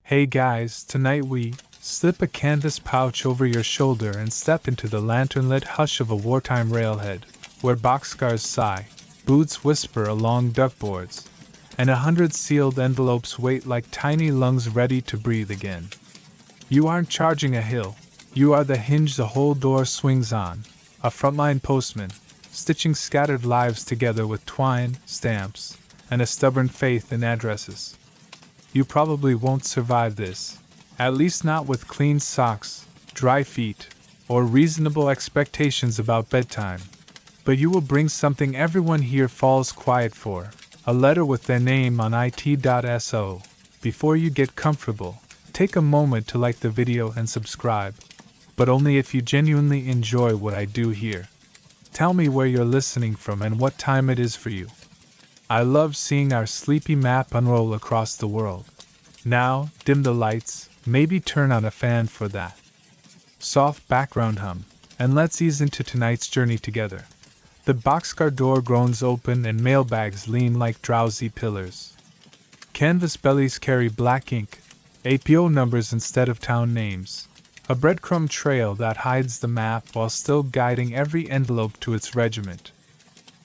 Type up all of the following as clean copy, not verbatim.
Hey guys, tonight we slip a canvas pouch over your shoulder and step into the lantern-lit hush of a wartime railhead, where boxcars sigh, boots whisper along duckboards, and 100 sealed envelopes wait like tiny lungs ready to breathe again. You aren't charging a hill, you are the hinge the whole door swings on, a frontline postman, stitching scattered lives together with twine, stamps, and a stubborn faith in addresses. You probably won't survive this, at least not with clean socks, dry feet, or reasonable expectations about bedtime. But you will bring something everyone here falls quiet for, a letter with their name on it.so. Before you get comfortable, take a moment to like the video and subscribe, but only if you genuinely enjoy what I do here. Tell me where you're listening from and what time it is for you. I love seeing our sleepy map unroll across the world. Now, dim the lights, maybe turn on a fan for that soft background hum, and let's ease into tonight's journey together. The boxcar door groans open and mailbags lean like drowsy pillars. Canvas bellies carry black ink, APO numbers instead of town names, a breadcrumb trail that hides the map while still guiding every envelope to its regiment.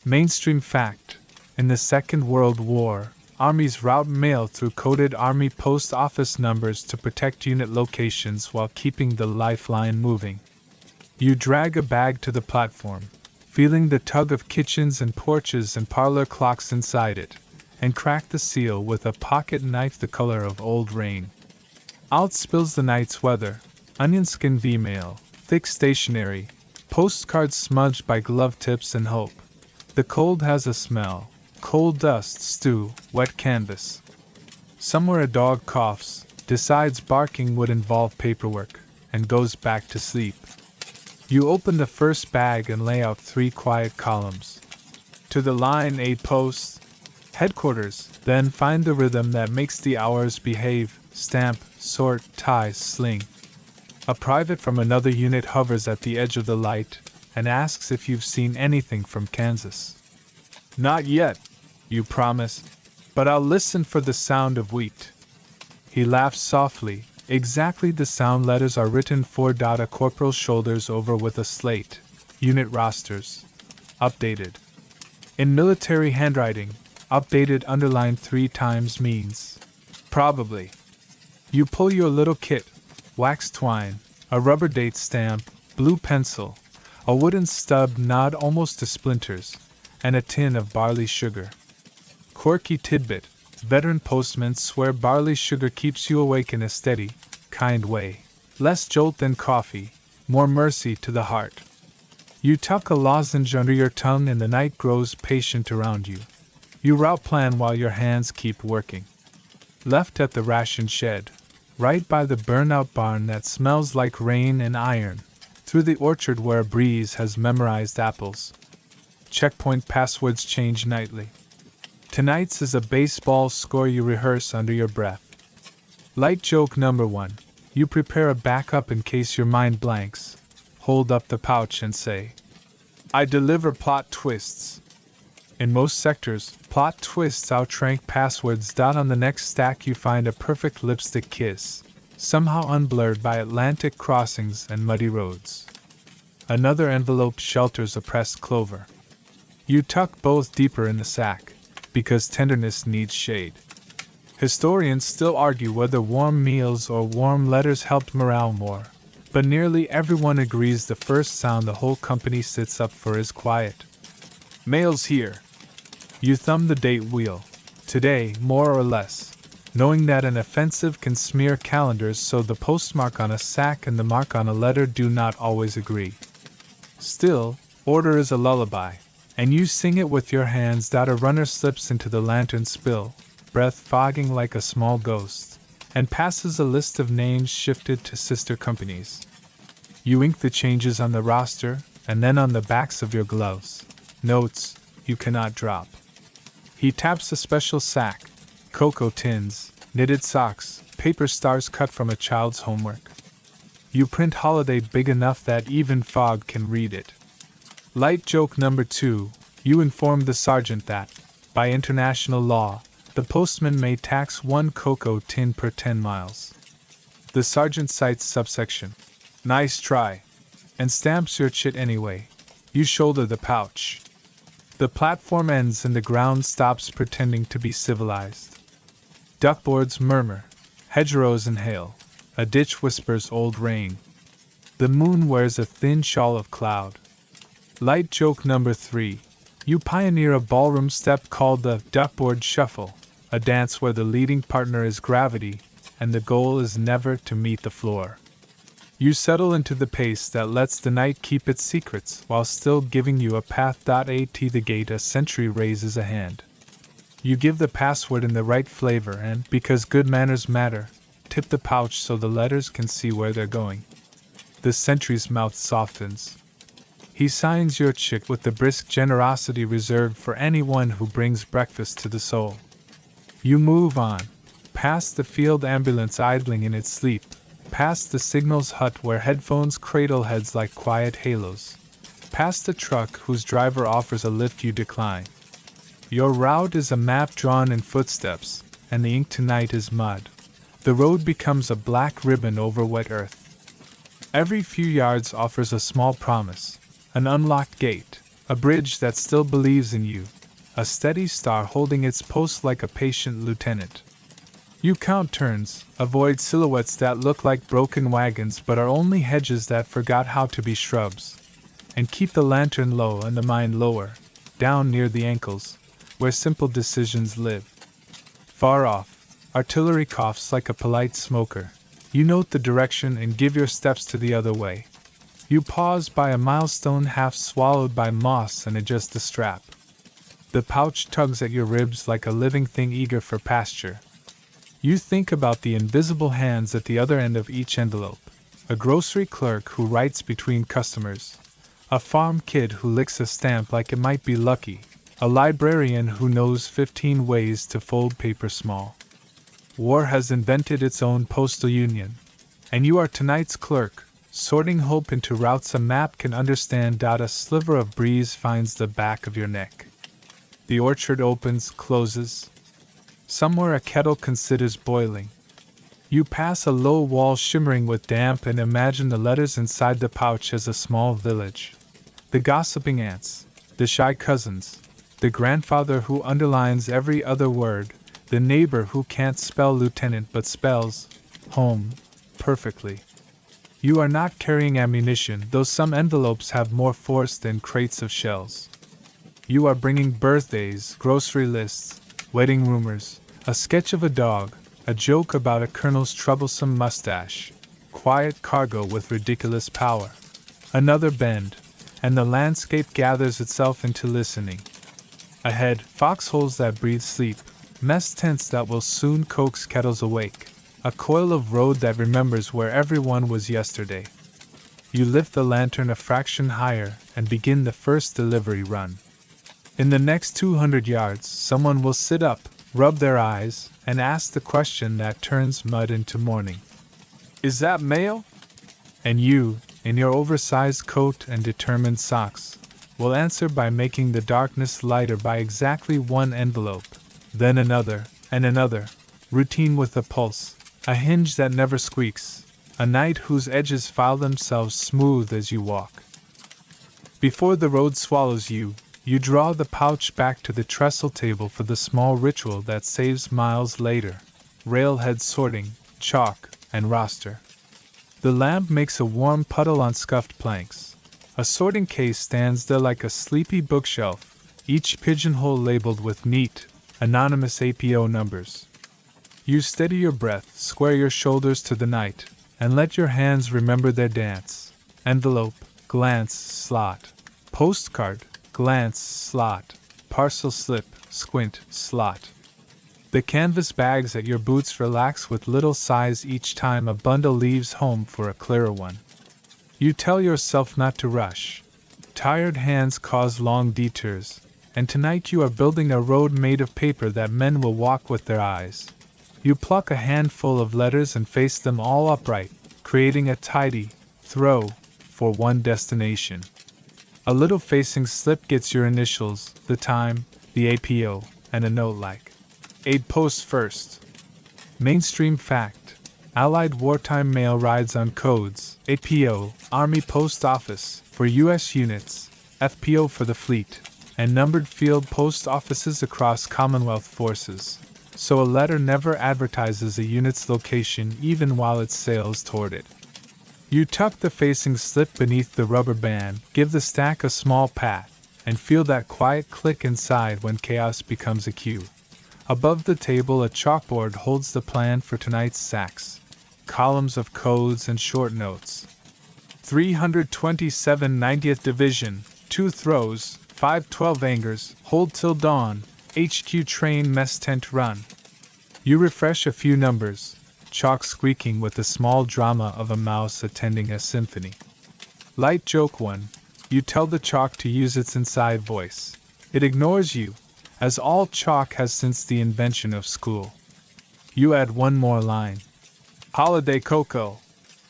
Mainstream fact: in the Second World War, armies route mail through coded army post office numbers to protect unit locations while keeping the lifeline moving. You drag a bag to the platform, feeling the tug of kitchens and porches and parlor clocks inside it, and crack the seal with a pocket knife the color of old rain. Out spills the night's weather, onion skin V-mail, thick stationery, postcards smudged by glove tips and hope. The cold has a smell, coal dust, stew, wet canvas. Somewhere a dog coughs, decides barking would involve paperwork, and goes back to sleep. You open the first bag and lay out 3 quiet columns. To the line 8 posts, headquarters, then find the rhythm that makes the hours behave, stamp, sort, tie, sling. A private from another unit hovers at the edge of the light and asks if you've seen anything from Kansas. Not yet, you promise, but I'll listen for the sound of wheat. He laughs softly, exactly the sound letters are written for. A corporal's shoulders over with a slate, unit rosters. Updated. In military handwriting, updated underlined 3 times means probably. You pull your little kit, wax twine, a rubber date stamp, blue pencil, a wooden stub gnawed almost to splinters, and a tin of barley sugar. Quirky tidbit: veteran postmen swear barley sugar keeps you awake in a steady, kind way. Less jolt than coffee, more mercy to the heart. You tuck a lozenge under your tongue and the night grows patient around you. You route plan while your hands keep working. Left at the ration shed, right by the burnout barn that smells like rain and iron, through the orchard where a breeze has memorized apples. Checkpoint passwords change nightly. Tonight's is a baseball score you rehearse under your breath. Light joke number 1. You prepare a backup in case your mind blanks. Hold up the pouch and say, I deliver plot twists. In most sectors, plot twists outrank passwords. On the next stack you find a perfect lipstick kiss, somehow unblurred by Atlantic crossings and muddy roads. Another envelope shelters a pressed clover. You tuck both deeper in the sack, because tenderness needs shade. Historians still argue whether warm meals or warm letters helped morale more, but nearly everyone agrees the first sound the whole company sits up for is quiet. Mail's here. You thumb the date wheel. Today, more or less, knowing that an offensive can smear calendars, so the postmark on a sack and the mark on a letter do not always agree. Still, order is a lullaby, and you sing it with your hands. A runner slips into the lantern spill, breath fogging like a small ghost, and passes a list of names shifted to sister companies. You ink the changes on the roster, and then on the backs of your gloves. Notes you cannot drop. He taps a special sack, cocoa tins, knitted socks, paper stars cut from a child's homework. You print holiday big enough that even fog can read it. Light joke number 2, you inform the sergeant that, by international law, The postman may tax 1 cocoa tin per 10 miles. The sergeant cites subsection, "Nice try," and stamps your chit anyway. You shoulder the pouch. The platform ends and the ground stops pretending to be civilized. Duckboards murmur, hedgerows inhale, a ditch whispers old rain. The moon wears a thin shawl of cloud. Light joke number 3. You pioneer a ballroom step called the duckboard shuffle, a dance where the leading partner is gravity, and the goal is never to meet the floor. You settle into the pace that lets the night keep its secrets while still giving you a path. At the gate a sentry raises a hand. You give the password in the right flavor and, because good manners matter, tip the pouch so the letters can see where they're going. The sentry's mouth softens. He signs your check with the brisk generosity reserved for anyone who brings breakfast to the soul. You move on, past the field ambulance idling in its sleep, past the signals hut where headphones cradle heads like quiet halos, past the truck whose driver offers a lift you decline. Your route is a map drawn in footsteps, and the ink tonight is mud. The road becomes a black ribbon over wet earth. Every few yards offers a small promise, an unlocked gate, a bridge that still believes in you, a steady star holding its post like a patient lieutenant. You count turns, avoid silhouettes that look like broken wagons but are only hedges that forgot how to be shrubs, and keep the lantern low and the mind lower, down near the ankles, where simple decisions live. Far off, artillery coughs like a polite smoker. You note the direction and give your steps to the other way. You pause by a milestone half swallowed by moss and adjust the strap. The pouch tugs at your ribs like a living thing eager for pasture. You think about the invisible hands at the other end of each envelope, a grocery clerk who writes between customers, a farm kid who licks a stamp like it might be lucky, a librarian who knows 15 ways to fold paper small. War has invented its own postal union, and you are tonight's clerk, sorting hope into routes a map can understand. A sliver of breeze finds the back of your neck. The orchard opens, closes. Somewhere a kettle considers boiling. You pass a low wall shimmering with damp and imagine the letters inside the pouch as a small village. The gossiping aunts, the shy cousins, the grandfather who underlines every other word, the neighbor who can't spell lieutenant but spells home perfectly. You are not carrying ammunition, though some envelopes have more force than crates of shells. You are bringing birthdays, grocery lists, wedding rumors, a sketch of a dog, a joke about a colonel's troublesome mustache, quiet cargo with ridiculous power. Another bend, and the landscape gathers itself into listening. Ahead, foxholes that breathe sleep, mess tents that will soon coax kettles awake, a coil of road that remembers where everyone was yesterday. You lift the lantern a fraction higher and begin the first delivery run. In the next 200 yards, someone will sit up, rub their eyes, and ask the question that turns mud into morning. Is that mail? And you, in your oversized coat and determined socks, will answer by making the darkness lighter by exactly one envelope, then another, and another, routine with a pulse, a hinge that never squeaks, a night whose edges file themselves smooth as you walk. Before the road swallows you, you draw the pouch back to the trestle table for the small ritual that saves miles later, railhead sorting, chalk, and roster. The lamp makes a warm puddle on scuffed planks. A sorting case stands there like a sleepy bookshelf, each pigeonhole labeled with neat, anonymous APO numbers. You steady your breath, square your shoulders to the night, and let your hands remember their dance. Envelope, glance, slot. Postcard, glance, slot. Parcel slip, squint, slot. The canvas bags at your boots relax with little sighs each time a bundle leaves home for a clearer one. You tell yourself not to rush. Tired hands cause long detours, and tonight you are building a road made of paper that men will walk with their eyes. You pluck a handful of letters and face them all upright, creating a tidy throw for one destination. A little facing slip gets your initials, the time, the APO, and a note like, Aid post first. Mainstream fact. Allied wartime mail rides on codes, APO, Army Post Office, for U.S. units, FPO for the fleet, and numbered field post offices across Commonwealth forces, so a letter never advertises a unit's location even while it sails toward it. You tuck the facing slip beneath the rubber band, give the stack a small pat, and feel that quiet click inside when chaos becomes a cue. Above the table, a chalkboard holds the plan for tonight's sacks. Columns of codes and short notes. 327 90th Division, 2 throws, 512 angers, hold till dawn, HQ train mess tent run. You refresh a few numbers, chalk squeaking with the small drama of a mouse attending a symphony. Light joke 1. You tell the chalk to use its inside voice. It ignores you, as all chalk has since the invention of school. You add one more line. Holiday Cocoa.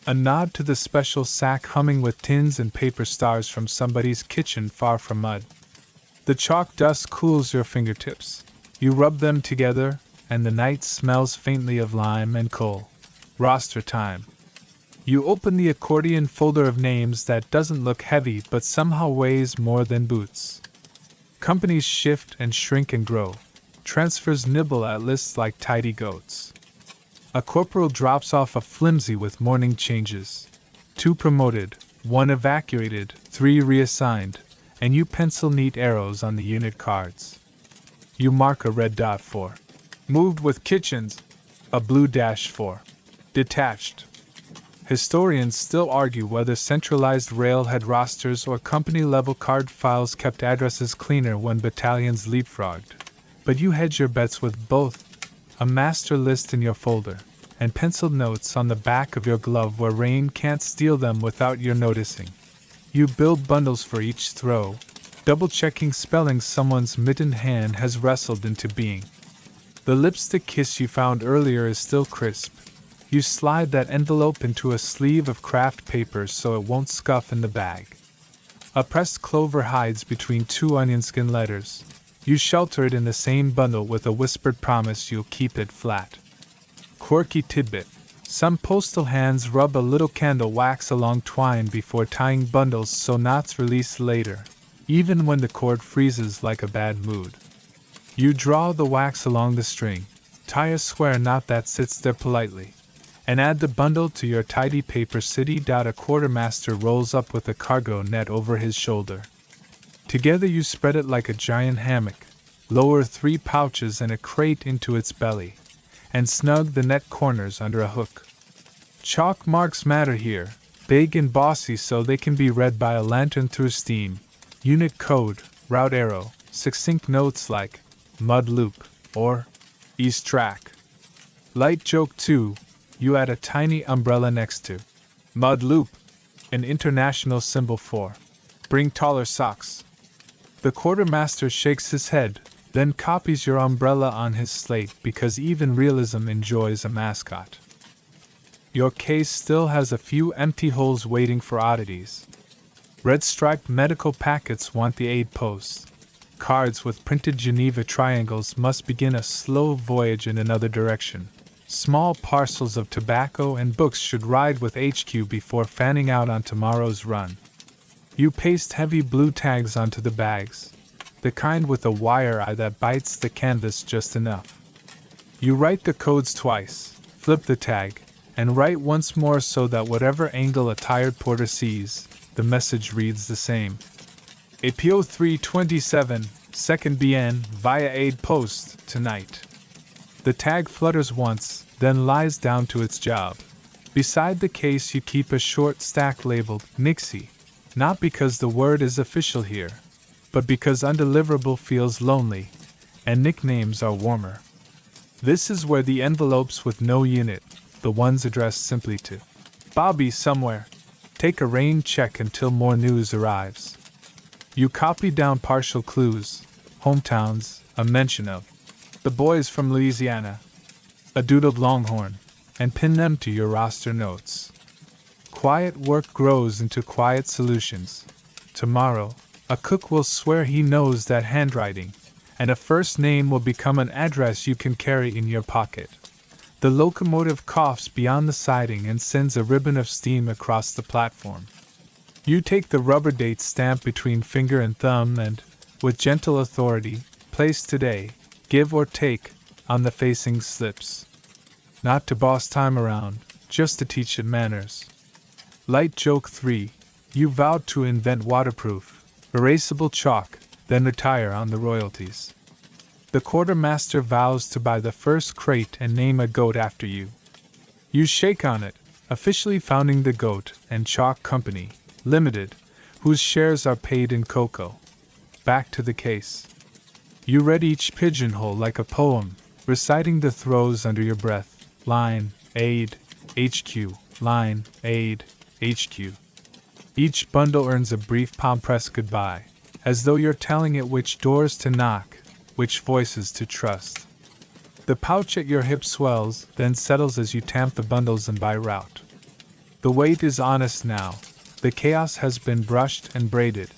A nod to the special sack humming with tins and paper stars from somebody's kitchen far from mud. The chalk dust cools your fingertips. You rub them together, and the night smells faintly of lime and coal. Roster time. You open the accordion folder of names that doesn't look heavy but somehow weighs more than boots. Companies shift and shrink and grow. Transfers nibble at lists like tidy goats. A corporal drops off a flimsy with morning changes. 2 promoted, 1 evacuated, 3 reassigned, and you pencil neat arrows on the unit cards. You mark a red dot for moved with kitchens, a blue dash for detached. Historians still argue whether centralized railhead rosters or company-level card files kept addresses cleaner when battalions leapfrogged, but you hedge your bets with both. A master list in your folder, and penciled notes on the back of your glove where rain can't steal them without your noticing. You build bundles for each throw, double-checking spellings someone's mittened hand has wrestled into being. The lipstick kiss you found earlier is still crisp. You slide that envelope into a sleeve of craft paper so it won't scuff in the bag. A pressed clover hides between 2 onion skin letters. You shelter it in the same bundle with a whispered promise you'll keep it flat. Quirky tidbit. Some postal hands rub a little candle wax along twine before tying bundles so knots release later, even when the cord freezes like a bad mood. You draw the wax along the string, tie a square knot that sits there politely, and add the bundle to your tidy paper city. A quartermaster rolls up with a cargo net over his shoulder. Together you spread it like a giant hammock, lower 3 pouches and a crate into its belly, and snug the net corners under a hook. Chalk marks matter here, big and bossy so they can be read by a lantern through steam. Unit code, route arrow, succinct notes like mud loop or east track. Light joke 2. You add a tiny umbrella next to mud loop, an international symbol for bring taller socks. The quartermaster shakes his head, then copies your umbrella on his slate because even realism enjoys a mascot. Your case still has a few empty holes waiting for oddities. Red-striped medical packets want the aid post. Cards with printed Geneva triangles must begin a slow voyage in another direction. Small parcels of tobacco and books should ride with HQ before fanning out on tomorrow's run. You paste heavy blue tags onto the bags, the kind with a wire eye that bites the canvas just enough. You write the codes twice, flip the tag, and write once more so that whatever angle a tired porter sees, the message reads the same. APO 327, 2nd BN, via aid post, tonight. The tag flutters once, then lies down to its job. Beside the case you keep a short stack labeled Nixie, not because the word is official here, but because undeliverable feels lonely, and nicknames are warmer. This is where the envelopes with no unit, the ones addressed simply to Bobby somewhere, take a rain check until more news arrives. You copy down partial clues, hometowns, a mention of the boys from Louisiana, a doodled longhorn, and pin them to your roster notes. Quiet work grows into quiet solutions. Tomorrow, a cook will swear he knows that handwriting, and a first name will become an address you can carry in your pocket. The locomotive coughs beyond the siding and sends a ribbon of steam across the platform. You take the rubber date stamp between finger and thumb and, with gentle authority, place today, give or take, on the facing slips. Not to boss time around, just to teach it manners. Light joke 3. You vowed to invent waterproof, erasable chalk, then retire on the royalties. The quartermaster vows to buy the first crate and name a goat after you. You shake on it, officially founding the Goat and Chalk Company, Limited, whose shares are paid in cocoa. Back to the case. You read each pigeonhole like a poem, reciting the throws under your breath. Line, aid, HQ, line, aid, HQ. Each bundle earns a brief palm-pressed goodbye, as though you're telling it which doors to knock, which voices to trust. The pouch at your hip swells, then settles as you tamp the bundles and by route. The weight is honest now. The chaos has been brushed and braided.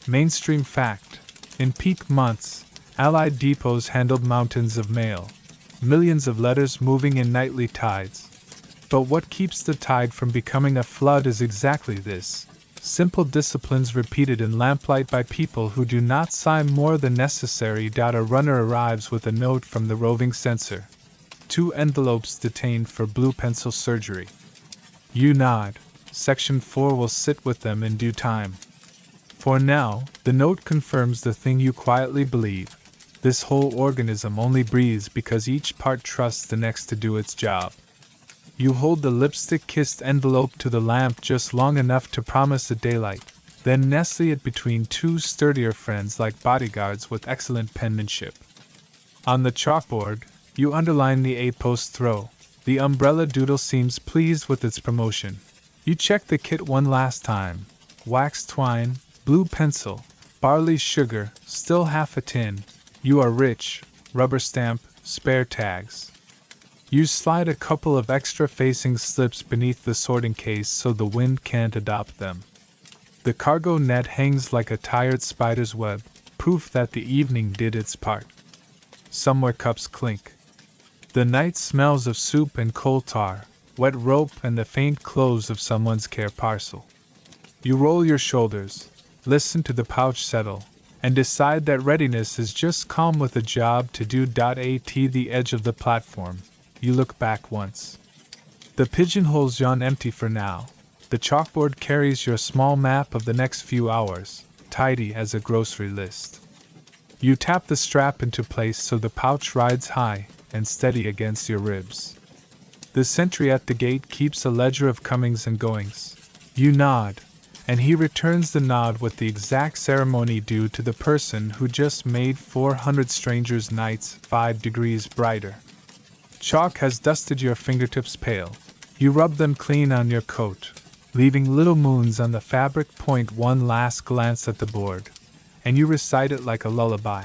Mainstream fact. In peak months, Allied depots handled mountains of mail, millions of letters moving in nightly tides. But what keeps the tide from becoming a flood is exactly this: simple disciplines repeated in lamplight by people who do not sign more than necessary. A runner arrives with a note from the roving censor. 2 envelopes detained for blue pencil surgery. You nod. Section 4 will sit with them in due time. For now, the note confirms the thing you quietly believe. This whole organism only breathes because each part trusts the next to do its job. You hold the lipstick-kissed envelope to the lamp just long enough to promise a daylight, then nestle it between 2 sturdier friends like bodyguards with excellent penmanship. On the chalkboard, you underline the A-post throw. The umbrella doodle seems pleased with its promotion. You check the kit one last time. Wax twine, blue pencil, barley sugar, still half a tin. You are rich, rubber stamp, spare tags. You slide a couple of extra facing slips beneath the sorting case so the wind can't adopt them. The cargo net hangs like a tired spider's web, proof that the evening did its part. Somewhere cups clink. The night smells of soup and coal tar, wet rope and the faint close of someone's care parcel. You roll your shoulders, listen to the pouch settle, and decide that readiness is just calm with a job to do. At the edge of the platform, you look back once. The pigeonholes yawn empty for now. The chalkboard carries your small map of the next few hours, tidy as a grocery list. You tap the strap into place so the pouch rides high and steady against your ribs. The sentry at the gate keeps a ledger of comings and goings. You nod, and he returns the nod with the exact ceremony due to the person who just made 400 strangers' nights 5 degrees brighter. Chalk has dusted your fingertips pale. You rub them clean on your coat, leaving little moons on the fabric. One last glance at the board, and you recite it like a lullaby.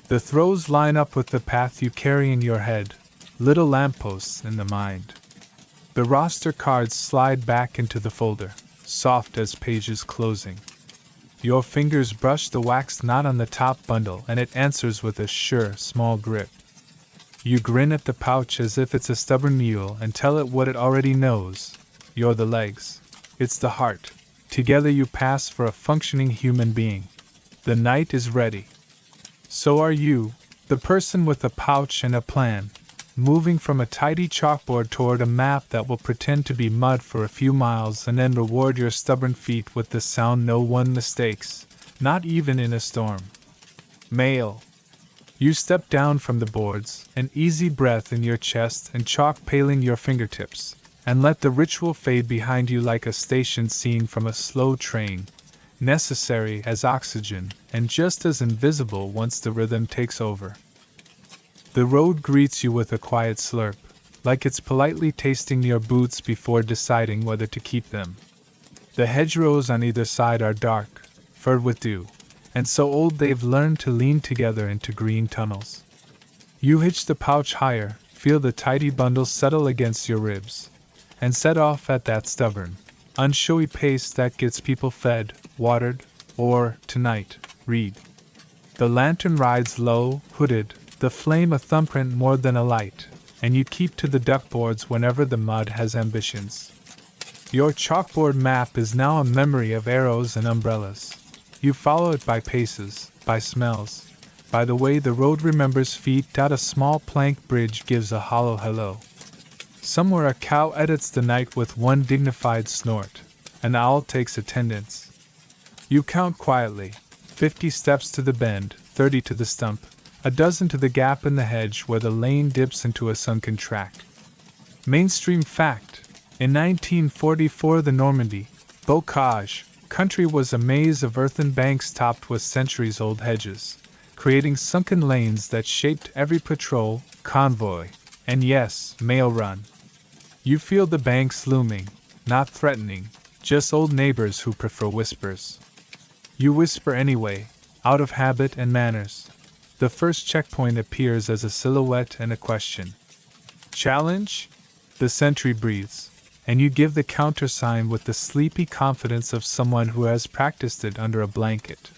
The throws line up with the path you carry in your head, little lampposts in the mind. The roster cards slide back into the folder, soft as pages closing. Your fingers brush the waxed knot on the top bundle and it answers with a sure, small grip. You grin at the pouch as if it's a stubborn mule and tell it what it already knows. You're the legs. It's the heart. Together you pass for a functioning human being. The night is ready. So are you, the person with a pouch and a plan, moving from a tidy chalkboard toward a map that will pretend to be mud for a few miles and then reward your stubborn feet with the sound no one mistakes, not even in a storm. Mail. You step down from the boards, an easy breath in your chest and chalk paling your fingertips, and let the ritual fade behind you like a station scene from a slow train, necessary as oxygen and just as invisible once the rhythm takes over. The road greets you with a quiet slurp, like it's politely tasting your boots before deciding whether to keep them. The hedgerows on either side are dark, furred with dew, and so old they've learned to lean together into green tunnels. You hitch the pouch higher, feel the tidy bundle settle against your ribs, and set off at that stubborn, unshowy pace that gets people fed, watered, or, tonight, read. The lantern rides low, hooded, the flame a thumbprint more than a light, and you keep to the duckboards whenever the mud has ambitions. Your chalkboard map is now a memory of arrows and umbrellas. You follow it by paces, by smells, by the way the road remembers feet. A small plank bridge gives a hollow hello. Somewhere a cow edits the night with one dignified snort. An owl takes attendance. You count quietly, 50 steps to the bend, 30 to the stump, a dozen to the gap in the hedge where the lane dips into a sunken track. Mainstream fact: in 1944 the Normandy, Bocage, country was a maze of earthen banks topped with centuries-old hedges, creating sunken lanes that shaped every patrol, convoy, and yes, mail run. You feel the banks looming, not threatening, just old neighbors who prefer whispers. You whisper anyway, out of habit and manners. The first checkpoint appears as a silhouette and a question. Challenge? The sentry breathes, and you give the countersign with the sleepy confidence of someone who has practiced it under a blanket.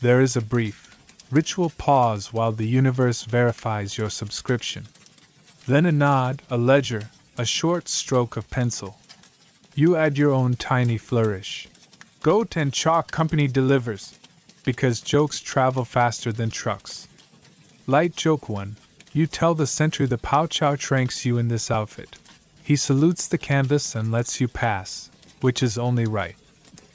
There is a brief, ritual pause while the universe verifies your subscription. Then a nod, a ledger, a short stroke of pencil. You add your own tiny flourish. Goat and Chalk Company delivers, because jokes travel faster than trucks. Light joke 1. You tell the sentry the pouch outranks you in this outfit. He salutes the canvas and lets you pass, which is only right.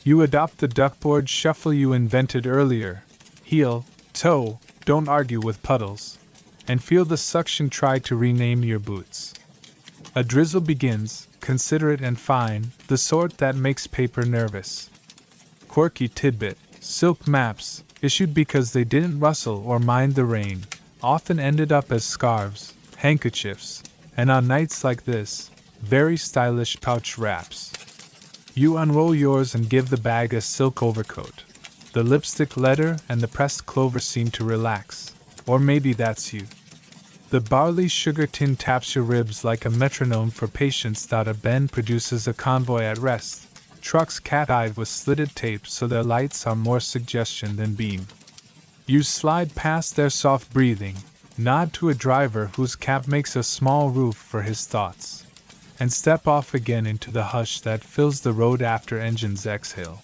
You adopt the duckboard shuffle you invented earlier. Heel, toe, don't argue with puddles. And feel the suction try to rename your boots. A drizzle begins, considerate and fine, the sort that makes paper nervous. Quirky tidbit: silk maps, issued because they didn't rustle or mind the rain, often ended up as scarves, handkerchiefs, and on nights like this, very stylish pouch wraps. You unroll yours and give the bag a silk overcoat. The lipstick leather and the pressed clover seem to relax, or maybe that's you. The barley sugar tin taps your ribs like a metronome for patience. A bend produces a convoy at rest. Trucks cat-eyed with slitted tape so their lights are more suggestion than beam. You slide past their soft breathing, nod to a driver whose cab makes a small roof for his thoughts, and step off again into the hush that fills the road after engines exhale.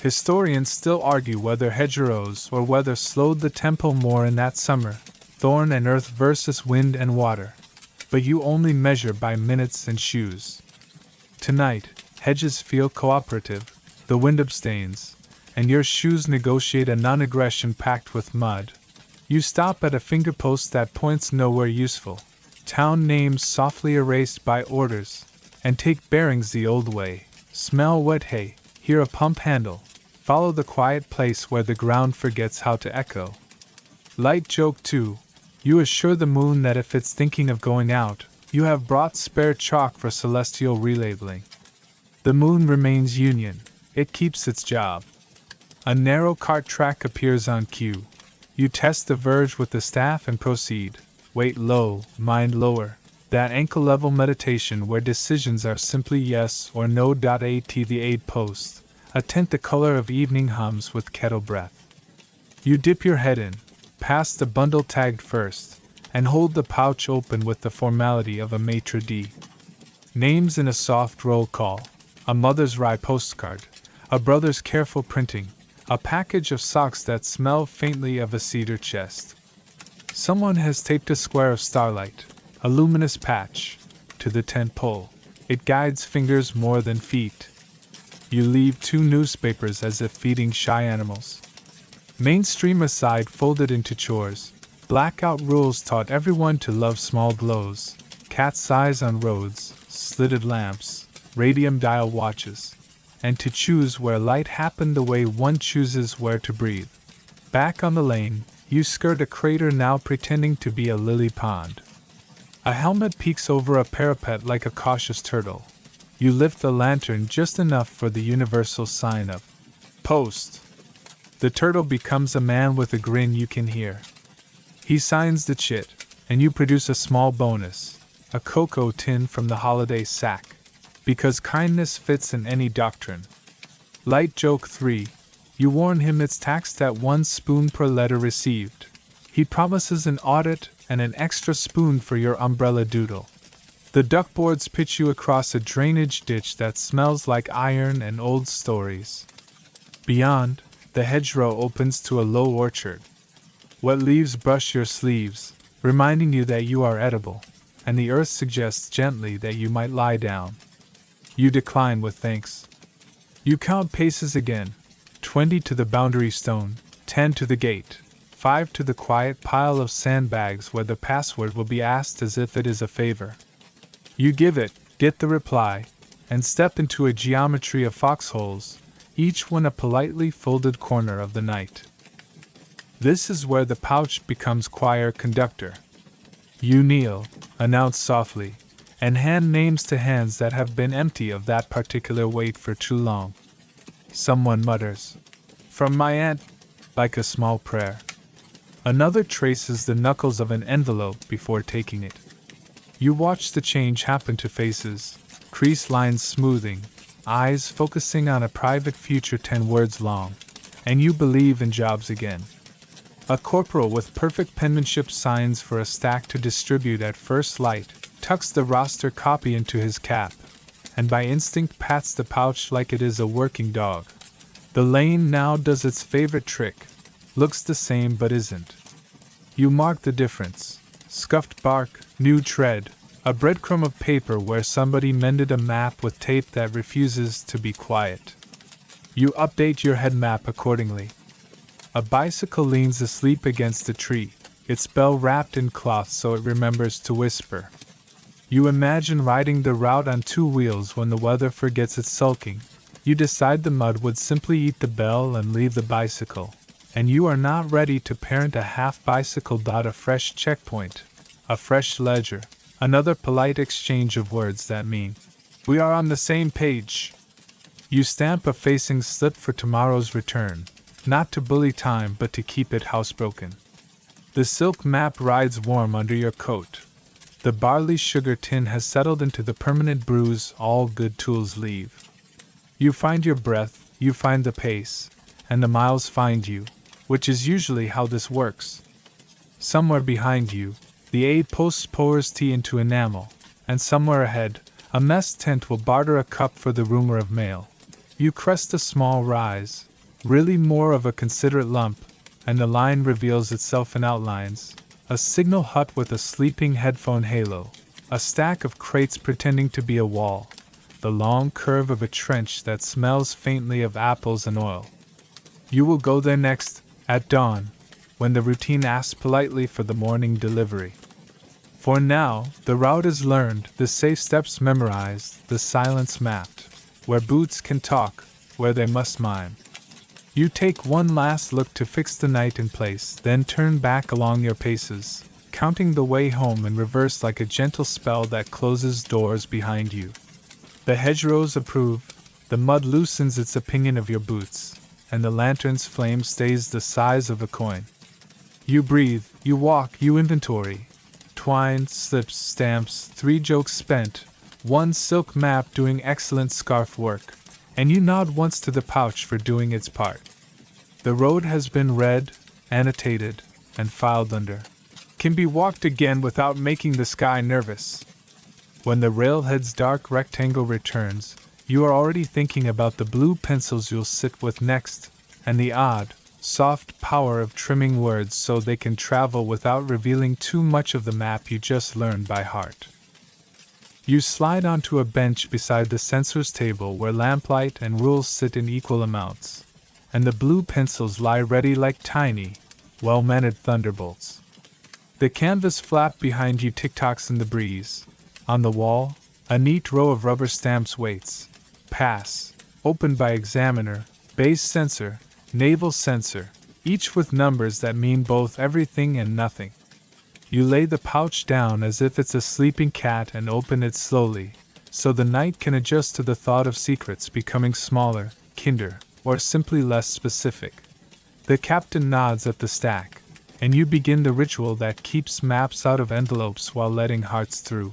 Historians still argue whether hedgerows or weather slowed the tempo more in that summer, thorn and earth versus wind and water, but you only measure by minutes and shoes. Tonight, hedges feel cooperative, the wind abstains, and your shoes negotiate a non-aggression pact with mud. You stop at a fingerpost that points nowhere useful, town names softly erased by orders, and take bearings the old way. Smell wet hay, hear a pump handle, follow the quiet place where the ground forgets how to echo. Light joke 2. You assure the moon that if it's thinking of going out, you have brought spare chalk for celestial relabeling. The moon remains union, it keeps its job. A narrow cart track appears on cue. You test the verge with the staff and proceed. Weight low, mind lower. That ankle-level meditation where decisions are simply yes or no. At the aid post, a tent the color of evening hums with kettle breath. You dip your head in, pass the bundle tagged first, and hold the pouch open with the formality of a maitre d'. Names in a soft roll call. A mother's rye postcard, a brother's careful printing, a package of socks that smell faintly of a cedar chest. Someone has taped a square of starlight, a luminous patch, to the tent pole. It guides fingers more than feet. You leave 2 newspapers as if feeding shy animals. Mainstream aside folded into chores, blackout rules taught everyone to love small glows, cat's eyes on roads, slitted lamps, radium dial watches, and to choose where light happened the way one chooses where to breathe. Back on the lane, you skirt a crater now pretending to be a lily pond. A helmet peeks over a parapet like a cautious turtle. You lift the lantern just enough for the universal sign of post. The turtle becomes a man with a grin you can hear. He signs the chit, and you produce a small bonus, a cocoa tin from the holiday sack. Because kindness fits in any doctrine. Light joke 3. You warn him it's taxed at 1 spoon per letter received. He promises an audit and an extra spoon for your umbrella doodle. The duckboards pitch you across a drainage ditch that smells like iron and old stories. Beyond, the hedgerow opens to a low orchard. Wet leaves brush your sleeves, reminding you that you are edible, and the earth suggests gently that you might lie down. You decline with thanks. You count paces again, 20 to the boundary stone, 10 to the gate, 5 to the quiet pile of sandbags where the password will be asked as if it is a favor. You give it, get the reply, and step into a geometry of foxholes, each one a politely folded corner of the night. This is where the pouch becomes choir conductor. You kneel, announce softly, and hand names to hands that have been empty of that particular weight for too long. Someone mutters, "From my aunt," like a small prayer. Another traces the knuckles of an envelope before taking it. You watch the change happen to faces, crease lines smoothing, eyes focusing on a private future 10 words long, and you believe in jobs again. A corporal with perfect penmanship signs for a stack to distribute at first light, tucks the roster copy into his cap, and by instinct pats the pouch like it is a working dog. The lane now does its favorite trick, looks the same but isn't. You mark the difference. Scuffed bark, new tread, a breadcrumb of paper where somebody mended a map with tape that refuses to be quiet. You update your head map accordingly. A bicycle leans asleep against a tree, its bell wrapped in cloth so it remembers to whisper. You imagine riding the route on 2 wheels when the weather forgets its sulking. You decide the mud would simply eat the bell and leave the bicycle, and you are not ready to parent a half bicycle. A fresh checkpoint, a fresh ledger, another polite exchange of words that mean, "We are on the same page." You stamp a facing slip for tomorrow's return, not to bully time but to keep it housebroken. The silk map rides warm under your coat. The barley sugar tin has settled into the permanent bruise all good tools leave. You find your breath, you find the pace, and the miles find you, which is usually how this works. Somewhere behind you, the aide post pours tea into enamel, and somewhere ahead, a mess tent will barter a cup for the rumor of mail. You crest a small rise, really more of a considerate lump, and the line reveals itself in outlines, a signal hut with a sleeping headphone halo, a stack of crates pretending to be a wall, the long curve of a trench that smells faintly of apples and oil. You will go there next, at dawn, when the routine asks politely for the morning delivery. For now, the route is learned, the safe steps memorized, the silence mapped, where boots can talk, where they must mime. You take one last look to fix the night in place, then turn back along your paces, counting the way home in reverse like a gentle spell that closes doors behind you. The hedgerows approve, the mud loosens its opinion of your boots, and the lantern's flame stays the size of a coin. You breathe, you walk, you inventory. Twine, slips, stamps, 3 jokes spent, 1 silk map doing excellent scarf work, and you nod once to the pouch for doing its part. The road has been read, annotated, and filed under. Can be walked again without making the sky nervous. When the railhead's dark rectangle returns, you are already thinking about the blue pencils you'll sit with next, and the odd, soft power of trimming words so they can travel without revealing too much of the map you just learned by heart. You slide onto a bench beside the censor's table where lamplight and rules sit in equal amounts, and the blue pencils lie ready like tiny, well-mannered thunderbolts. The canvas flap behind you tick-tocks in the breeze. On the wall, a neat row of rubber stamps waits. Pass, opened by examiner, base censor, naval censor, each with numbers that mean both everything and nothing. You lay the pouch down as if it's a sleeping cat and open it slowly, so the night can adjust to the thought of secrets becoming smaller, kinder, or simply less specific. The captain nods at the stack, and you begin the ritual that keeps maps out of envelopes while letting hearts through.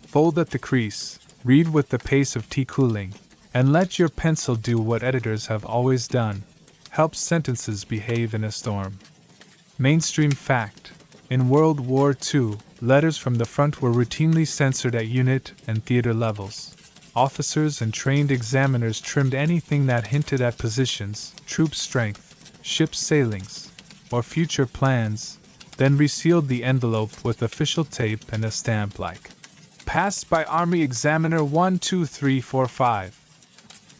Fold at the crease, read with the pace of tea cooling, and let your pencil do what editors have always done, helps sentences behave in a storm. Mainstream fact: in World War II, letters from the front were routinely censored at unit and theater levels. Officers and trained examiners trimmed anything that hinted at positions, troop strength, ship sailings, or future plans, then resealed the envelope with official tape and a stamp like "Passed by Army Examiner 12345."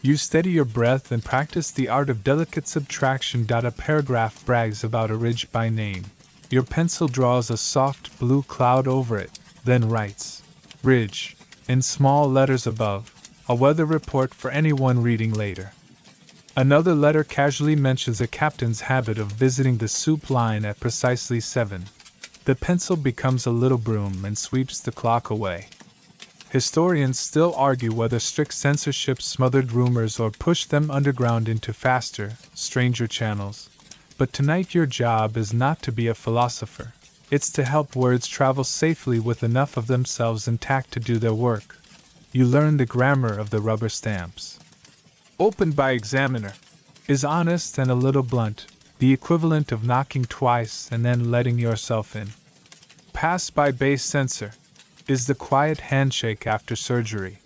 You steady your breath and practice the art of delicate subtraction. A paragraph brags about a ridge by name. Your pencil draws a soft blue cloud over it, then writes "Ridge" in small letters above, a weather report for anyone reading later. Another letter casually mentions a captain's habit of visiting the soup line at precisely 7. The pencil becomes a little broom and sweeps the clock away. Historians still argue whether strict censorship smothered rumors or pushed them underground into faster, stranger channels. But tonight your job is not to be a philosopher. It's to help words travel safely with enough of themselves intact to do their work. You learn the grammar of the rubber stamps. Opened by examiner is honest and a little blunt, the equivalent of knocking twice and then letting yourself in. Passed by base censor is the quiet handshake after surgery.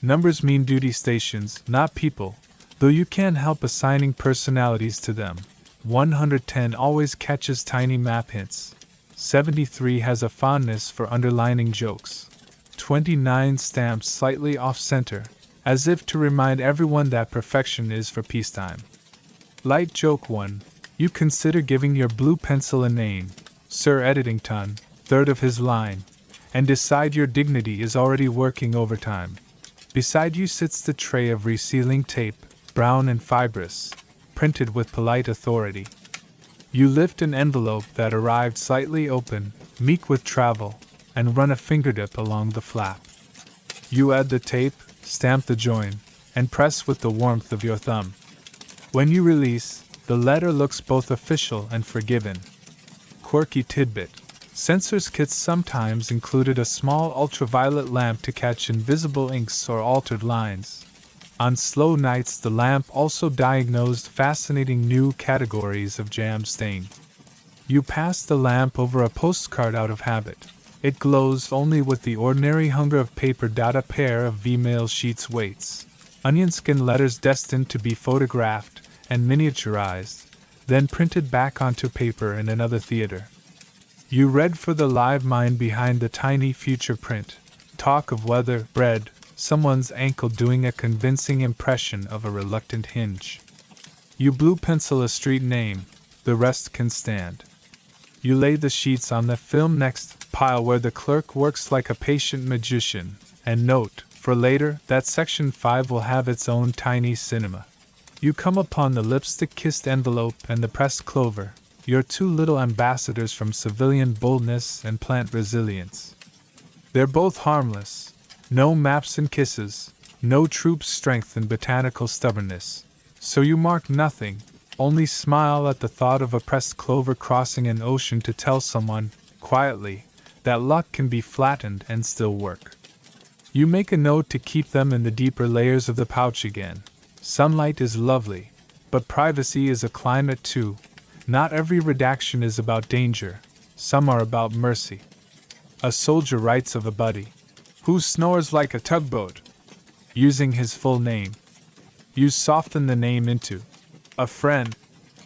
Numbers mean duty stations, not people, though you can't help assigning personalities to them. 110 always catches tiny map hints. 73 has a fondness for underlining jokes. 29 stamps slightly off-center, as if to remind everyone that perfection is for peacetime. Light joke 1. You consider giving your blue pencil a name, Sir Editington, third of his line, and decide your dignity is already working overtime. Beside you sits the tray of resealing tape, brown and fibrous, printed with polite authority. You lift an envelope that arrived slightly open, meek with travel, and run a fingertip along the flap. You add the tape, stamp the join, and press with the warmth of your thumb. When you release, the letter looks both official and forgiven. Quirky tidbit: censors' kits sometimes included a small ultraviolet lamp to catch invisible inks or altered lines. On slow nights, the lamp also diagnosed fascinating new categories of jam stain. You pass the lamp over a postcard out of habit. It glows only with the ordinary hunger of paper. A pair of V-mail sheets waits. Onion skin letters destined to be photographed and miniaturized, then printed back onto paper in another theater. You read for the live mind behind the tiny future print. Talk of weather, bread, someone's ankle doing a convincing impression of a reluctant hinge. You blue pencil a street name, the rest can stand. You lay the sheets on the film next pile where the clerk works like a patient magician, and note, for later, that section 5 will have its own tiny cinema. You come upon the lipstick-kissed envelope and the pressed clover, your two little ambassadors from civilian boldness and plant resilience. They're both harmless. No maps and kisses, no troop strength and botanical stubbornness. So you mark nothing, only smile at the thought of a pressed clover crossing an ocean to tell someone, quietly, that luck can be flattened and still work. You make a note to keep them in the deeper layers of the pouch again. Sunlight is lovely, but privacy is a climate too. Not every redaction is about danger, some are about mercy. A soldier writes of a buddy who snores like a tugboat, using his full name. You soften the name into a friend.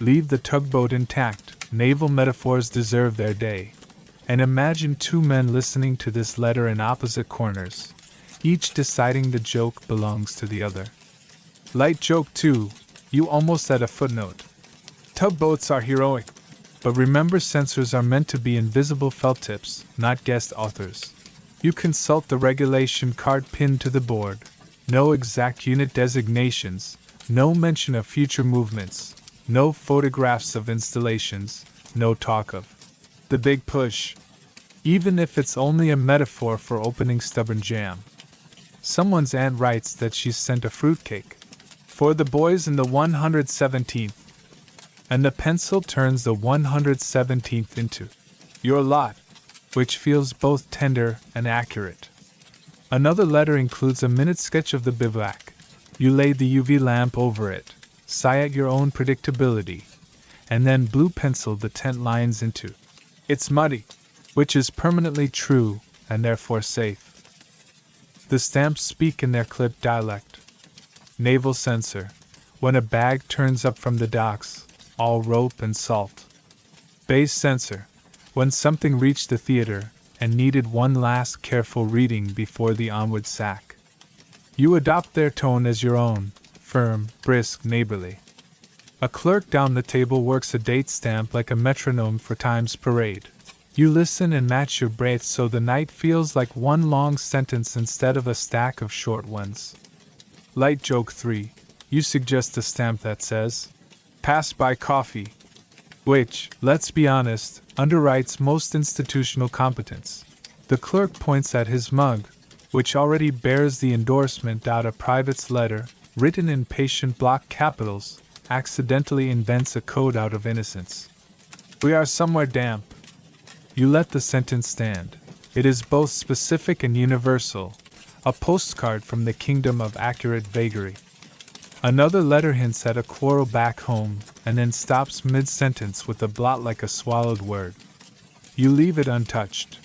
Leave the tugboat intact. Naval metaphors deserve their day. And imagine two men listening to this letter in opposite corners, each deciding the joke belongs to the other. Light joke 2, you almost add a footnote. Tugboats are heroic, but remember censors are meant to be invisible felt tips, not guest authors. You consult the regulation card pinned to the board. No exact unit designations, no mention of future movements, no photographs of installations, no talk of the big push, even if it's only a metaphor for opening stubborn jam. Someone's aunt writes that she's sent a fruitcake for the boys in the 117th, and the pencil turns the 117th into your lot, which feels both tender and accurate. Another letter includes a minute sketch of the bivouac. You lay the UV lamp over it, sigh at your own predictability, and then blue pencil the 10 lines into "It's muddy," which is permanently true and therefore safe. The stamps speak in their clipped dialect. Naval censor, when a bag turns up from the docks, all rope and salt. Base censor, when something reached the theater and needed one last careful reading before the onward sack. You adopt their tone as your own, firm, brisk, neighborly. A clerk down the table works a date stamp like a metronome for Time's parade. You listen and match your breath so the night feels like one long sentence instead of a stack of short ones. Light joke 3. You suggest a stamp that says, "Pass by coffee," which, let's be honest, underwrites most institutional competence. The clerk points at his mug, which already bears the endorsement. A private's letter, written in patient block capitals, accidentally invents a code out of innocence. "We are somewhere damp." You let the sentence stand. It is both specific and universal, a postcard from the kingdom of accurate vagary. Another letter hints at a quarrel back home, and then stops mid-sentence with a blot like a swallowed word. You leave it untouched.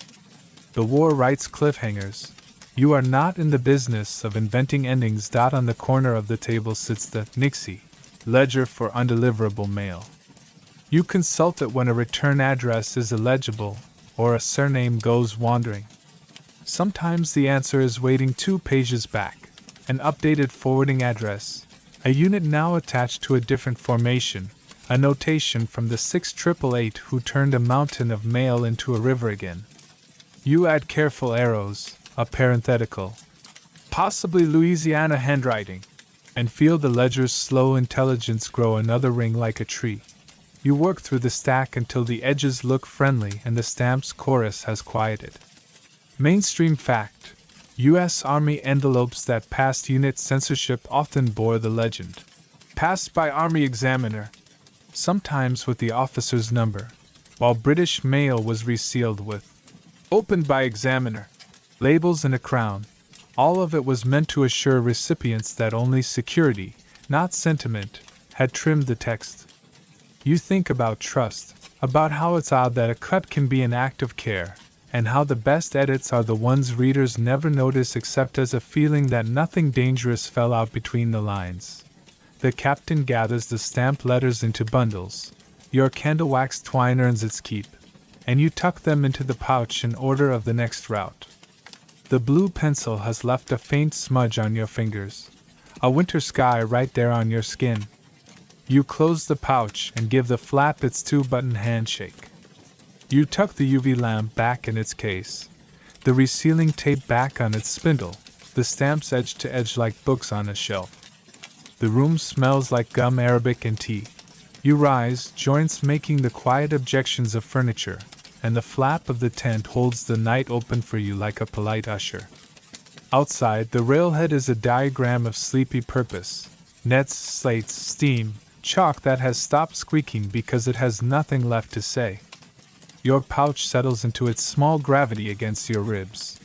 The war writes cliffhangers. You are not in the business of inventing endings. On the corner of the table sits the Nixie, ledger for undeliverable mail. You consult it when a return address is illegible, or a surname goes wandering. Sometimes the answer is waiting 2 pages back, an updated forwarding address, a unit now attached to a different formation, a notation from the 6888 who turned a mountain of mail into a river again. You add careful arrows, a parenthetical, possibly Louisiana handwriting, and feel the ledger's slow intelligence grow another ring like a tree. You work through the stack until the edges look friendly and the stamp's chorus has quieted. Mainstream fact: U.S. Army envelopes that passed unit censorship often bore the legend, "Passed by Army Examiner," sometimes with the officer's number, while British mail was resealed with "Opened by Examiner," labels and a crown. All of it was meant to assure recipients that only security, not sentiment, had trimmed the text. You think about trust, about how it's odd that a cut can be an act of care, and how the best edits are the ones readers never notice except as a feeling that nothing dangerous fell out between the lines. The captain gathers the stamped letters into bundles. Your candle wax twine earns its keep, and you tuck them into the pouch in order of the next route. The blue pencil has left a faint smudge on your fingers, a winter sky right there on your skin. You close the pouch and give the flap its 2-button handshake. You tuck the UV lamp back in its case, the resealing tape back on its spindle, the stamps edge to edge like books on a shelf. The room smells like gum arabic and tea. You rise, joints making the quiet objections of furniture, and the flap of the tent holds the night open for you like a polite usher. Outside, the railhead is a diagram of sleepy purpose, nets, slates, steam, chalk that has stopped squeaking because it has nothing left to say. Your pouch settles into its small gravity against your ribs.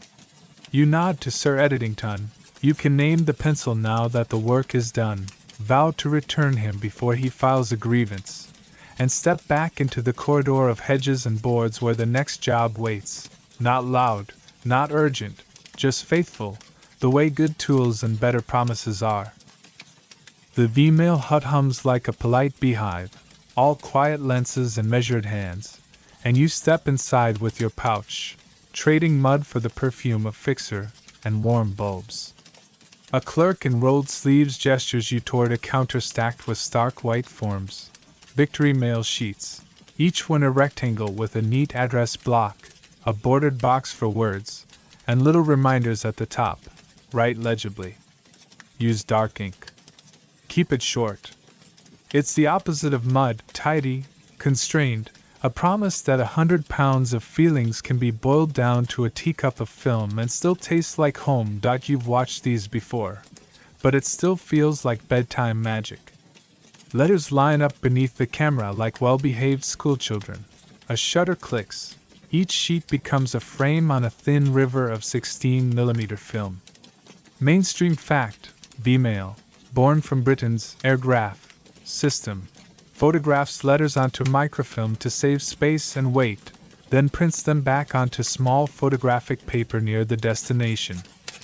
You nod to Sir Editington. You can name the pencil now that the work is done, vow to return him before he files a grievance, and step back into the corridor of hedges and boards where the next job waits. Not loud, not urgent, just faithful, the way good tools and better promises are. The V-mail hut hums like a polite beehive, all quiet lenses and measured hands, and you step inside with your pouch, trading mud for the perfume of fixer and warm bulbs. A clerk in rolled sleeves gestures you toward a counter stacked with stark white forms, Victory mail sheets, each one a rectangle with a neat address block, a bordered box for words, and little reminders at the top. Write legibly. Use dark ink. Keep it short. It's the opposite of mud, tidy, constrained, a promise that 100 pounds of feelings can be boiled down to a teacup of film and still taste like home. You've watched these before, but it still feels like bedtime magic. Letters line up beneath the camera like well-behaved schoolchildren. A shutter clicks. Each sheet becomes a frame on a thin river of 16mm film. Mainstream fact, V-mail, born from Britain's Airgraph, system photographs letters onto microfilm to save space and weight, then prints them back onto small photographic paper near the destination,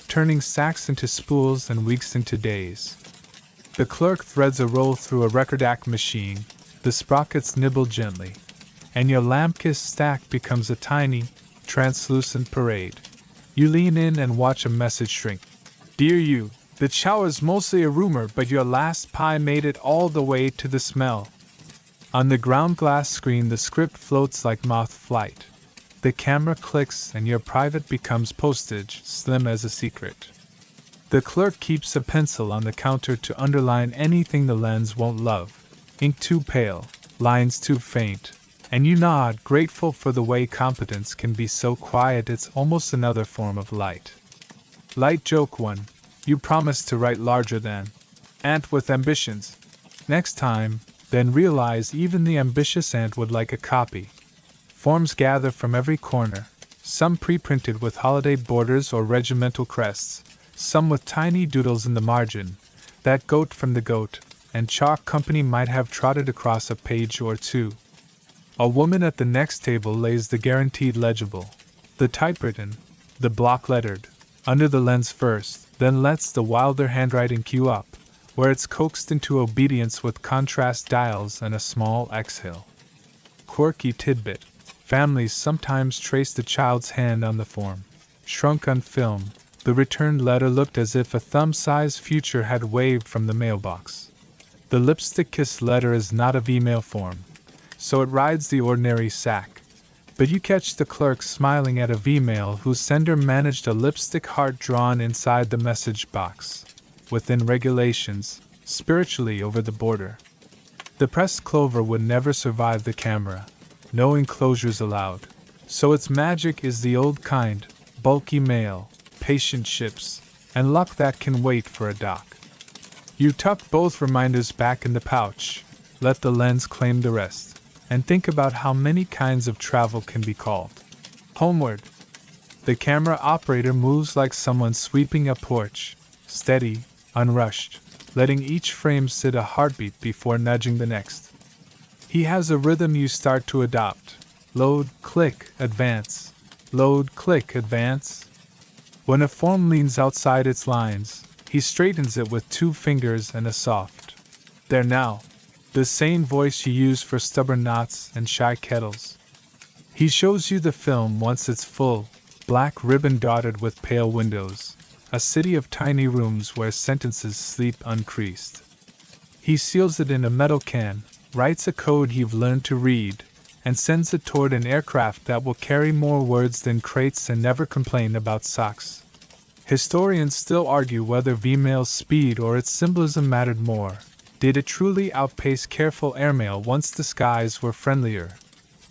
turning sacks into spools and weeks into days. The clerk threads a roll through a recordact machine, the sprockets nibble gently, and your lamp-kissed stack becomes a tiny, translucent parade. You lean in and watch a message shrink. Dear you, the chow is mostly a rumor, but your last pie made it all the way to the smell. On the ground glass screen, the script floats like moth flight. The camera clicks and your private becomes postage, slim as a secret. The clerk keeps a pencil on the counter to underline anything the lens won't love. Ink too pale, lines too faint, and you nod, grateful for the way competence can be so quiet it's almost another form of light. Light joke 1. You promise to write larger than ant with ambitions. Next time, then realize even the ambitious ant would like a copy. Forms gather from every corner, some pre-printed with holiday borders or regimental crests, some with tiny doodles in the margin. That goat from the goat and chalk company might have trotted across a page or two. A woman at the next table lays the guaranteed legible, the typewritten, the block-lettered, under the lens first, then lets the wilder handwriting cue up, where it's coaxed into obedience with contrast dials and a small exhale. Quirky tidbit. Families sometimes trace the child's hand on the form. Shrunk on film, the returned letter looked as if a thumb-sized future had waved from the mailbox. The lipstick-kissed letter is not of email form, so it rides the ordinary sack. But you catch the clerk smiling at a V-mail whose sender managed a lipstick heart drawn inside the message box, within regulations, spiritually over the border. The pressed clover would never survive the camera, no enclosures allowed, so its magic is the old kind, bulky mail, patient ships, and luck that can wait for a dock. You tuck both reminders back in the pouch, let the lens claim the rest, and think about how many kinds of travel can be called homeward. The camera operator moves like someone sweeping a porch, steady, unrushed, letting each frame sit a heartbeat before nudging the next. He has a rhythm you start to adopt. Load, click, advance. Load, click, advance. When a form leans outside its lines, he straightens it with 2 fingers and a soft "There now," the same voice you use for stubborn knots and shy kettles. He shows you the film once it's full, black ribbon dotted with pale windows, a city of tiny rooms where sentences sleep uncreased. He seals it in a metal can, writes a code you've learned to read, and sends it toward an aircraft that will carry more words than crates and never complain about socks. Historians still argue whether V-mail's speed or its symbolism mattered more. Did it truly outpace careful airmail once the skies were friendlier?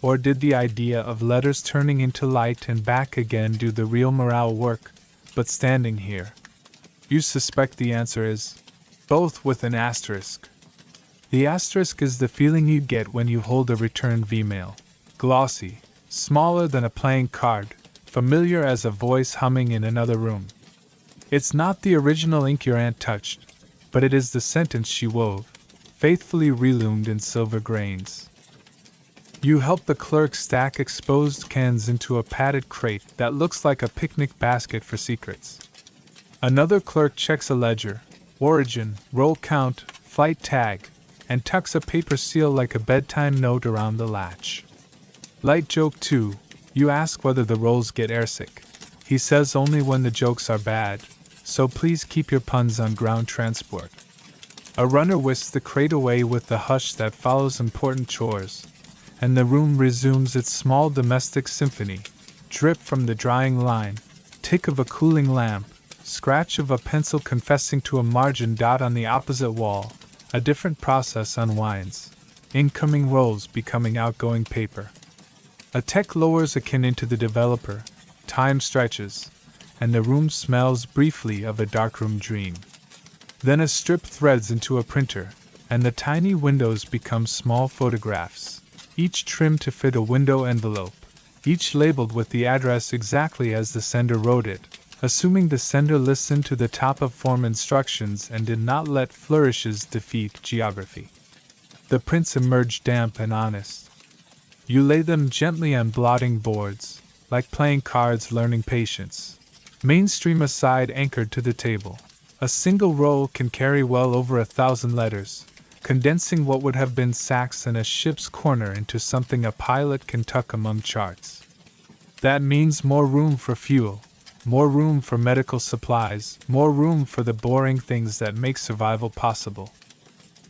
Or did the idea of letters turning into light and back again do the real morale work? But standing here, you suspect the answer is both, with an asterisk. The asterisk is the feeling you get when you hold a returned V-mail. Glossy, smaller than a playing card, familiar as a voice humming in another room. It's not the original ink your aunt touched, but it is the sentence she wove, faithfully reloomed in silver grains. You help the clerk stack exposed cans into a padded crate that looks like a picnic basket for secrets. Another clerk checks a ledger, origin, roll count, flight tag, and tucks a paper seal like a bedtime note around the latch. Light joke 2. You ask whether the rolls get airsick. He says only when the jokes are bad, so please keep your puns on ground transport. A runner whisks the crate away with the hush that follows important chores, and the room resumes its small domestic symphony. Drip from the drying line, tick of a cooling lamp, scratch of a pencil confessing to a margin dot on the opposite wall. A different process unwinds. Incoming rolls becoming outgoing paper. A tech lowers a can into the developer. Time stretches, and the room smells briefly of a darkroom dream. Then a strip threads into a printer, and the tiny windows become small photographs, each trimmed to fit a window envelope, each labeled with the address exactly as the sender wrote it, assuming the sender listened to the top of form instructions and did not let flourishes defeat geography. The prints emerge damp and honest. You lay them gently on blotting boards, like playing cards learning patience. Mainstream aside anchored to the table. A single roll can carry well over 1,000 letters, condensing what would have been sacks in a ship's corner into something a pilot can tuck among charts. That means more room for fuel, more room for medical supplies, more room for the boring things that make survival possible.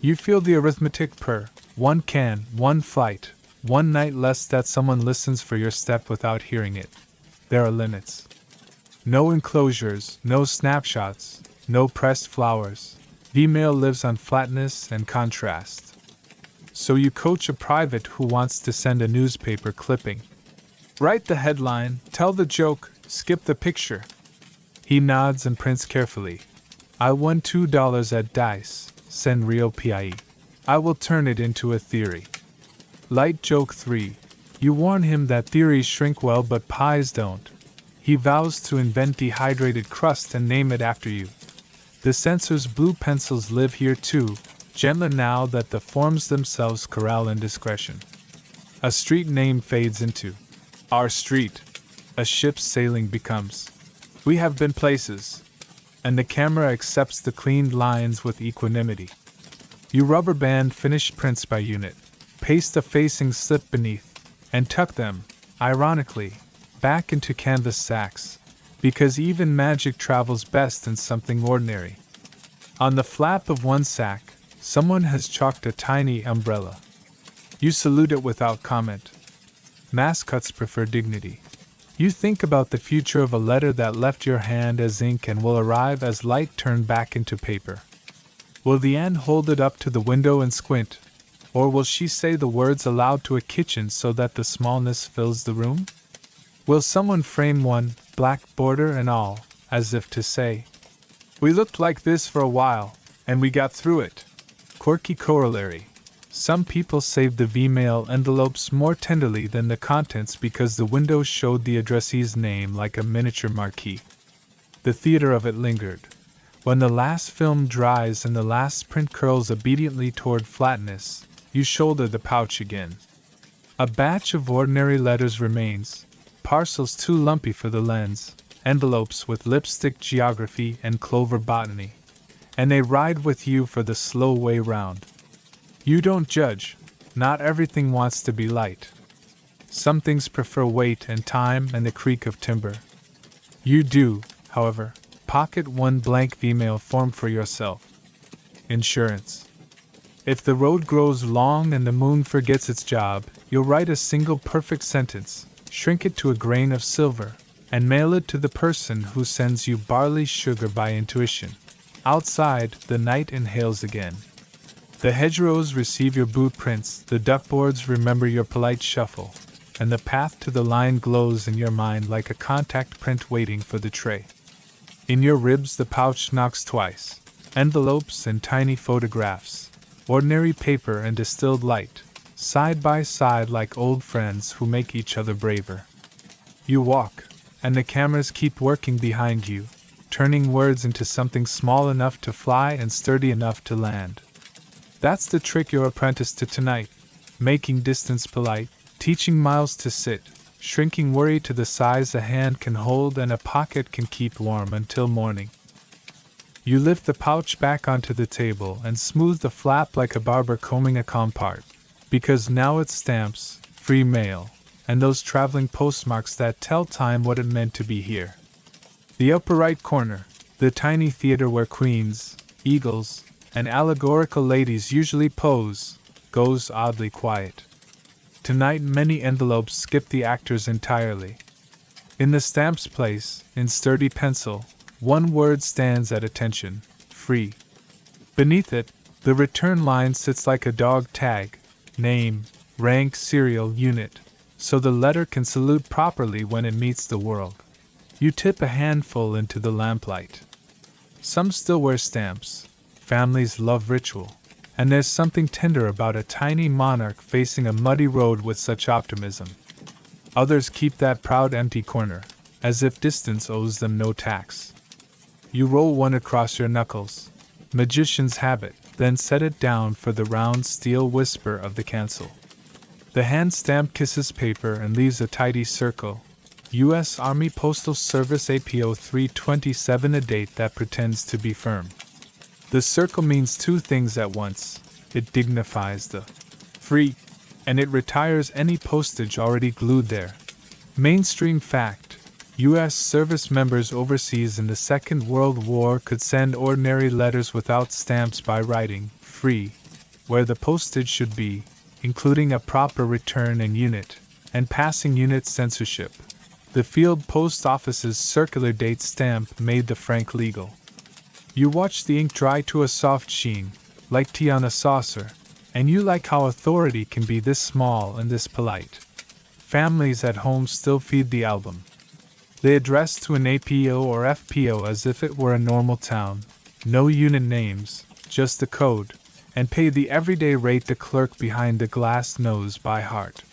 You feel the arithmetic purr. One can, one flight, one night less that someone listens for your step without hearing it. There are limits. No enclosures, no snapshots, no pressed flowers. Email lives on flatness and contrast. So you coach a private who wants to send a newspaper clipping. Write the headline, tell the joke, skip the picture. He nods and prints carefully. I won $2 at dice, send real PIE. I will turn it into a theory. Light joke 3. You warn him that theories shrink well but pies don't. He vows to invent dehydrated crust and name it after you. The censor's blue pencils live here too, gentler now that the forms themselves corral indiscretion. A street name fades into our street. A ship's sailing becomes we have been places. And the camera accepts the cleaned lines with equanimity. You rubber band finished prints by unit, paste a facing slip beneath, and tuck them, ironically, back into canvas sacks, because even magic travels best in something ordinary. On the flap of one sack, someone has chalked a tiny umbrella. You salute it without comment. Mascots prefer dignity. You think about the future of a letter that left your hand as ink and will arrive as light turned back into paper. Will the Anne hold it up to the window and squint? Or will she say the words aloud to a kitchen so that the smallness fills the room? Will someone frame one, black border and all, as if to say, we looked like this for a while, and we got through it? Quirky corollary. Some people saved the V-mail envelopes more tenderly than the contents because the window showed the addressee's name like a miniature marquee. The theater of it lingered. When the last film dries and the last print curls obediently toward flatness, you shoulder the pouch again. A batch of ordinary letters remains, parcels too lumpy for the lens, envelopes with lipstick geography and clover botany, and they ride with you for the slow way round. You don't judge. Not everything wants to be light. Some things prefer weight and time and the creak of timber. You do, however, pocket one blank V-mail form for yourself. Insurance. If the road grows long and the moon forgets its job, you'll write a single perfect sentence, shrink it to a grain of silver, and mail it to the person who sends you barley sugar by intuition. Outside, the night inhales again. The hedgerows receive your boot prints, the duckboards remember your polite shuffle, and the path to the line glows in your mind like a contact print waiting for the tray. In your ribs the pouch knocks twice. Envelopes and tiny photographs, ordinary paper and distilled light, side by side like old friends who make each other braver. You walk, and the cameras keep working behind you, turning words into something small enough to fly and sturdy enough to land. That's the trick you're apprenticed to tonight, making distance polite, teaching miles to sit, shrinking worry to the size a hand can hold and a pocket can keep warm until morning. You lift the pouch back onto the table and smooth the flap like a barber combing a calm part, because now it's stamps, free mail, and those traveling postmarks that tell time what it meant to be here. The upper right corner, the tiny theater where queens, eagles, and allegorical ladies usually pose, goes oddly quiet. Tonight many envelopes skip the actors entirely. In the stamp's place, in sturdy pencil, one word stands at attention, free. Beneath it, the return line sits like a dog tag, name, rank, serial, unit, so the letter can salute properly when it meets the world. You tip a handful into the lamplight. Some still wear stamps. Families love ritual, and there's something tender about a tiny monarch facing a muddy road with such optimism. Others keep that proud empty corner, as if distance owes them no tax. You roll one across your knuckles. Magician's habit, then set it down for the round steel whisper of the cancel. The hand stamp kisses paper and leaves a tidy circle. U.S. Army Postal Service APO 327, a date that pretends to be firm. The circle means two things at once. It dignifies the free, and it retires any postage already glued there. Mainstream fact: U.S. service members overseas in the Second World War could send ordinary letters without stamps by writing free where the postage should be, including a proper return and unit, and passing unit censorship. The field post office's circular date stamp made the franc legal. You watch the ink dry to a soft sheen, like tea on a saucer, and you like how authority can be this small and this polite. Families at home still feed the album. They address to an APO or FPO as if it were a normal town, no unit names, just the code, and pay the everyday rate the clerk behind the glass knows by heart.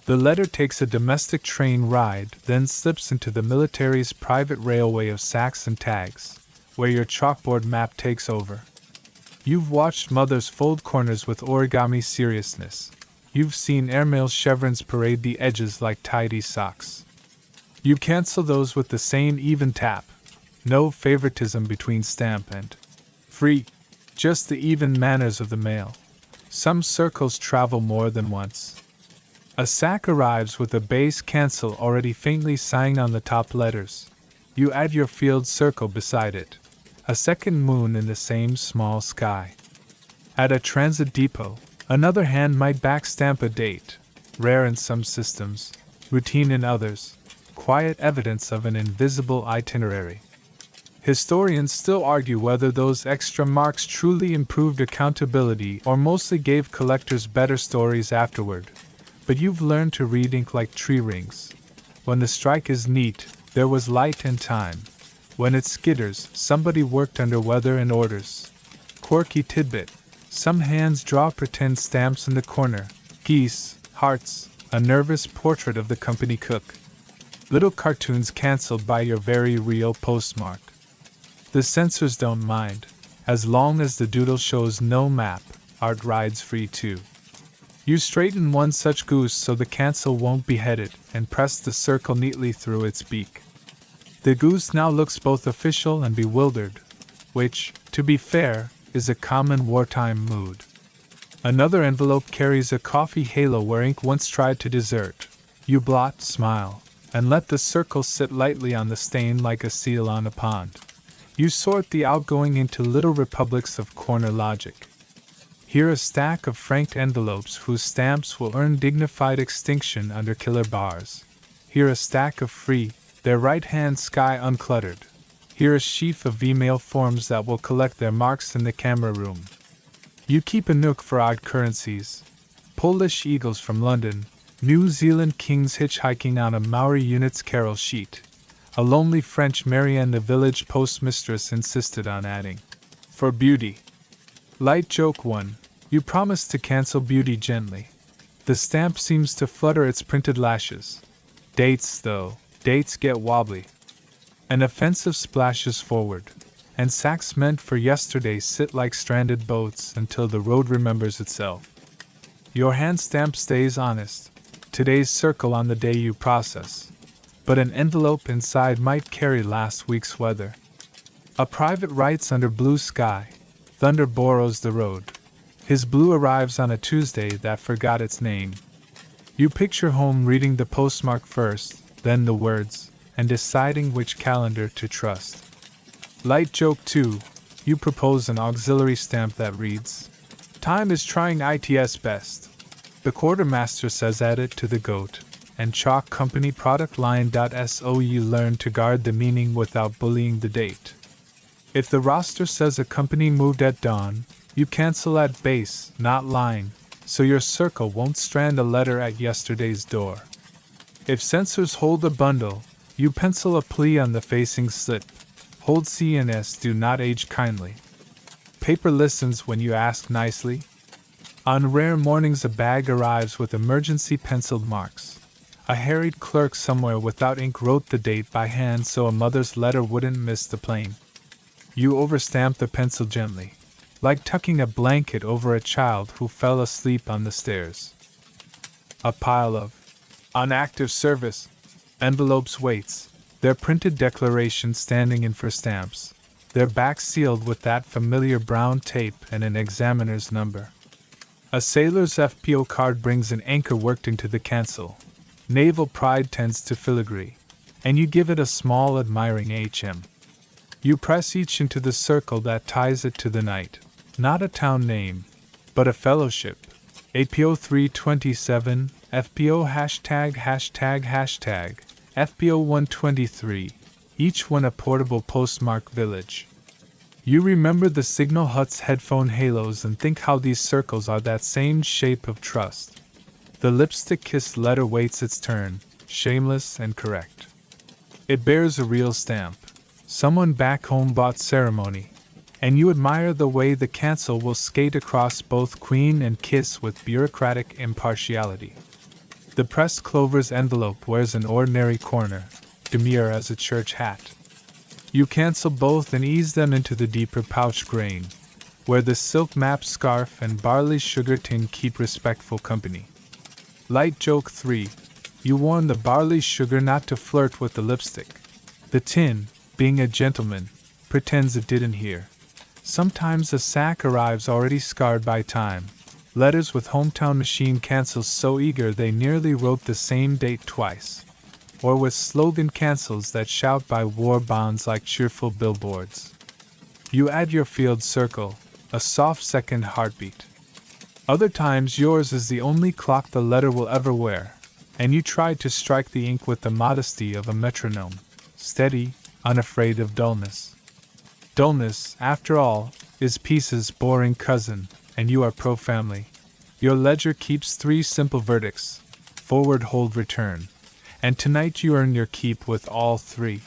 The letter takes a domestic train ride, then slips into the military's private railway of sacks and tags, where your chalkboard map takes over. You've watched mothers fold corners with origami seriousness. You've seen airmail chevrons parade the edges like tidy socks. You cancel those with the same even tap. No favoritism between stamp and free, just the even manners of the mail. Some circles travel more than once. A sack arrives with a base cancel already faintly signed on the top letters. You add your field circle beside it. A second moon in the same small sky. At a transit depot, another hand might backstamp a date, rare in some systems, routine in others, quiet evidence of an invisible itinerary. Historians still argue whether those extra marks truly improved accountability or mostly gave collectors better stories afterward. But you've learned to read ink like tree rings. When the strike is neat, there was light and time. When it skitters, somebody worked under weather and orders. Quirky tidbit: some hands draw pretend stamps in the corner, geese, hearts, a nervous portrait of the company cook. Little cartoons cancelled by your very real postmark. The censors don't mind, as long as the doodle shows no map. Art rides free too. You straighten one such goose so the cancel won't behead it, and press the circle neatly through its beak. The goose now looks both official and bewildered, which, to be fair, is a common wartime mood. Another envelope carries a coffee halo where ink once tried to desert. You blot, smile, and let the circle sit lightly on the stain like a seal on a pond. You sort the outgoing into little republics of corner logic. Here a stack of franked envelopes whose stamps will earn dignified extinction under killer bars. Here a stack of free, their right-hand sky uncluttered. Here a sheaf of email forms that will collect their marks in the camera room. You keep a nook for odd currencies. Polish eagles from London, New Zealand kings hitchhiking on a Maori unit's carol sheet. A lonely French Marianne the village postmistress insisted on adding. For beauty. Light joke 1. You promise to cancel beauty gently. The stamp seems to flutter its printed lashes. Dates, though, dates get wobbly. An offensive splashes forward, and sacks meant for yesterday sit like stranded boats until the road remembers itself. Your hand stamp stays honest, today's circle on the day you process, but an envelope inside might carry last week's weather. A private writes under blue sky. Thunder borrows the road. His blue arrives on a Tuesday that forgot its name. You picture home reading the postmark first, then the words, and deciding which calendar to trust. Light joke 2. You propose an auxiliary stamp that reads, "Time is trying its best." The quartermaster says add it to the goat, and chalk company product line.so. You learn to guard the meaning without bullying the date. If the roster says a company moved at dawn, you cancel at base, not line, so your circle won't strand a letter at yesterday's door. If censors hold a bundle, you pencil a plea on the facing slip. Hold C and S do not age kindly. Paper listens when you ask nicely. On rare mornings a bag arrives with emergency penciled marks. A harried clerk somewhere without ink wrote the date by hand so a mother's letter wouldn't miss the plane. You overstamp the pencil gently. like tucking a blanket over a child who fell asleep on the stairs. A pile of on active service envelopes waits, their printed declaration standing in for stamps, their backs sealed with that familiar brown tape and an examiner's number. A sailor's FPO card brings an anchor worked into the cancel. Naval pride tends to filigree, and you give it a small admiring HM. You press each into the circle that ties it to the night. Not a town name, but a fellowship. APO 327, FPO ###, FPO 123, each one a portable postmark village. You remember the signal hut's headphone halos and think how these circles are that same shape of trust. The lipstick-kissed letter waits its turn, shameless and correct. It bears a real stamp. Someone back home bought ceremony, and you admire the way the cancel will skate across both queen and kiss with bureaucratic impartiality. The pressed clover's envelope wears an ordinary corner, demure as a church hat. You cancel both and ease them into the deeper pouch grain, where the silk map scarf and barley sugar tin keep respectful company. Light joke 3. You warn the barley sugar not to flirt with the lipstick. The tin, being a gentleman, pretends it didn't hear. Sometimes a sack arrives already scarred by time. Letters with hometown machine cancels so eager they nearly wrote the same date twice. Or with slogan cancels that shout by war bonds like cheerful billboards. You add your field circle, a soft second heartbeat. Other times yours is the only clock the letter will ever wear, and you try to strike the ink with the modesty of a metronome, steady, unafraid of dullness. Dullness, after all, is peace's boring cousin, and you are pro-family. Your ledger keeps 3 simple verdicts: forward, hold, return, and tonight you earn your keep with all 3.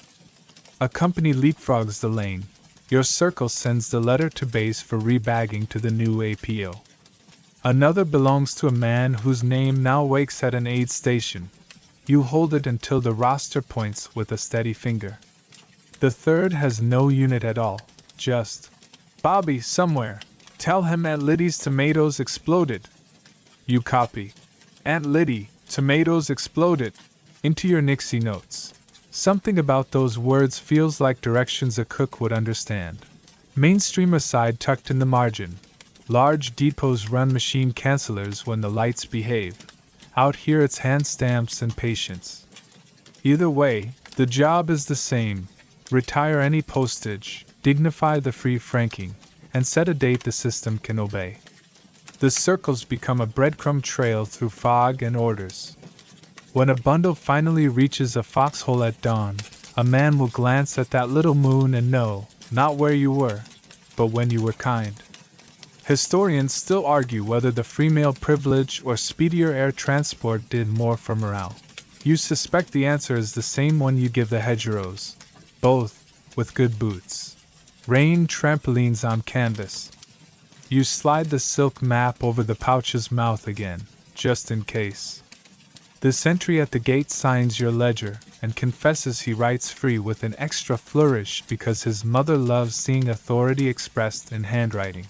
A company leapfrogs the lane. Your circle sends the letter to base for rebagging to the new APO. Another belongs to a man whose name now wakes at an aid station. You hold it until the roster points with a steady finger. The third has no unit at all, just Bobby somewhere. Tell him Aunt Liddy's tomatoes exploded. You copy Aunt Liddy, tomatoes exploded into your Nixie notes. Something about those words feels like directions a cook would understand. Mainstream aside tucked in the margin. Large depots run machine cancelers when the lights behave. Out here it's hand stamps and patience. Either way, the job is the same. Retire any postage, dignify the free franking, and set a date the system can obey. The circles become a breadcrumb trail through fog and orders. When a bundle finally reaches a foxhole at dawn, a man will glance at that little moon and know, not where you were, but when you were kind. Historians still argue whether the free mail privilege or speedier air transport did more for morale. You suspect the answer is the same one you give the hedgerows. Both, with good boots. Rain trampolines on canvas. You slide the silk map over the pouch's mouth again, just in case. The sentry at the gate signs your ledger and confesses he writes free with an extra flourish because his mother loves seeing authority expressed in handwriting.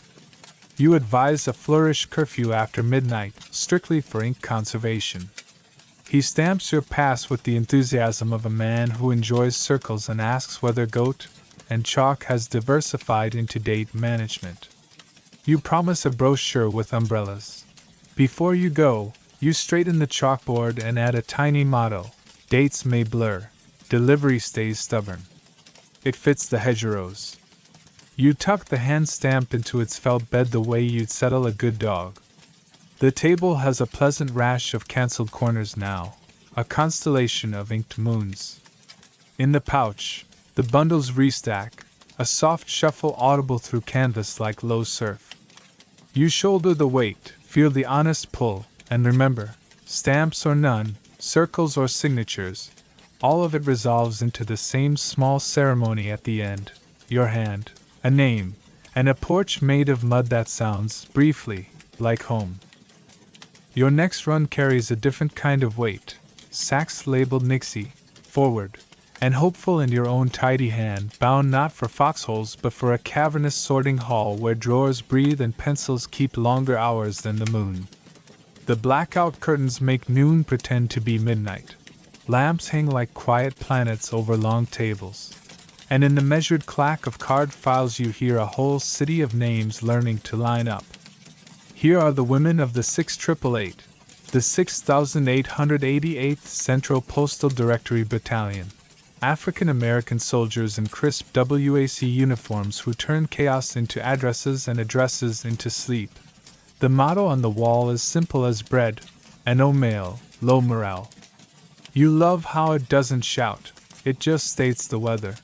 You advise a flourish curfew after midnight, strictly for ink conservation. He stamps your pass with the enthusiasm of a man who enjoys circles and asks whether goat and chalk has diversified into date management. You promise a brochure with umbrellas. Before you go, you straighten the chalkboard and add a tiny motto: dates may blur, delivery stays stubborn. It fits the hedgerows. You tuck the hand stamp into its felt bed the way you'd settle a good dog. The table has a pleasant rash of cancelled corners now, a constellation of inked moons. In the pouch, the bundles restack, a soft shuffle audible through canvas like low surf. You shoulder the weight, feel the honest pull, and remember, stamps or none, circles or signatures, all of it resolves into the same small ceremony at the end: your hand, a name, and a porch made of mud that sounds, briefly, like home. Your next run carries a different kind of weight, sacks labeled Nixie, forward, and hopeful in your own tidy hand, bound not for foxholes but for a cavernous sorting hall where drawers breathe and pencils keep longer hours than the moon. The blackout curtains make noon pretend to be midnight. Lamps hang like quiet planets over long tables. And in the measured clack of card files you hear a whole city of names learning to line up. Here are the women of the 6888, the 6888th Central Postal Directory Battalion, African American soldiers in crisp WAC uniforms who turn chaos into addresses and addresses into sleep. The motto on the wall is simple as bread, and no mail, low morale. You love how it doesn't shout, it just states the weather.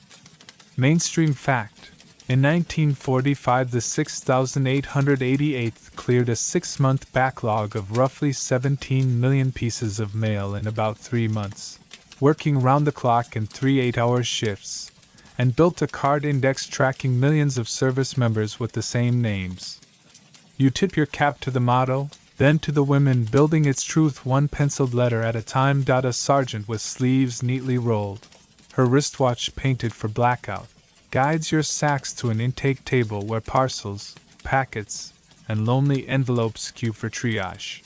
Mainstream fact: in 1945 the 6888th cleared a 6-month backlog of roughly 17 million pieces of mail in about 3 months, working round the clock in 3 8-hour shifts, and built a card index tracking millions of service members with the same names. You tip your cap to the motto, then to the women building its truth one penciled letter at a time. A sergeant with sleeves neatly rolled, her wristwatch painted for blackout, guides your sacks to an intake table where parcels, packets, and lonely envelopes queue for triage.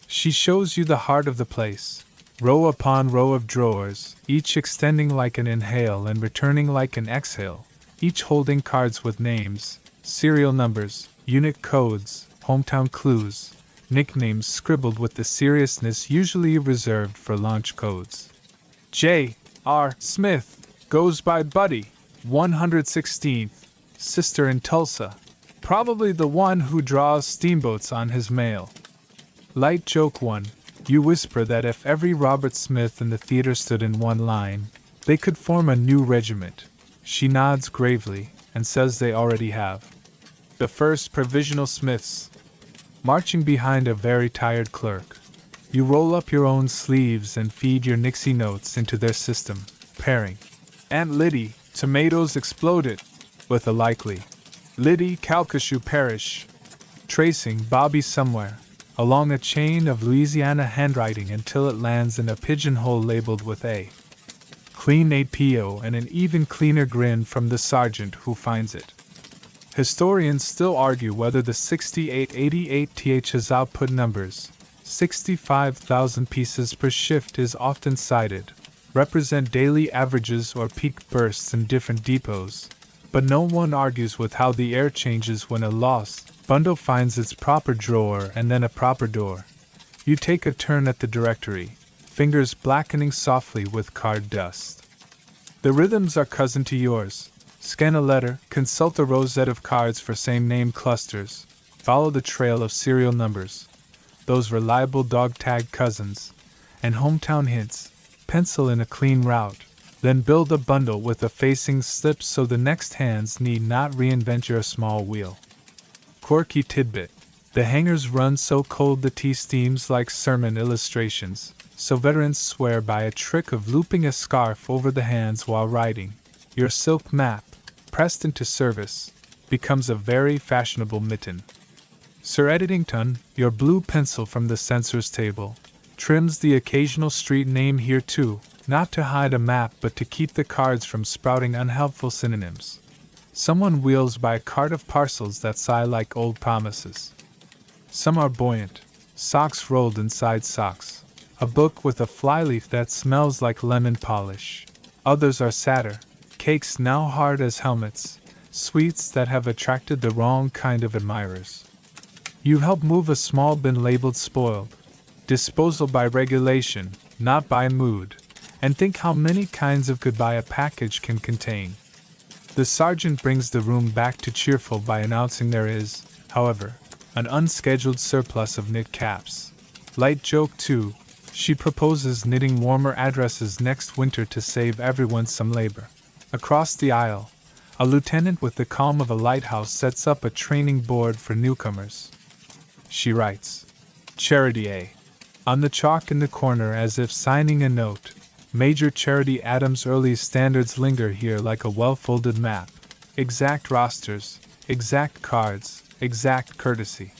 She shows you the heart of the place, row upon row of drawers, each extending like an inhale and returning like an exhale, each holding cards with names, serial numbers, unit codes, hometown clues, nicknames scribbled with the seriousness usually reserved for launch codes. J. R. Smith goes by Buddy, 116th, sister in Tulsa, probably the one who draws steamboats on his mail. Light joke 1. You whisper that if every Robert Smith in the theater stood in one line, they could form a new regiment. She nods gravely and says they already have. The first Provisional Smiths. Marching behind a very tired clerk. You roll up your own sleeves and feed your Nixie notes into their system, pairing Aunt Liddy, tomatoes exploded, with a likely Liddy Calcasieu Parish, tracing Bobby somewhere, along a chain of Louisiana handwriting until it lands in a pigeonhole labeled with a clean APO and an even cleaner grin from the sergeant who finds it. Historians still argue whether the 6888th has output numbers, 65,000 pieces per shift is often cited, represent daily averages or peak bursts in different depots, but no one argues with how the air changes when a lost bundle finds its proper drawer and then a proper door. You take a turn at the directory, fingers blackening softly with card dust. The rhythms are cousin to yours. Scan a letter, consult a rosette of cards for same-name clusters, follow the trail of serial numbers, those reliable dog-tag cousins, and hometown hints, pencil in a clean route, then build a bundle with a facing slip so the next hands need not reinvent your small wheel. Quirky tidbit: the hangers run so cold the tea steams like sermon illustrations, so veterans swear by a trick of looping a scarf over the hands while writing. Your silk map, pressed into service, becomes a very fashionable mitten. Sir Eddington, your blue pencil from the censor's table, trims the occasional street name here too, not to hide a map but to keep the cards from sprouting unhelpful synonyms. Someone wheels by a cart of parcels that sigh like old promises. Some are buoyant, socks rolled inside socks, a book with a flyleaf that smells like lemon polish. Others are sadder, cakes now hard as helmets, sweets that have attracted the wrong kind of admirers. You help move a small bin labeled spoiled, disposal by regulation, not by mood, and think how many kinds of goodbye a package can contain. The sergeant brings the room back to cheerful by announcing there is, however, an unscheduled surplus of knit caps. Light joke 2. She proposes knitting warmer addresses next winter to save everyone some labor. Across the aisle, a lieutenant with the calm of a lighthouse sets up a training board for newcomers. She writes, Charity A. on the chalk in the corner as if signing a note. Major Charity Adams' early standards linger here like a well-folded map. Exact rosters, exact cards, exact courtesy.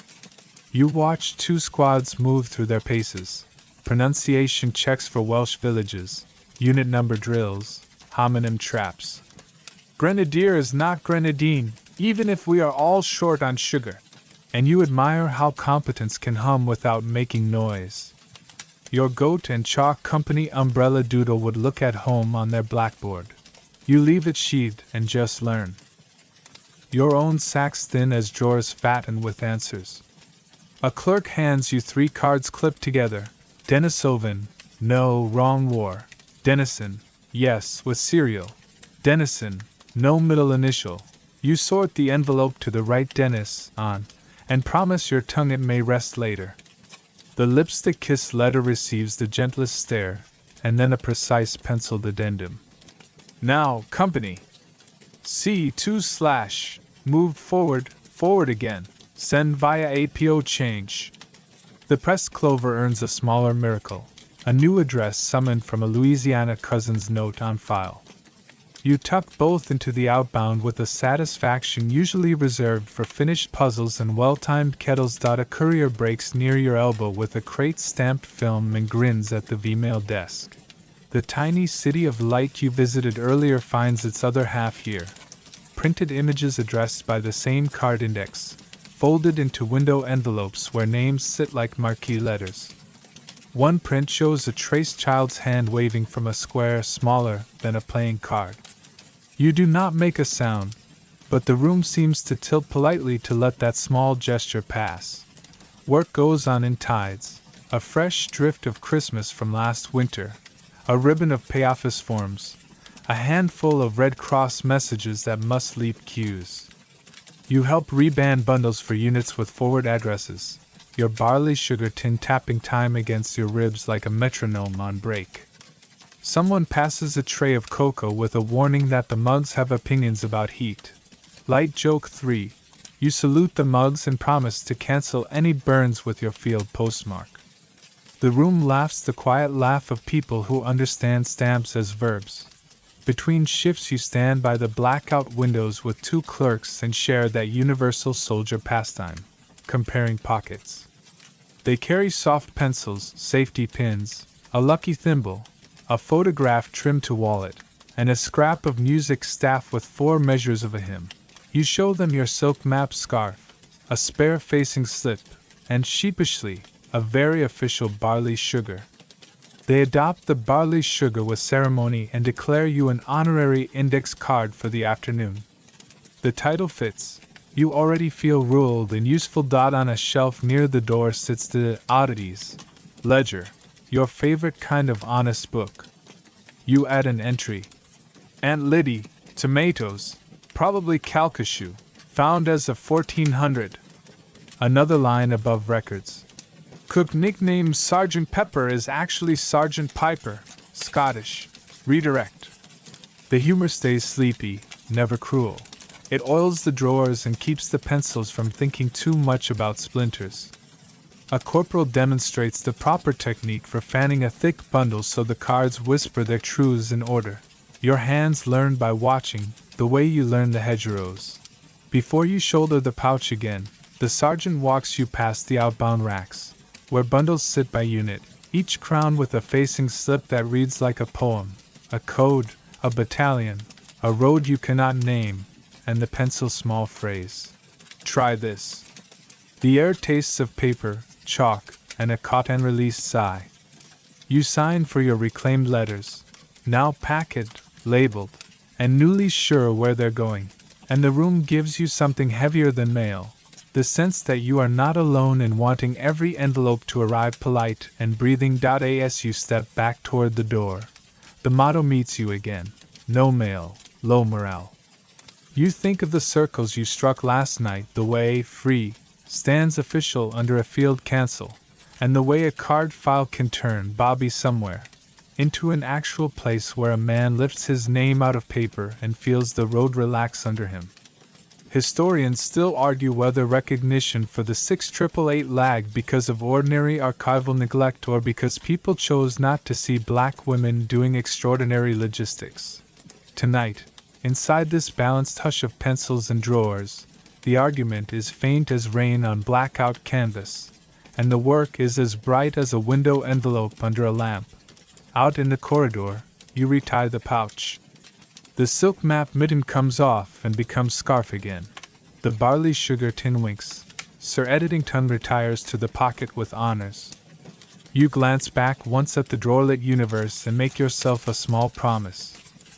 You watch 2 squads move through their paces. Pronunciation checks for Welsh villages, unit number drills, homonym traps. Grenadier is not grenadine, even if we are all short on sugar. And you admire how competence can hum without making noise. Your goat and chalk company umbrella doodle would look at home on their blackboard. You leave it sheathed and just learn. Your own sack's thin as drawers fatten with answers. A clerk hands you 3 cards clipped together. Denisovan, no, wrong war. Denison, yes, with cereal. Denison, no middle initial. You sort the envelope to the right Dennis on, and promise your tongue it may rest later. The lipstick kiss letter receives the gentlest stare, and then a precise penciled addendum. Now, company. C2/ moved forward again. Send via APO change. The pressed clover earns a smaller miracle, a new address summoned from a Louisiana cousin's note on file. You tuck both into the outbound with a satisfaction usually reserved for finished puzzles and well-timed kettles. A courier breaks near your elbow with a crate stamped film and grins at the V-mail desk. The tiny city of light you visited earlier finds its other half here. Printed images addressed by the same card index, folded into window envelopes where names sit like marquee letters. One print shows a traced child's hand waving from a square smaller than a playing card. You do not make a sound, but the room seems to tilt politely to let that small gesture pass. Work goes on in tides, a fresh drift of Christmas from last winter, a ribbon of pay office forms, a handful of Red Cross messages that must leave queues. You help reband bundles for units with forward addresses, your barley sugar tin tapping time against your ribs like a metronome on break. Someone passes a tray of cocoa with a warning that the mugs have opinions about heat. Light joke 3. You salute the mugs and promise to cancel any burns with your field postmark. The room laughs the quiet laugh of people who understand stamps as verbs. Between shifts you stand by the blackout windows with 2 clerks and share that universal soldier pastime, comparing pockets. They carry soft pencils, safety pins, a lucky thimble, a photograph trimmed to wallet, and a scrap of music staff with 4 measures of a hymn. You show them your silk map scarf, a spare facing slip, and sheepishly, a very official barley sugar. They adopt the barley sugar with ceremony and declare you an honorary index card for the afternoon. The title fits. You already feel ruled and useful. On a shelf near the door sits the Oddities Ledger, your favorite kind of honest book. You add an entry. Aunt Liddy, tomatoes, probably Calcasieu, found as of 1400. Another line above records. Cook nicknamed Sergeant Pepper is actually Sergeant Piper, Scottish. Redirect. The humor stays sleepy, never cruel. It oils the drawers and keeps the pencils from thinking too much about splinters. A corporal demonstrates the proper technique for fanning a thick bundle so the cards whisper their truths in order. Your hands learn by watching, the way you learn the hedgerows. Before you shoulder the pouch again, the sergeant walks you past the outbound racks, where bundles sit by unit, each crowned with a facing slip that reads like a poem, a code, a battalion, a road you cannot name, and the pencil small phrase. Try this. The air tastes of paper, chalk, and a caught and released sigh. You sign for your reclaimed letters, now packed, labeled, and newly sure where they're going, and the room gives you something heavier than mail. The sense that you are not alone in wanting every envelope to arrive polite and breathing. As you step back toward the door, the motto meets you again: no mail, low morale. You think of the circles you struck last night, the way free stands official under a field cancel, and the way a card file can turn Bobby somewhere into an actual place where a man lifts his name out of paper and feels the road relax under him. Historians still argue whether recognition for the 6888 lagged because of ordinary archival neglect or because people chose not to see black women doing extraordinary logistics. Tonight, inside this balanced hush of pencils and drawers, the argument is faint as rain on blackout canvas, and the work is as bright as a window envelope under a lamp. Out in the corridor, you retie the pouch. The silk map mitten comes off and becomes scarf again. The barley sugar tin winks. Sir Editington retires to the pocket with honors. You glance back once at the drawerlit universe and make yourself a small promise.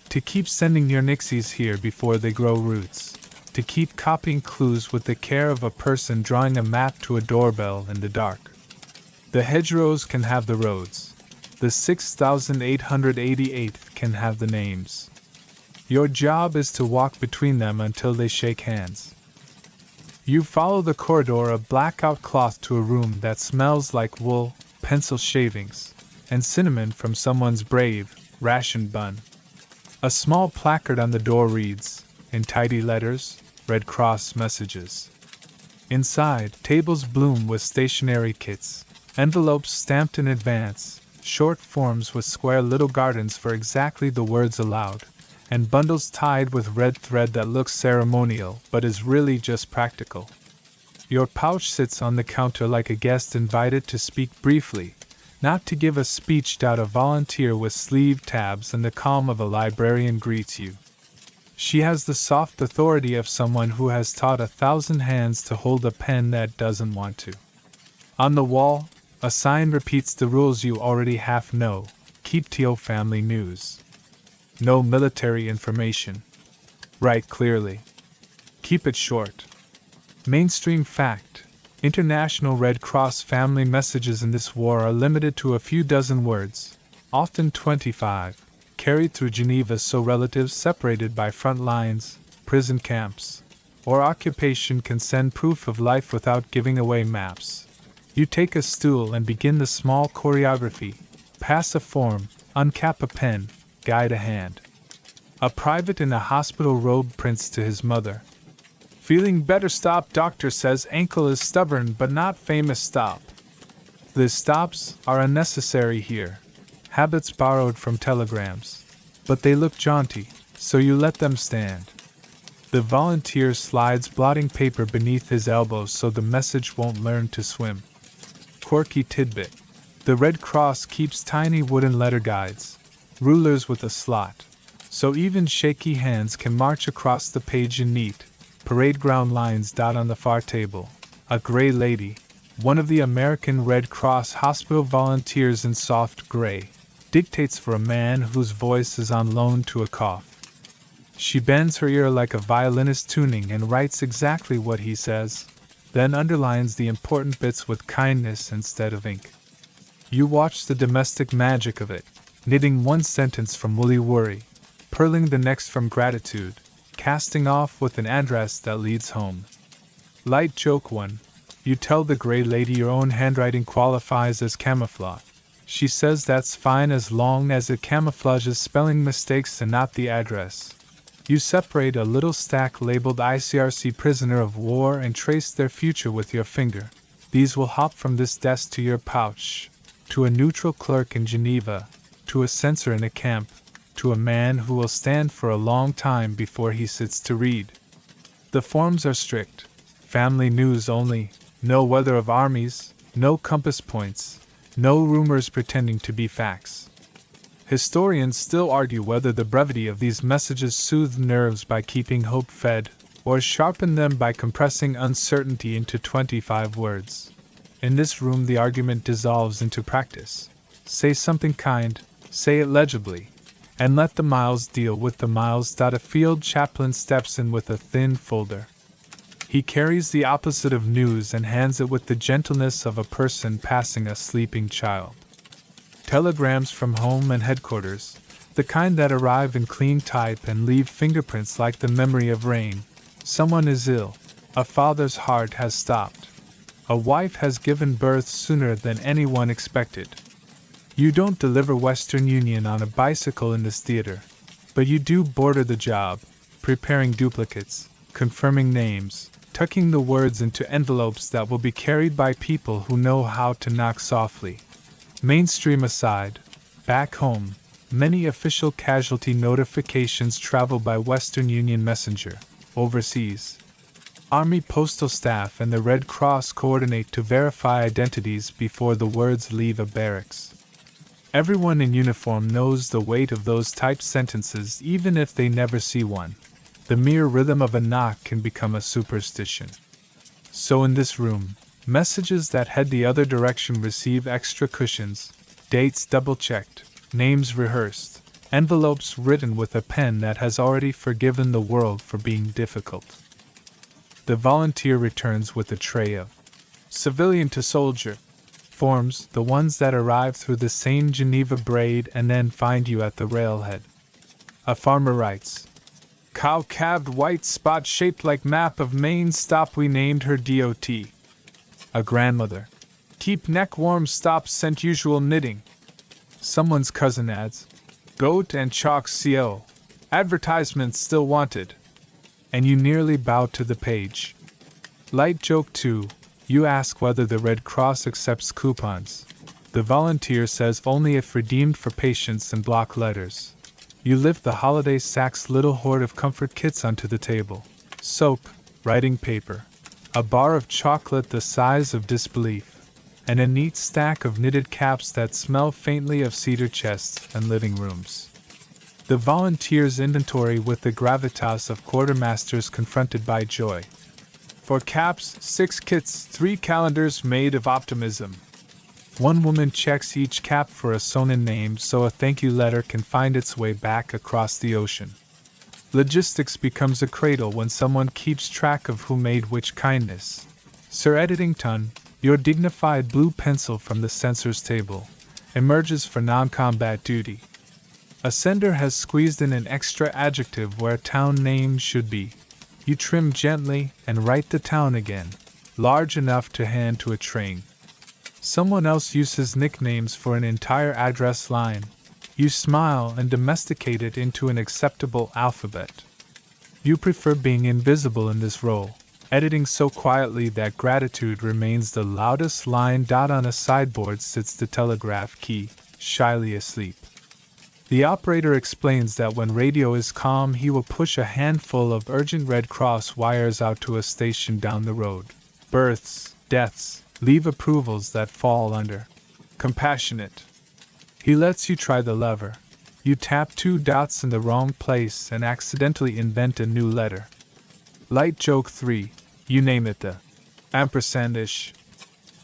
To keep sending your nixies here before they grow roots. To keep copying clues with the care of a person drawing a map to a doorbell in the dark. The hedgerows can have the roads. The 6,888th can have the names. Your job is to walk between them until they shake hands. You follow the corridor of blackout cloth to a room that smells like wool, pencil shavings, and cinnamon from someone's brave, rationed bun. A small placard on the door reads, in tidy letters, Red Cross messages. Inside, tables bloom with stationery kits, envelopes stamped in advance, short forms with square little gardens for exactly the words aloud, and bundles tied with red thread that looks ceremonial but is really just practical. Your pouch sits on the counter like a guest invited to speak briefly, not to give a speech. A volunteer with sleeve tabs and the calm of a librarian greets you. She has the soft authority of someone who has taught 1,000 hands to hold a pen that doesn't want to. On the wall, a sign repeats the rules you already half know. Keep to family news. No military information. Write clearly. Keep it short. Mainstream fact. International Red Cross family messages in this war are limited to a few dozen words, often 25, carried through Geneva so relatives separated by front lines, prison camps, or occupation can send proof of life without giving away maps. You take a stool and begin the small choreography. Pass a form, uncap a pen, guide a hand. A private in a hospital robe prints to his mother. Feeling better, stop. Doctor says ankle is stubborn but not famous, stop. The stops are unnecessary here. Habits borrowed from telegrams. But they look jaunty, so you let them stand. The volunteer slides blotting paper beneath his elbows so the message won't learn to swim. Quirky tidbit. The Red Cross keeps tiny wooden letter guides, rulers with a slot, so even shaky hands can march across the page in neat, parade ground lines. On the far table, a gray lady, one of the American Red Cross hospital volunteers in soft gray, dictates for a man whose voice is on loan to a cough. She bends her ear like a violinist tuning and writes exactly what he says, then underlines the important bits with kindness instead of ink. You watch the domestic magic of it, knitting one sentence from woolly worry, purling the next from gratitude, casting off with an address that leads home. Light joke 1. You tell the gray lady your own handwriting qualifies as camouflage. She says that's fine as long as it camouflages spelling mistakes and not the address. You separate a little stack labeled ICRC prisoner of war and trace their future with your finger. These will hop from this desk to your pouch, to a neutral clerk in Geneva, to a censor in a camp, to a man who will stand for a long time before he sits to read. The forms are strict. Family news only, no weather of armies, no compass points, no rumors pretending to be facts. Historians still argue whether the brevity of these messages soothe nerves by keeping hope fed, or sharpen them by compressing uncertainty into 25 words. In this room the argument dissolves into practice. Say something kind, say it legibly, and let the miles deal with the miles. A field chaplain steps in with a thin folder. He carries the opposite of news and hands it with the gentleness of a person passing a sleeping child. Telegrams from home and headquarters, the kind that arrive in clean type and leave fingerprints like the memory of rain. Someone is ill. A father's heart has stopped. A wife has given birth sooner than anyone expected. You don't deliver Western Union on a bicycle in this theater, but you do border the job, preparing duplicates, confirming names, tucking the words into envelopes that will be carried by people who know how to knock softly. Mainstream aside, back home, many official casualty notifications travel by Western Union messenger. Overseas, Army Postal Staff and the Red Cross coordinate to verify identities before the words leave a barracks. Everyone in uniform knows the weight of those typed sentences even if they never see one. The mere rhythm of a knock can become a superstition. So in this room, messages that head the other direction receive extra cushions, dates double-checked, names rehearsed, envelopes written with a pen that has already forgiven the world for being difficult. The volunteer returns with a tray of civilian to soldier forms, the ones that arrive through the same Geneva braid and then find you at the railhead. A farmer writes, "Cow-calved white spot shaped like map of Maine stop we named her DOT." A grandmother, "Keep neck warm stop sent usual knitting." Someone's cousin adds, "Goat and chalk CO. Advertisements still wanted." And you nearly bow to the page. Light joke 2. You ask whether the Red Cross accepts coupons. The volunteer says only if redeemed for patience and block letters. You lift the holiday sack's little hoard of comfort kits onto the table. Soap, writing paper, a bar of chocolate the size of disbelief, and a neat stack of knitted caps that smell faintly of cedar chests and living rooms. The volunteer's inventory with the gravitas of quartermasters confronted by joy. 4 caps, 6 kits, 3 calendars made of optimism. One woman checks each cap for a Sonin name so a thank you letter can find its way back across the ocean. Logistics becomes a cradle when someone keeps track of who made which kindness. Sir Editington, your dignified blue pencil from the censor's table, emerges for non-combat duty. A sender has squeezed in an extra adjective where town name should be. You trim gently and write the town again, large enough to hand to a train. Someone else uses nicknames for an entire address line. You smile and domesticate it into an acceptable alphabet. You prefer being invisible in this role, editing so quietly that gratitude remains the loudest line. On a sideboard sits the telegraph key, shyly asleep. The operator explains that when radio is calm he will push a handful of urgent Red Cross wires out to a station down the road. Births, deaths, leave approvals that fall under compassionate. He lets you try the lever. You tap 2 dots in the wrong place and accidentally invent a new letter. Light joke 3. You name it the ampersandish.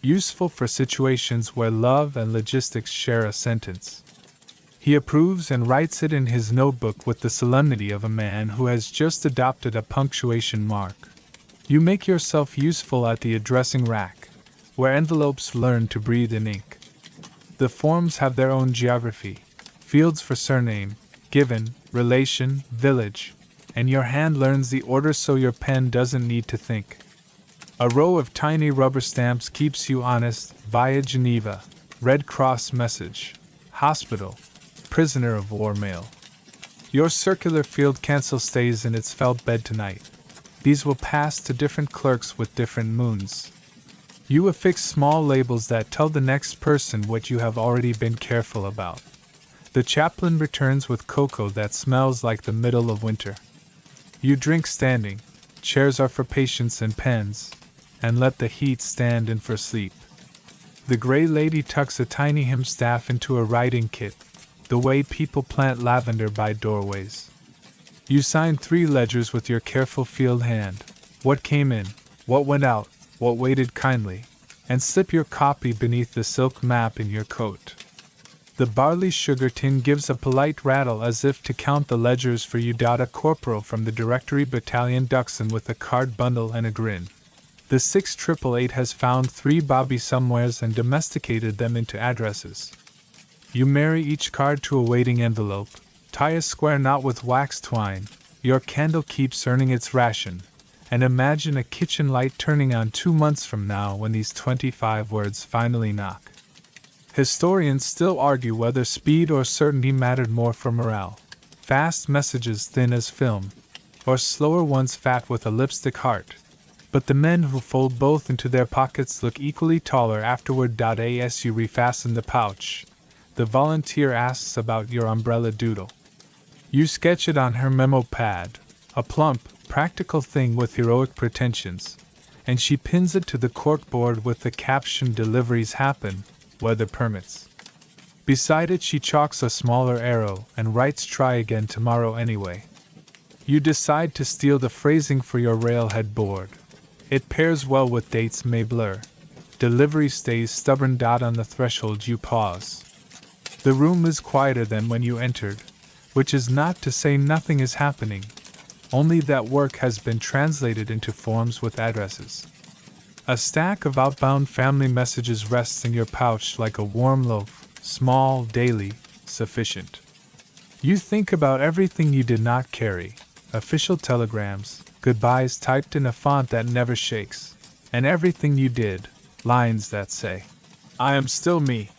Useful for situations where love and logistics share a sentence. He approves and writes it in his notebook with the solemnity of a man who has just adopted a punctuation mark. You make yourself useful at the addressing rack, where envelopes learn to breathe in ink. The forms have their own geography, fields for surname, given, relation, village, and your hand learns the order so your pen doesn't need to think. A row of tiny rubber stamps keeps you honest via Geneva, Red Cross message, hospital, prisoner of war mail. Your circular field cancel stays in its felt bed tonight. These will pass to different clerks with different moons. You affix small labels that tell the next person what you have already been careful about. The chaplain returns with cocoa that smells like the middle of winter. You drink standing, chairs are for patience and pens, and let the heat stand in for sleep. The gray lady tucks a tiny hymn staff into a writing kit, the way people plant lavender by doorways. You sign 3 ledgers with your careful field hand, what came in, what went out, what waited kindly, and slip your copy beneath the silk map in your coat. The barley sugar tin gives a polite rattle as if to count the ledgers for you. A corporal from the Directory Battalion ducks in with a card bundle and a grin. The 6888 has found 3 bobby somewheres and domesticated them into addresses. You marry each card to a waiting envelope, tie a square knot with wax twine, your candle keeps earning its ration, and imagine a kitchen light turning on 2 months from now when these 25 words finally knock. Historians still argue whether speed or certainty mattered more for morale. Fast messages thin as film, or slower ones fat with a lipstick heart. But the men who fold both into their pockets look equally taller afterward. As you refasten the pouch, the volunteer asks about your umbrella doodle. You sketch it on her memo pad, a plump, practical thing with heroic pretensions, and she pins it to the corkboard with the caption "Deliveries happen, weather permits." Beside it she chalks a smaller arrow and writes "try again tomorrow anyway." You decide to steal the phrasing for your railhead board. It pairs well with dates may blur. Delivery stays stubborn. On the threshold you pause. The room is quieter than when you entered, which is not to say nothing is happening, only that work has been translated into forms with addresses. A stack of outbound family messages rests in your pouch like a warm loaf, small, daily, sufficient. You think about everything you did not carry, official telegrams, goodbyes typed in a font that never shakes, and everything you did, lines that say, "I am still me,"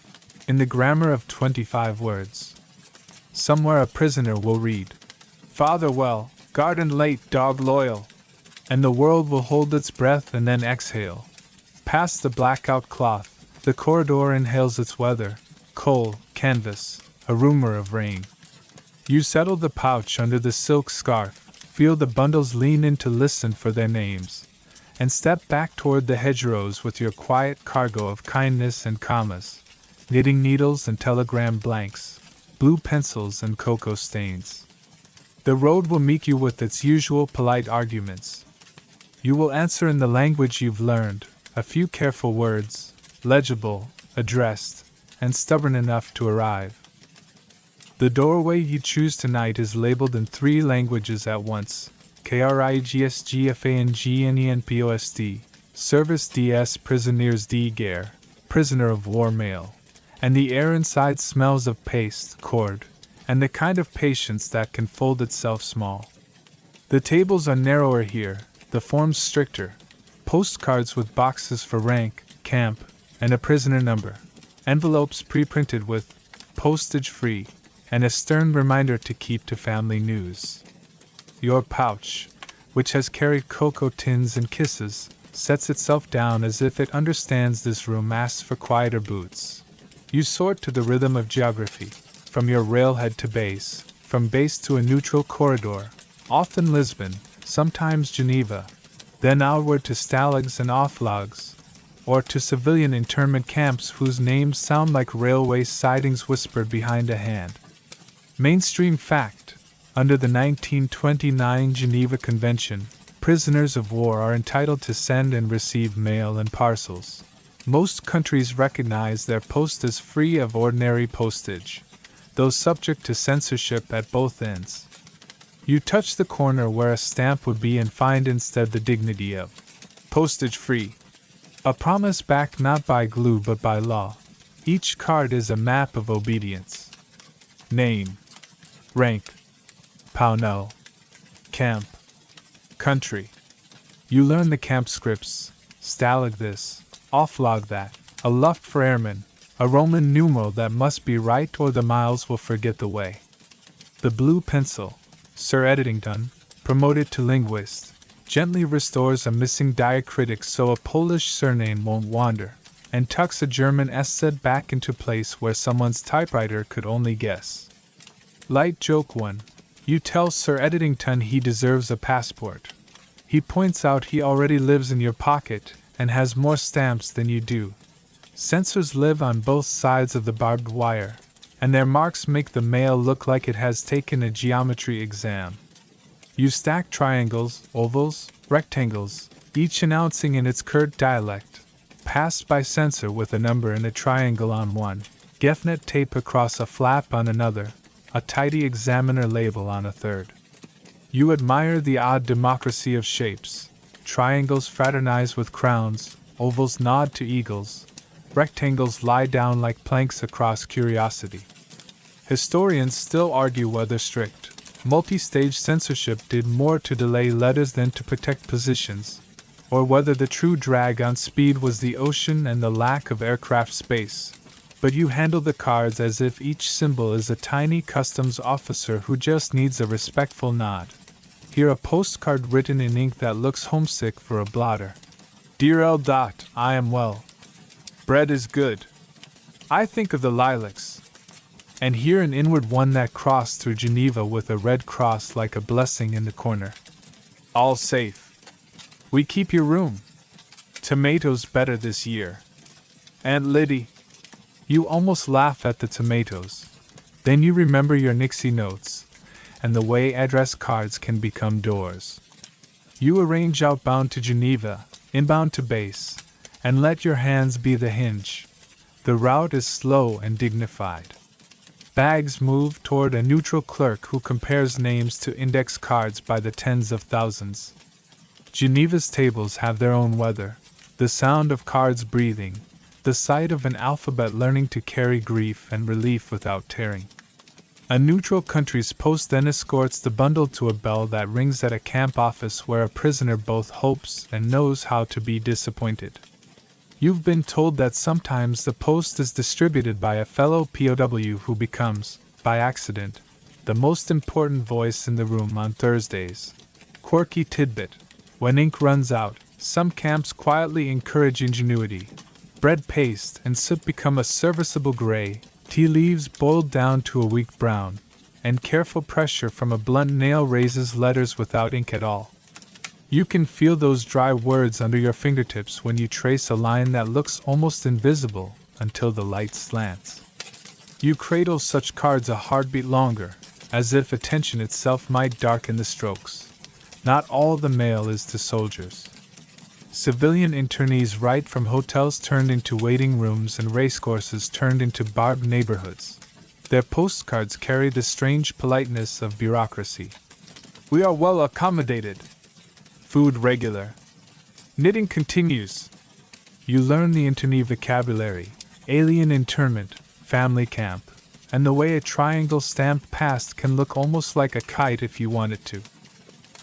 in the grammar of 25 words. Somewhere a prisoner will read, "Father well, garden late, dog loyal," and the world will hold its breath and then exhale. Past the blackout cloth, the corridor inhales its weather, coal, canvas, a rumor of rain. You settle the pouch under the silk scarf, feel the bundles lean in to listen for their names, and step back toward the hedgerows with your quiet cargo of kindness and commas, knitting needles and telegram blanks, blue pencils and cocoa stains. The road will meet you with its usual polite arguments. You will answer in the language you've learned, a few careful words, legible, addressed, and stubborn enough to arrive. The doorway you choose tonight is labeled in 3 languages at once: KRIGSGFANGNENPOST, Service DS Prisonniers de Guerre, Prisoner of War Mail, and the air inside smells of paste, cord, and the kind of patience that can fold itself small. The tables are narrower here, the forms stricter, postcards with boxes for rank, camp, and a prisoner number, envelopes pre-printed with postage free, and a stern reminder to keep to family news. Your pouch, which has carried cocoa tins and kisses, sets itself down as if it understands this room asks for quieter boots. You sort to the rhythm of geography, from your railhead to base, from base to a neutral corridor, often Lisbon, sometimes Geneva, then outward to stalags and offlogs, or to civilian internment camps whose names sound like railway sidings whispered behind a hand. Mainstream fact: under the 1929 Geneva Convention, prisoners of war are entitled to send and receive mail and parcels. Most countries recognize their post as free of ordinary postage, though subject to censorship at both ends. You touch the corner where a stamp would be and find instead the dignity of postage free. A promise backed not by glue but by law. Each card is a map of obedience. Name, rank, Pownell, camp, country. You learn the camp scripts: stalag this, offlog that, a luft for airmen, a Roman numeral that must be right or the miles will forget the way. The blue pencil, Sir Eddington, promoted to linguist, gently restores a missing diacritic so a Polish surname won't wander, and tucks a German sz back into place where someone's typewriter could only guess. Light joke 1. You tell Sir Eddington he deserves a passport. He points out he already lives in your pocket and has more stamps than you do. Censors live on both sides of the barbed wire, and their marks make the mail look like it has taken a geometry exam. You stack triangles, ovals, rectangles, each announcing in its curt dialect, passed by censor with a number and a triangle on one, Gefnet tape across a flap on another, a tidy examiner label on a third. You admire the odd democracy of shapes. Triangles fraternize with crowns, ovals nod to eagles, rectangles lie down like planks across curiosity. Historians still argue whether strict, multi-stage censorship did more to delay letters than to protect positions, or whether the true drag on speed was the ocean and the lack of aircraft space. But you handle the cards as if each symbol is a tiny customs officer who just needs a respectful nod. Here a postcard written in ink that looks homesick for a blotter. Dear L. I am well. Bread is good. I think of the lilacs. And here an inward one that crossed through Geneva with a red cross like a blessing in the corner. All safe. We keep your room. Tomatoes better this year. Aunt Liddy. You almost laugh at the tomatoes. Then you remember your Nixie notes, and the way address cards can become doors. You arrange outbound to Geneva, inbound to base, and let your hands be the hinge. The route is slow and dignified. Bags move toward a neutral clerk who compares names to index cards by the tens of thousands. Geneva's tables have their own weather, the sound of cards breathing, the sight of an alphabet learning to carry grief and relief without tearing. A neutral country's post then escorts the bundle to a bell that rings at a camp office where a prisoner both hopes and knows how to be disappointed. You've been told that sometimes the post is distributed by a fellow POW who becomes, by accident, the most important voice in the room on Thursdays. Quirky tidbit. When ink runs out, some camps quietly encourage ingenuity. Bread paste and soot become a serviceable gray, tea leaves boiled down to a weak brown, and careful pressure from a blunt nail raises letters without ink at all. You can feel those dry words under your fingertips when you trace a line that looks almost invisible until the light slants. You cradle such cards a heartbeat longer, as if attention itself might darken the strokes. Not all the mail is to soldiers. Civilian internees write from hotels turned into waiting rooms and racecourses turned into barbed neighborhoods. Their postcards carry the strange politeness of bureaucracy. We are well accommodated. Food regular. Knitting continues. You learn the internee vocabulary, alien internment, family camp, and the way a triangle stamped past can look almost like a kite if you want it to.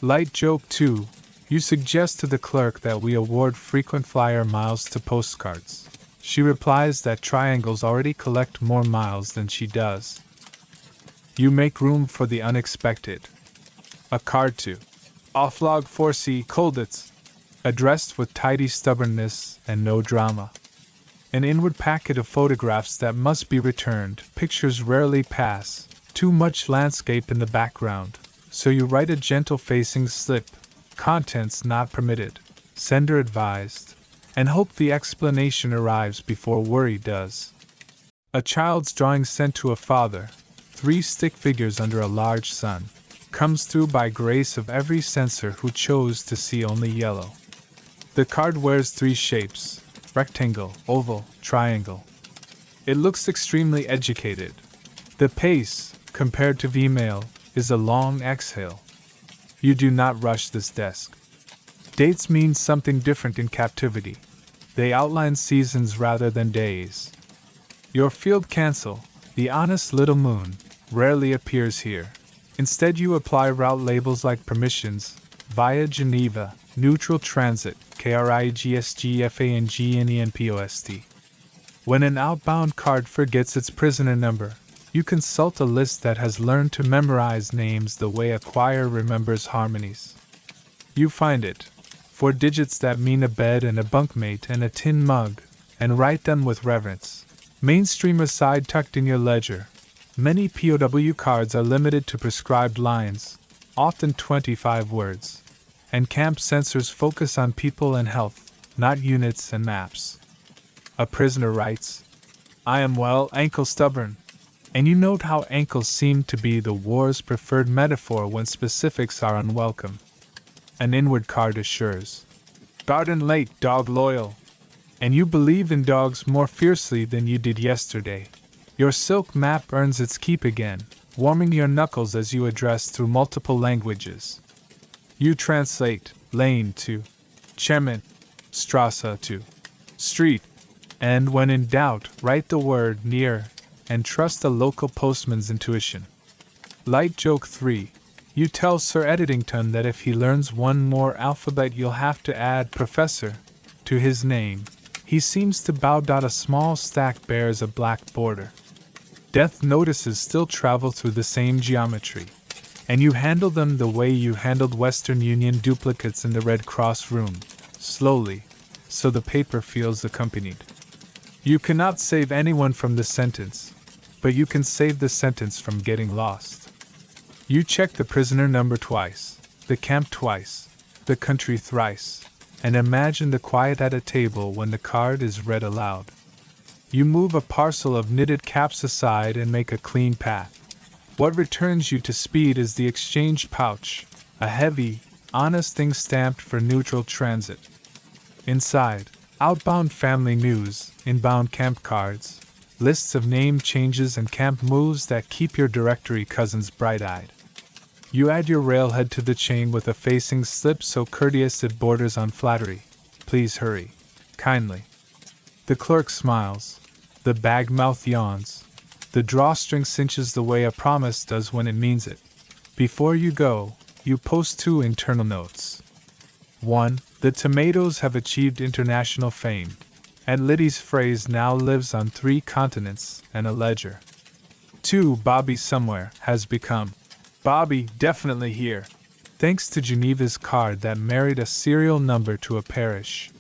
Light joke 2. You suggest to the clerk that we award frequent flyer miles to postcards. She replies that triangles already collect more miles than she does. You make room for the unexpected. A card to Offlog 4C Colditz, addressed with tidy stubbornness and no drama. An inward packet of photographs that must be returned. Pictures rarely pass, too much landscape in the background, so you write a gentle facing slip, contents not permitted, sender advised, and hope the explanation arrives before worry does. A child's drawing sent to a father, 3 stick figures under a large sun, comes through by grace of every censor who chose to see only yellow. The card wears 3 shapes: rectangle, oval, triangle. It looks extremely educated. The pace, compared to V-mail, is a long exhale. You do not rush this desk. Dates mean something different in captivity. They outline seasons rather than days. Your field cancel, the honest little moon, rarely appears here. Instead you apply route labels like permissions, via Geneva, neutral transit, KRIGSGFANGNENPOST. When an outbound card forgets its prisoner number, you consult a list that has learned to memorize names the way a choir remembers harmonies. You find it, 4 digits that mean a bed and a bunkmate and a tin mug, and write them with reverence. Mainstream aside tucked in your ledger. Many POW cards are limited to prescribed lines, often 25 words, and camp censors focus on people and health, not units and maps. A prisoner writes, "I am well, ankle stubborn," and you note how ankles seem to be the war's preferred metaphor when specifics are unwelcome. An inward card assures, "Garden late, dog loyal," and you believe in dogs more fiercely than you did yesterday. Your silk map earns its keep again, warming your knuckles as you address through multiple languages. You translate lane to chairman, Strasse to street, and when in doubt, write the word near and trust a local postman's intuition. Light joke 3. You tell Sir Eddington that if he learns one more alphabet you'll have to add Professor to his name. He seems to bow. A small stack bears a black border. Death notices still travel through the same geometry, and you handle them the way you handled Western Union duplicates in the Red Cross room, slowly, so the paper feels accompanied. You cannot save anyone from the sentence, but you can save the sentence from getting lost. You check the prisoner number twice, the camp twice, the country thrice, and imagine the quiet at a table when the card is read aloud. You move a parcel of knitted caps aside and make a clean path. What returns you to speed is the exchange pouch, a heavy, honest thing stamped for neutral transit. Inside, outbound family news, inbound camp cards, lists of name changes and camp moves that keep your directory cousins bright-eyed. You add your railhead to the chain with a facing slip so courteous it borders on flattery. Please hurry. Kindly. The clerk smiles. The bag mouth yawns. The drawstring cinches the way a promise does when it means it. Before you go, you post 2 internal notes. 1. The tomatoes have achieved international fame. And Liddy's phrase now lives on 3 continents and a ledger. 2. Bobby somewhere has become Bobby definitely here, thanks to Geneva's card that married a serial number to a parish.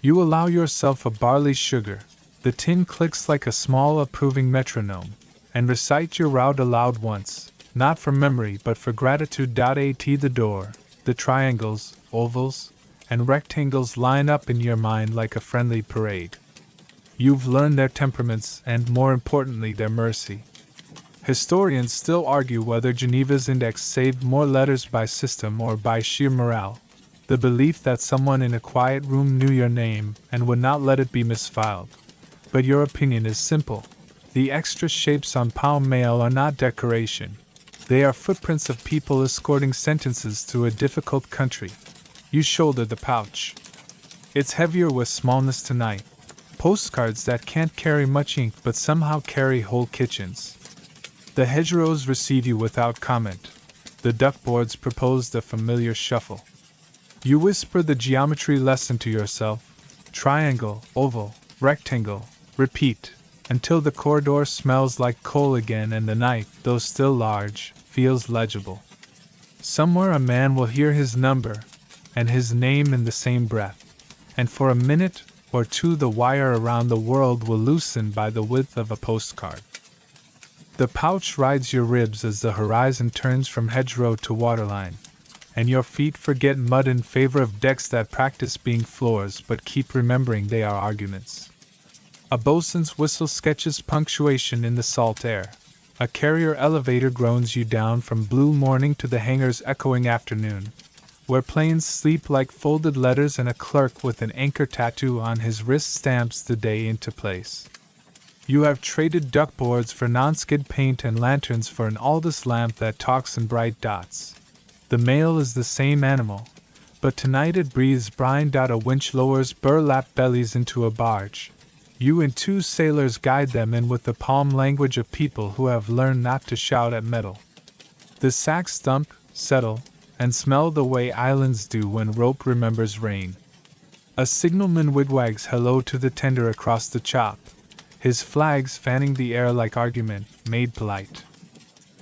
You allow yourself a barley sugar. The tin clicks like a small approving metronome, and recite your route aloud once, not from memory but for gratitude. At the door, the triangles, ovals, and rectangles line up in your mind like a friendly parade. You've learned their temperaments and, more importantly, their mercy. Historians still argue whether Geneva's index saved more letters by system or by sheer morale, the belief that someone in a quiet room knew your name and would not let it be misfiled. But your opinion is simple. The extra shapes on palm mail are not decoration. They are footprints of people escorting sentences through a difficult country. You shoulder the pouch. It's heavier with smallness tonight. Postcards that can't carry much ink but somehow carry whole kitchens. The hedgerows receive you without comment. The duckboards propose the familiar shuffle. You whisper the geometry lesson to yourself. Triangle, oval, rectangle, repeat, until the corridor smells like coal again and the night, though still large, feels legible. Somewhere a man will hear his number and his name in the same breath, and for a minute or 2 the wire around the world will loosen by the width of a postcard. The pouch rides your ribs as the horizon turns from hedgerow to waterline, and your feet forget mud in favor of decks that practice being floors but keep remembering they are arguments. A bosun's whistle sketches punctuation in the salt air. A carrier elevator groans you down from blue morning to the hangar's echoing afternoon, where planes sleep like folded letters and a clerk with an anchor tattoo on his wrist stamps the day into place. You have traded duckboards for non-skid paint and lanterns for an Aldous lamp that talks in bright dots. The mail is the same animal, but tonight it breathes brine. A winch lowers burlap bellies into a barge. You and 2 sailors guide them in with the palm language of people who have learned not to shout at metal. The sacks thump, settle, and smell the way islands do when rope remembers rain. A signalman wigwags hello to the tender across the chop, his flags fanning the air like argument, made polite.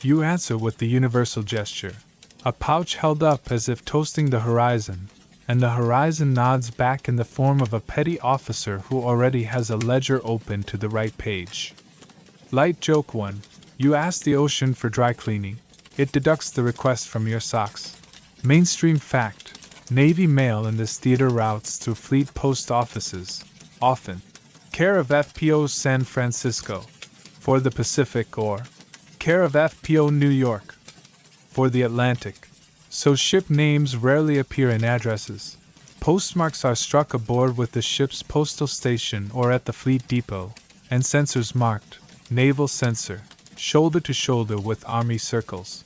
You answer with the universal gesture, a pouch held up as if toasting the horizon, and the horizon nods back in the form of a petty officer who already has a ledger open to the right page. Light joke 1. You ask the ocean for dry cleaning. It deducts the request from your socks. Mainstream fact. Navy mail in this theater routes through fleet post offices, often care of FPO San Francisco, for the Pacific, or care of FPO New York, for the Atlantic. So ship names rarely appear in addresses. Postmarks are struck aboard with the ship's postal station or at the fleet depot, and sensors marked, naval sensor, shoulder to shoulder with army circles.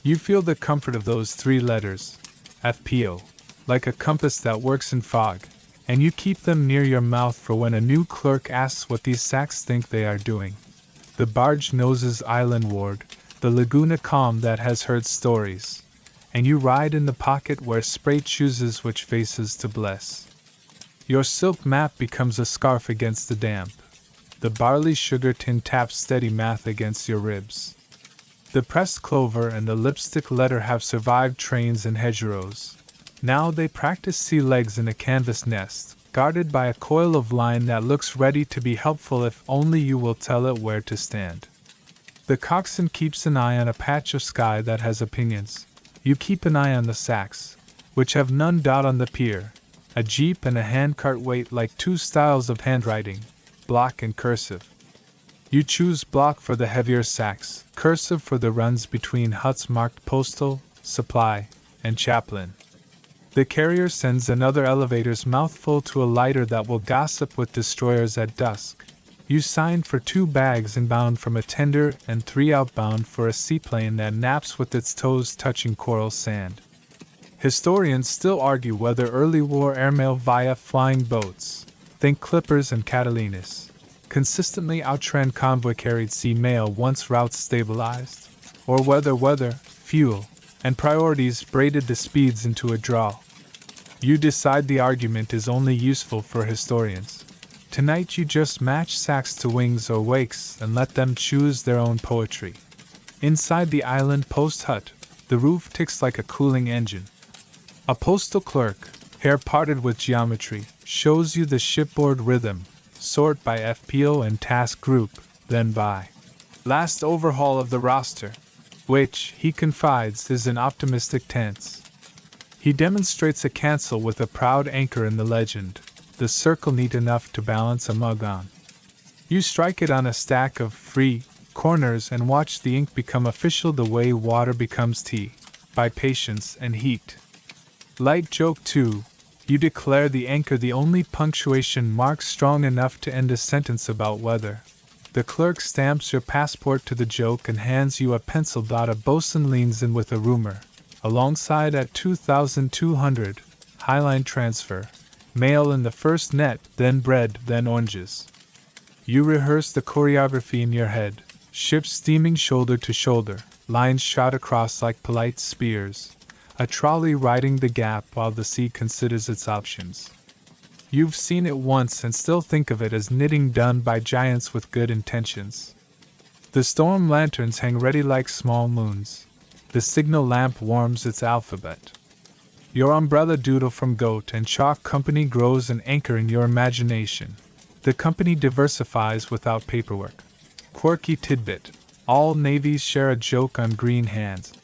You feel the comfort of those 3 letters, FPO, like a compass that works in fog, and you keep them near your mouth for when a new clerk asks what these sacks think they are doing. The barge noses islandward, the Laguna calm that has heard stories, and you ride in the pocket where Spray chooses which faces to bless. Your silk map becomes a scarf against the damp. The barley sugar tin taps steady math against your ribs. The pressed clover and the lipstick letter have survived trains and hedgerows. Now they practice sea legs in a canvas nest, guarded by a coil of line that looks ready to be helpful if only you will tell it where to stand. The coxswain keeps an eye on a patch of sky that has opinions. You keep an eye on the sacks, which have none. On the pier, a jeep and a handcart wait like 2 styles of handwriting. block and cursive. You choose block for the heavier sacks, cursive for the runs between huts marked postal, supply, and chaplain. The carrier sends another elevator's mouthful to a lighter that will gossip with destroyers at dusk. You sign for 2 bags inbound from a tender and 3 outbound for a seaplane that naps with its toes touching coral sand. Historians still argue whether early war airmail via flying boats, think Clippers and Catalinas, consistently outran convoy-carried sea mail once routes stabilized, or whether weather, fuel, and priorities braided the speeds into a draw. You decide. The argument is only useful for historians. Tonight you just match sacks to wings or wakes and let them choose their own poetry. Inside the island post hut, the roof ticks like a cooling engine. A postal clerk, hair parted with geometry, shows you the shipboard rhythm, sort by FPO and task group, then by last overhaul of the roster, which, he confides, is in optimistic tense. He demonstrates a cancel with a proud anchor in the legend, the circle neat enough to balance a mug on. You strike it on a stack of free corners and watch the ink become official the way water becomes tea, by patience and heat. Light joke 2. You declare the anchor the only punctuation mark strong enough to end a sentence about weather. The clerk stamps your passport to the joke and hands you a pencil dot. A bosun leans in with a rumor. Alongside at 2,200, Highline transfer. Mail in the first net, then bread, then oranges. You rehearse the choreography in your head. Ships steaming shoulder to shoulder, lines shot across like polite spears. A trolley riding the gap while the sea considers its options. You've seen it once and still think of it as knitting done by giants with good intentions. The storm lanterns hang ready like small moons. The signal lamp warms its alphabet. Your umbrella doodle from Goat and Chalk Company grows an anchor in your imagination. The company diversifies without paperwork. Quirky tidbit. All navies share a joke on green hands.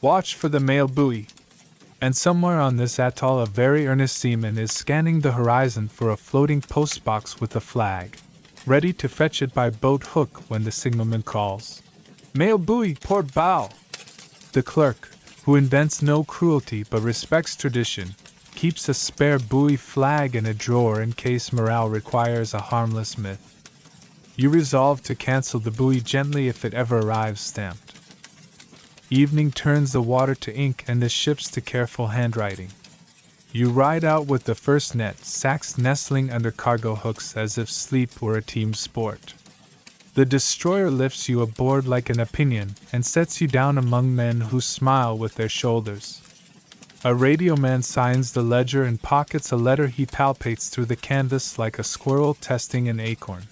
Watch for the mail buoy. And somewhere on this atoll a very earnest seaman is scanning the horizon for a floating postbox with a flag, ready to fetch it by boat hook when the signalman calls. Mail buoy, port bow! The clerk, who invents no cruelty but respects tradition, keeps a spare buoy flag in a drawer in case morale requires a harmless myth. You resolve to cancel the buoy gently if it ever arrives stamped. Evening turns the water to ink and the ships to careful handwriting. You ride out with the first net, sacks nestling under cargo hooks as if sleep were a team sport. The destroyer lifts you aboard like an opinion and sets you down among men who smile with their shoulders. A radio man signs the ledger and pockets a letter he palpates through the canvas like a squirrel testing an acorn.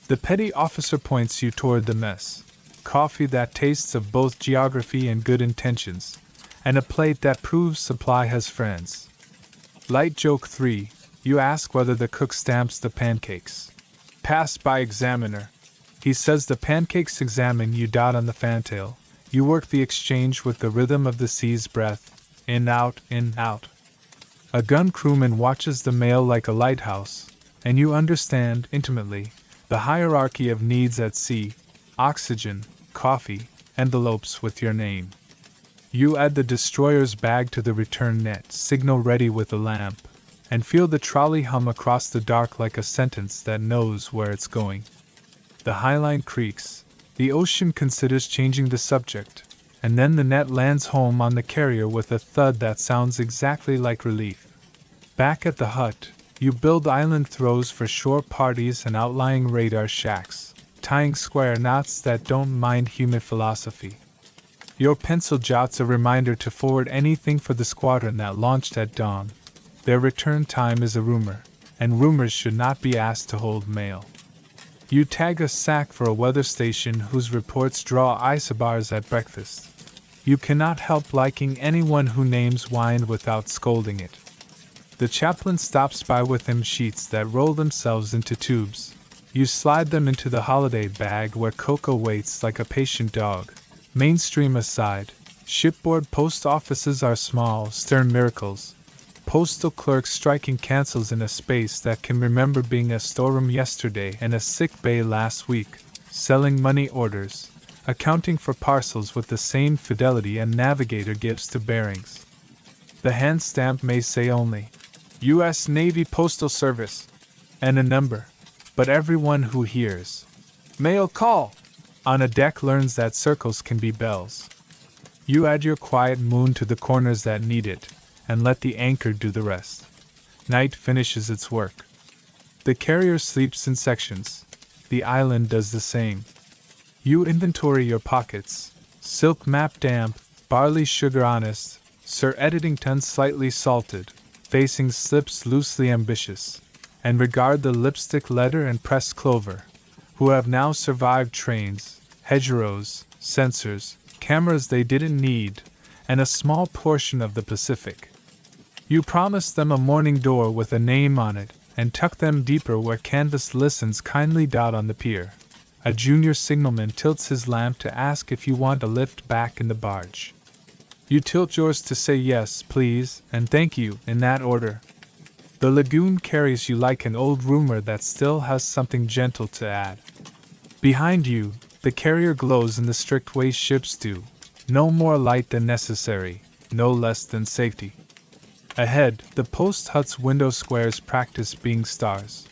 The petty officer points you toward the mess. Coffee that tastes of both geography and good intentions, and a plate that proves supply has friends. Light joke 3. You ask whether the cook stamps the pancakes. Passed by examiner. He says the pancakes examine. You dot on the fantail. You work the exchange with the rhythm of the sea's breath. In, out, in, out. A gun crewman watches the mail like a lighthouse, and you understand, intimately, the hierarchy of needs at sea. Oxygen, coffee, envelopes with your name. You add the destroyer's bag to the return net, signal ready with a lamp, and feel the trolley hum across the dark like a sentence that knows where it's going. The highline creaks, the ocean considers changing the subject, and then the net lands home on the carrier with a thud that sounds exactly like relief. Back at the hut, you build island throws for shore parties and outlying radar shacks, tying square knots that don't mind humid philosophy. Your pencil jots a reminder to forward anything for the squadron that launched at dawn. Their return time is a rumor, and rumors should not be asked to hold mail. You tag a sack for a weather station whose reports draw isobars at breakfast. You cannot help liking anyone who names wine without scolding it. The chaplain stops by with hymn sheets that roll themselves into tubes. You slide them into the holiday bag where cocoa waits like a patient dog. Mainstream aside, shipboard post offices are small, stern miracles. postal clerk striking cancels in a space that can remember being a storeroom yesterday and a sick bay last week, selling money orders, accounting for parcels with the same fidelity a navigator gives to bearings. The hand stamp may say only, U.S. Navy Postal Service, and a number, but everyone who hears, mail call, on a deck learns that circles can be bells. You add your quiet moon to the corners that need it, and let the anchor do the rest. Night finishes its work. The carrier sleeps in sections. The island does the same. You inventory your pockets. Silk map damp, barley sugar honest, Sir Eddington slightly salted, facing slips loosely ambitious, and regard the lipstick letter and pressed clover, who have now survived trains, hedgerows, sensors, cameras they didn't need, and a small portion of the Pacific. You promise them a morning door with a name on it, and tuck them deeper where canvas listens kindly down on the pier. A junior signalman tilts his lamp to ask if you want a lift back in the barge. You tilt yours to say yes, please, and thank you, in that order. The lagoon carries you like an old rumor that still has something gentle to add. Behind you, the carrier glows in the strict way ships do. No more light than necessary, no less than safety. Ahead, the post hut's window squares practice being stars.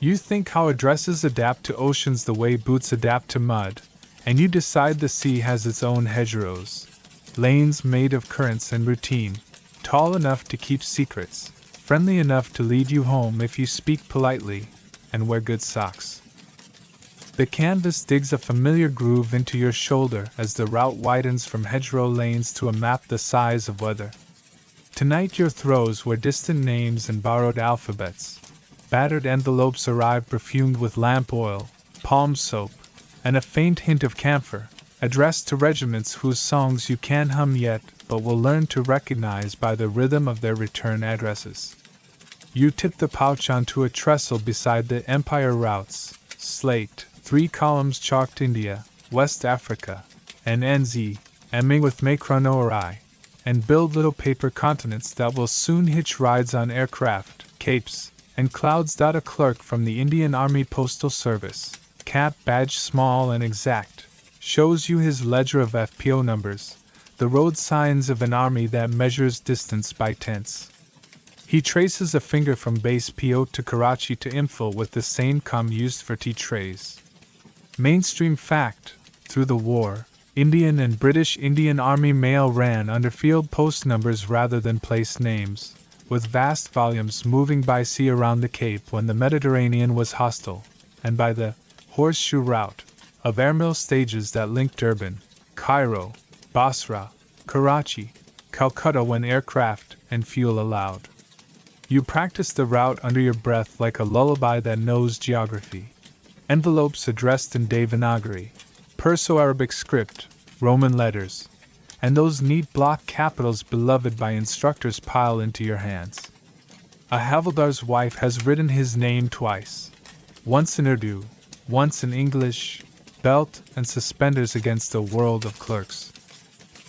You think how addresses adapt to oceans the way boots adapt to mud, and you decide the sea has its own hedgerows, lanes made of currents and routine, tall enough to keep secrets, friendly enough to lead you home if you speak politely, and wear good socks. The canvas digs a familiar groove into your shoulder as the route widens from hedgerow lanes to a map the size of weather. Tonight your throws were distant names and borrowed alphabets. Battered envelopes arrive perfumed with lamp oil, palm soap, and a faint hint of camphor, addressed to regiments whose songs you can't hum yet but will learn to recognize by the rhythm of their return addresses. You tip the pouch onto a trestle beside the Empire routes, slate, 3 columns chalked India, West Africa, and NZ, emming with Macronorai, and build little paper continents that will soon hitch rides on aircraft, capes, and clouds. A clerk from the Indian Army Postal Service, cap badge small and exact, shows you his ledger of FPO numbers, the road signs of an army that measures distance by tenths. He traces a finger from base PO to Karachi to info with the same com used for T-trays. Mainstream fact, through the war, Indian and British Indian Army mail ran under field post numbers rather than place names, with vast volumes moving by sea around the Cape when the Mediterranean was hostile, and by the horseshoe route of airmail stages that linked Durban, Cairo, Basra, Karachi, Calcutta when aircraft and fuel allowed. You practice the route under your breath like a lullaby that knows geography. Envelopes addressed in Devanagari, Perso-Arabic script, Roman letters, and those neat block capitals beloved by instructors pile into your hands. A havildar's wife has written his name twice, once in Urdu, once in English, belt and suspenders against a world of clerks.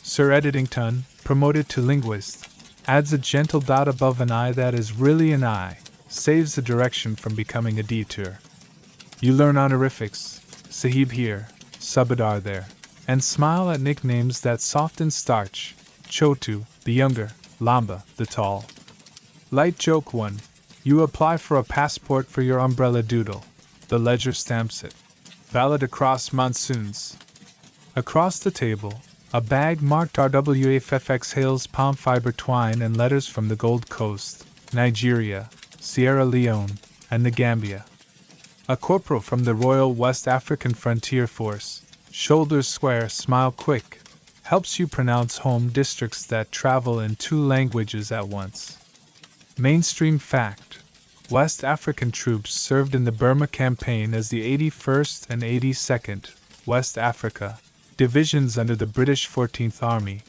Sir Eddington, promoted to linguist, adds a gentle dot above an I that is really an I, saves the direction from becoming a detour. You learn honorifics, Sahib here, Subadar there, and smile at nicknames that soften starch, Chotu, the younger, Lamba, the tall. Light joke 1. You apply for a passport for your umbrella doodle. The ledger stamps it. Valid across monsoons. Across the table, a bag marked RWAFF exhales palm fiber twine and letters from the Gold Coast, Nigeria, Sierra Leone, and the Gambia. A corporal from the Royal West African Frontier Force, shoulders square, smile quick, helps you pronounce home districts that travel in 2 languages at once. Mainstream fact: West African troops served in the Burma campaign as the 81st and 82nd West Africa divisions under the British 14th Army,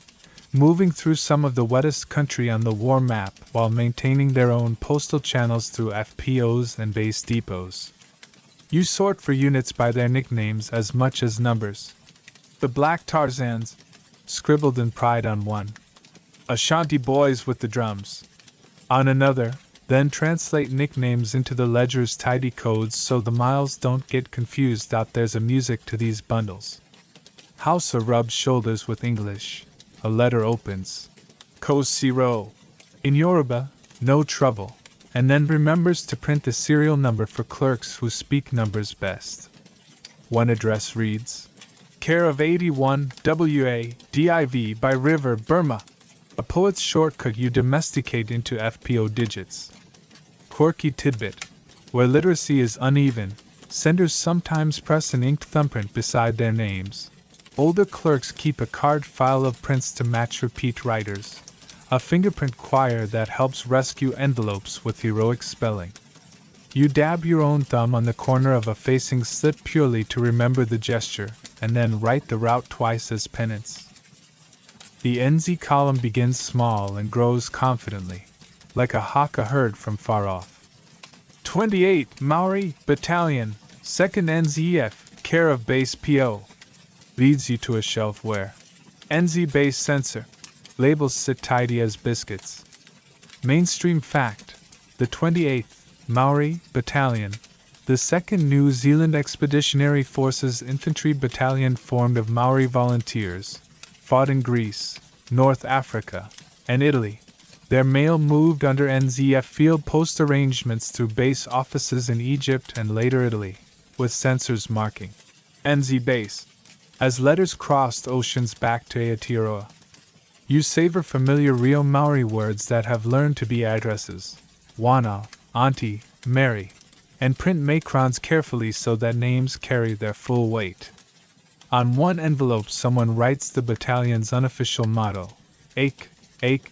moving through some of the wettest country on the war map while maintaining their own postal channels through FPOs and base depots. You sort for units by their nicknames as much as numbers. The Black Tarzans, scribbled in pride on one. Ashanti boys with the drums. On another, then translate nicknames into the ledger's tidy codes so the miles don't get confused. There's a music to these bundles. Hausa rubs shoulders with English. A letter opens. Ko Siro. In Yoruba, no trouble, and then remembers to print the serial number for clerks who speak numbers best. One address reads, care of 81 WA DIV by River, Burma. A poet's shortcut you domesticate into FPO digits. Quirky tidbit. Where literacy is uneven, senders sometimes press an inked thumbprint beside their names. Older clerks keep a card file of prints to match repeat writers. A fingerprint choir that helps rescue envelopes with heroic spelling. You dab your own thumb on the corner of a facing slip purely to remember the gesture, and then write the route twice as penance. The NZ column begins small and grows confidently, like a haka heard from far off. 28 Maori Battalion, 2nd NZF, care of Base PO. Leads you to a shelf where NZ Base Sensor. Labels sit tidy as biscuits. Mainstream fact, the 28th Maori Battalion, the 2nd New Zealand Expeditionary Forces Infantry Battalion formed of Maori volunteers, fought in Greece, North Africa, and Italy. Their mail moved under NZF field post arrangements through base offices in Egypt and later Italy, with sensors marking NZ Base as letters crossed oceans back to Aotearoa. You savor familiar Rio Maori words that have learned to be addresses, Wana, Auntie, Mary, and print macrons carefully so that names carry their full weight. On one envelope someone writes the battalion's unofficial motto, Ake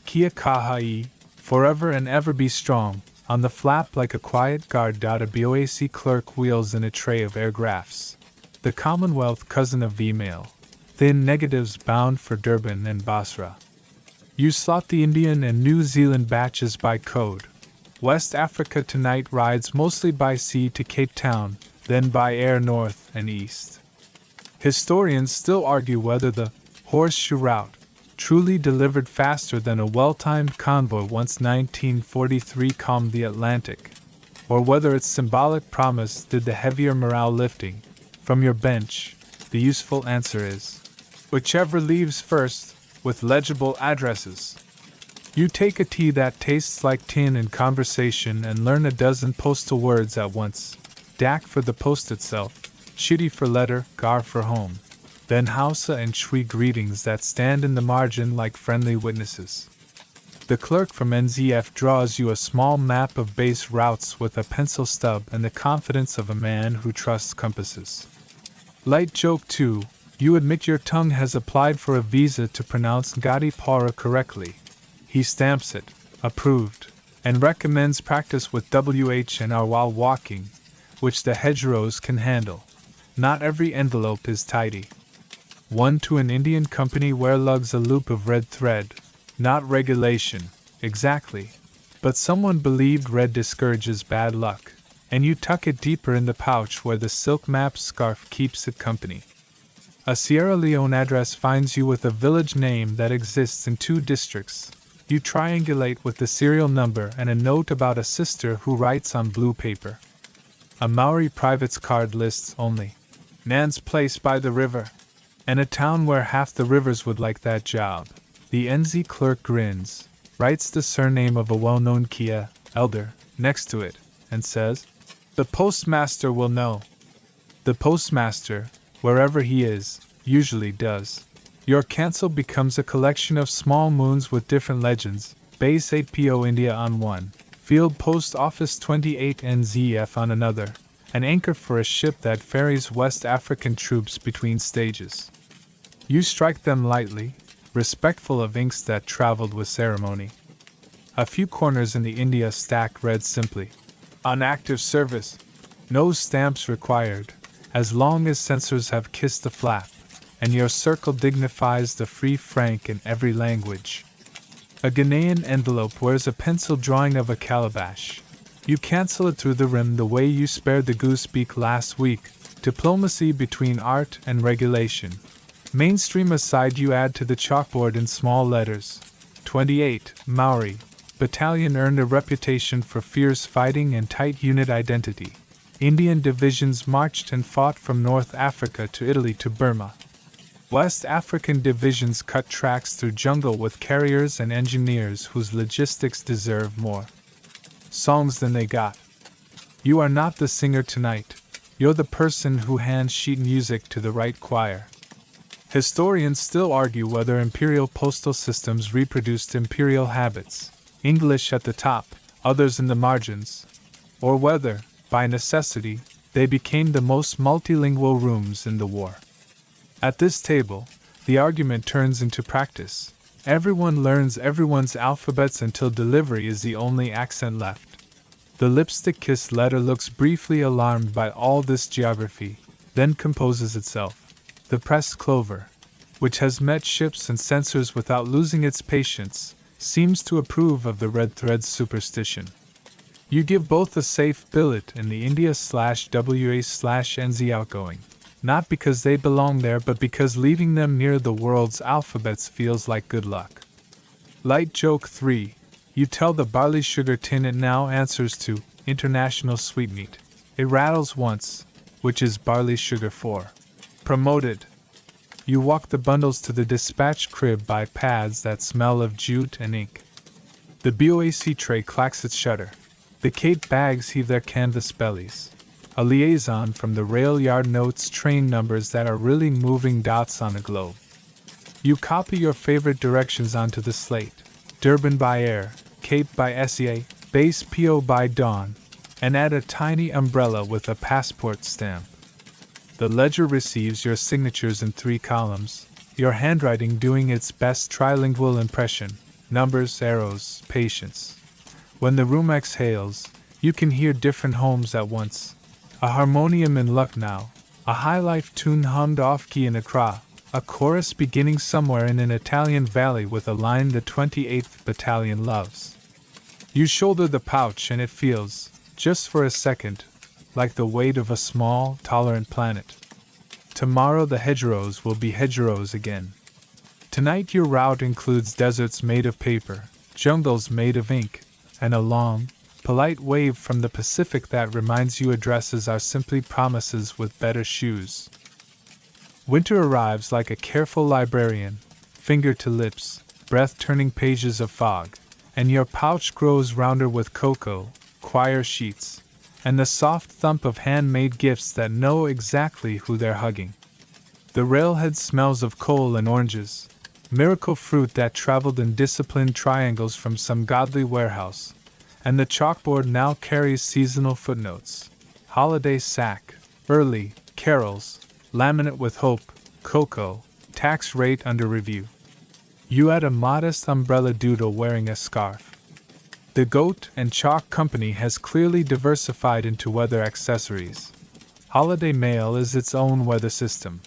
Kia Kahai, forever and ever be strong. On the flap like a quiet guard. A BOAC clerk wheels in a tray of airgraphs. The Commonwealth cousin of email, thin negatives bound for Durban and Basra. You slot the Indian and New Zealand batches by code. West Africa tonight rides mostly by sea to Cape Town, then by air north and east. Historians still argue whether the horseshoe route truly delivered faster than a well-timed convoy once 1943 calmed the Atlantic, or whether its symbolic promise did the heavier morale lifting. From your bench, the useful answer is whichever leaves first, with legible addresses. You take a tea that tastes like tin in conversation and learn a dozen postal words at once. DAC for the post itself, Chiti for letter, Gar for home. Then Hausa and Shui greetings that stand in the margin like friendly witnesses. The clerk from NZF draws you a small map of base routes with a pencil stub and the confidence of a man who trusts compasses. Light joke too, you admit your tongue has applied for a visa to pronounce Ngati Para correctly. He stamps it, approved, and recommends practice with WH and R while walking, which the hedgerows can handle. Not every envelope is tidy. One to an Indian company where lugs a loop of red thread. Not regulation, exactly, but someone believed red discourages bad luck, and you tuck it deeper in the pouch where the silk map scarf keeps it company. A Sierra Leone address finds you with a village name that exists in 2 districts. You triangulate with the serial number and a note about a sister who writes on blue paper. A Maori private's card lists only Nan's place by the river, and a town where half the rivers would like that job. The NZ clerk grins, writes the surname of a well-known Kia elder next to it, and says, "The postmaster will know." The postmaster, wherever he is, usually does. Your cancel becomes a collection of small moons with different legends, Base 8PO India on one, Field Post Office 28 NZF on another, an anchor for a ship that ferries West African troops between stages. You strike them lightly, respectful of inks that traveled with ceremony. A few corners in the India stack read simply, "On active service. No stamps required, as long as censors have kissed the flap, and your circle dignifies the free frank in every language." A Ghanaian envelope wears a pencil drawing of a calabash. You cancel it through the rim the way you spared the goose beak last week. Diplomacy between art and regulation. Mainstream aside, you add to the chalkboard in small letters, 28 Maori battalion earned a reputation for fierce fighting and tight unit identity. Indian divisions marched and fought from North Africa to Italy to Burma. West African divisions cut tracks through jungle with carriers and engineers whose logistics deserve more songs than they got. You are not the singer tonight. You're the person who hands sheet music to the right choir. Historians still argue whether imperial postal systems reproduced imperial habits, English at the top, others in the margins, or whether, by necessity, they became the most multilingual rooms in the war. At this table, the argument turns into practice. Everyone learns everyone's alphabets until delivery is the only accent left. The lipstick-kissed letter looks briefly alarmed by all this geography, then composes itself. The pressed clover, which has met ships and censors without losing its patience, seems to approve of the red thread's superstition. You give both a safe billet in the India/WA/NZ outgoing, not because they belong there but because leaving them near the world's alphabets feels like good luck. Light joke 3. You tell the barley sugar tin it now answers to International Sweetmeat. It rattles once, which is barley sugar 4. Promoted. You walk the bundles to the dispatch crib by pads that smell of jute and ink. The BOAC tray clacks its shutter. The Kate bags heave their canvas bellies. A liaison from the rail yard notes train numbers that are really moving dots on a globe. You copy your favorite directions onto the slate. Durban by air, Cape by SEA, base PO by dawn, and add a tiny umbrella with a passport stamp. The ledger receives your signatures in 3 columns, your handwriting doing its best trilingual impression, numbers, arrows, patience. When the room exhales, you can hear different homes at once. A harmonium in Lucknow, a high-life tune hummed off-key in Accra, a chorus beginning somewhere in an Italian valley with a line the 28th Battalion loves. You shoulder the pouch and it feels, just for a second, like the weight of a small, tolerant planet. Tomorrow the hedgerows will be hedgerows again. Tonight your route includes deserts made of paper, jungles made of ink, and a long, polite wave from the Pacific that reminds you addresses are simply promises with better shoes. Winter arrives like a careful librarian, finger to lips, breath turning pages of fog, and your pouch grows rounder with cocoa, choir sheets, and the soft thump of handmade gifts that know exactly who they're hugging. The railhead smells of coal and oranges, miracle fruit that traveled in disciplined triangles from some godly warehouse, and the chalkboard now carries seasonal footnotes. Holiday sack, early, carols, laminate with hope, cocoa, tax rate under review. You add a modest umbrella doodle wearing a scarf. The Goat and Chalk Company has clearly diversified into weather accessories. Holiday mail is its own weather system.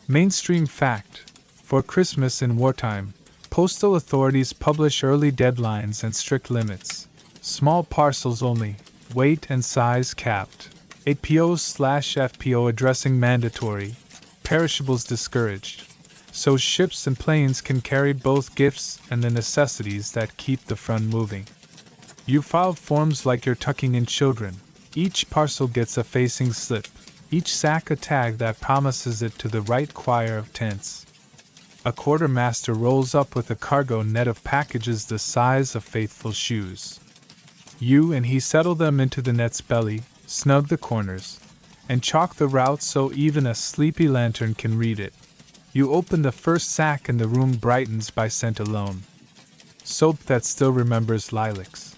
Mainstream fact: for Christmas in wartime, postal authorities publish early deadlines and strict limits. Small parcels only, weight and size capped. APO/FPO addressing mandatory, perishables discouraged. So ships and planes can carry both gifts and the necessities that keep the front moving. You file forms like you're tucking in children. Each parcel gets a facing slip, each sack a tag that promises it to the right choir of tents. A quartermaster rolls up with a cargo net of packages the size of faithful shoes. You and he settle them into the net's belly, snug the corners, and chalk the route so even a sleepy lantern can read it. You open the first sack and the room brightens by scent alone. Soap that still remembers lilacs.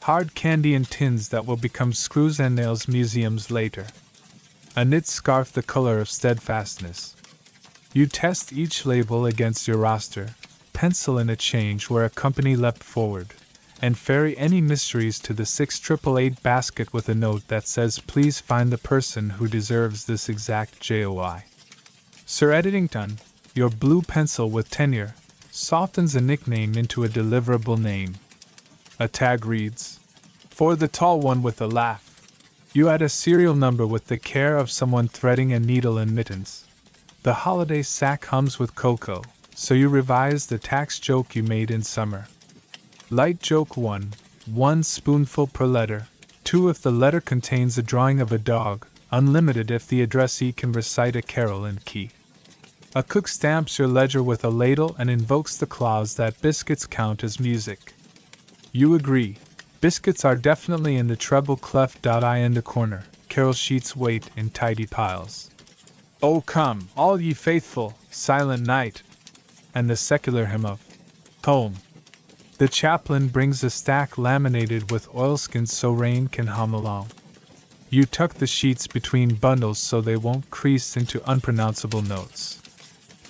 Hard candy in tins that will become screws and nails museums later. A knit scarf the color of steadfastness. You test each label against your roster, pencil in a change where a company leapt forward, and ferry any mysteries to the 6888 basket with a note that says please find the person who deserves this exact JOI. Sir Eddington, your blue pencil with tenure, softens a nickname into a deliverable name. A tag reads, for the tall one with a laugh. You add a serial number with the care of someone threading a needle in mittens. The holiday sack hums with cocoa, so you revise the tax joke you made in summer. Light joke 1. 1 spoonful per letter. 2 if the letter contains a drawing of a dog. Unlimited if the addressee can recite a carol in key. A cook stamps your ledger with a ladle and invokes the clause that biscuits count as music. You agree. Biscuits are definitely in the treble clef. In the corner. Carol sheets wait in tidy piles. Oh come, all ye faithful, silent night, and the secular hymn of home. The chaplain brings a stack laminated with oilskins so rain can hum along. You tuck the sheets between bundles so they won't crease into unpronounceable notes.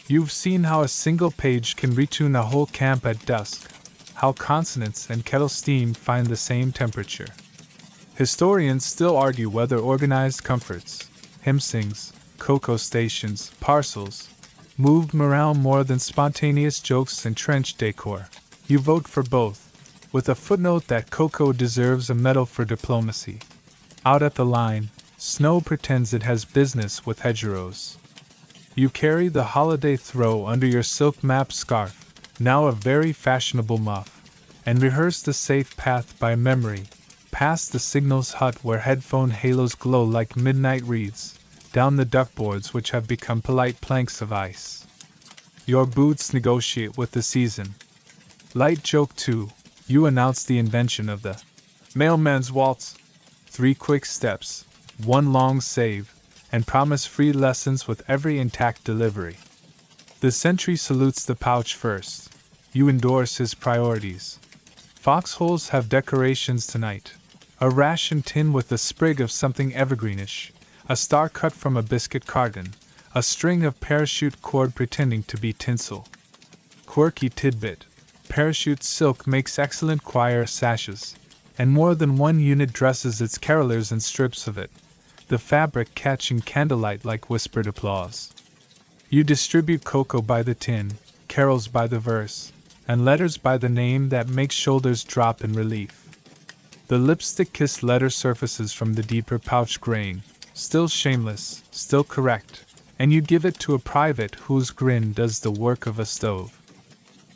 You've seen how a single page can retune a whole camp at dusk, how consonants and kettle steam find the same temperature. Historians still argue whether organized comforts, hymn sings, cocoa stations, parcels, moved morale more than spontaneous jokes and trench decor. You vote for both, with a footnote that cocoa deserves a medal for diplomacy. Out at the line, snow pretends it has business with hedgerows. You carry the holiday throw under your silk map scarf, now a very fashionable muff, and rehearse the safe path by memory, past the signal's hut where headphone halos glow like midnight wreaths, down the duckboards which have become polite planks of ice. Your boots negotiate with the season. Light joke 2. You announce the invention of the mailman's waltz. 3 quick steps, 1 long save, and promise free lessons with every intact delivery. The sentry salutes the pouch first. You endorse his priorities. Foxholes have decorations tonight. A ration tin with a sprig of something evergreenish, a star cut from a biscuit carton, a string of parachute cord pretending to be tinsel. Quirky tidbit. Parachute silk makes excellent choir sashes, and more than one unit dresses its carolers in strips of it, the fabric catching candlelight like whispered applause. You distribute cocoa by the tin, carols by the verse, and letters by the name that makes shoulders drop in relief. The lipstick-kissed letter surfaces from the deeper pouch grain, still shameless, still correct, and you give it to a private whose grin does the work of a stove.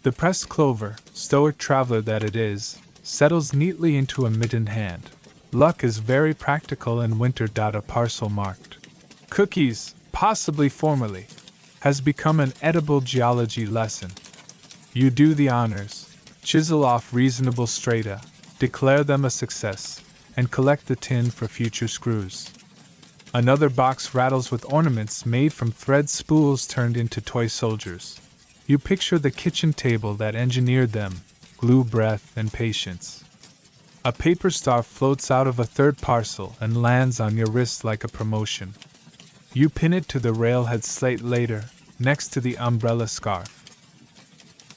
The pressed clover, stoic traveler that it is, settles neatly into a mittened hand. Luck is very practical in winter. A parcel marked cookies, possibly formerly, has become an edible geology lesson. You do the honors, chisel off reasonable strata, declare them a success, and collect the tin for future screws. Another box rattles with ornaments made from thread spools turned into toy soldiers. You picture the kitchen table that engineered them, glue, breath, and patience. A paper star floats out of a third parcel and lands on your wrist like a promotion. You pin it to the railhead slate later, next to the umbrella scarf.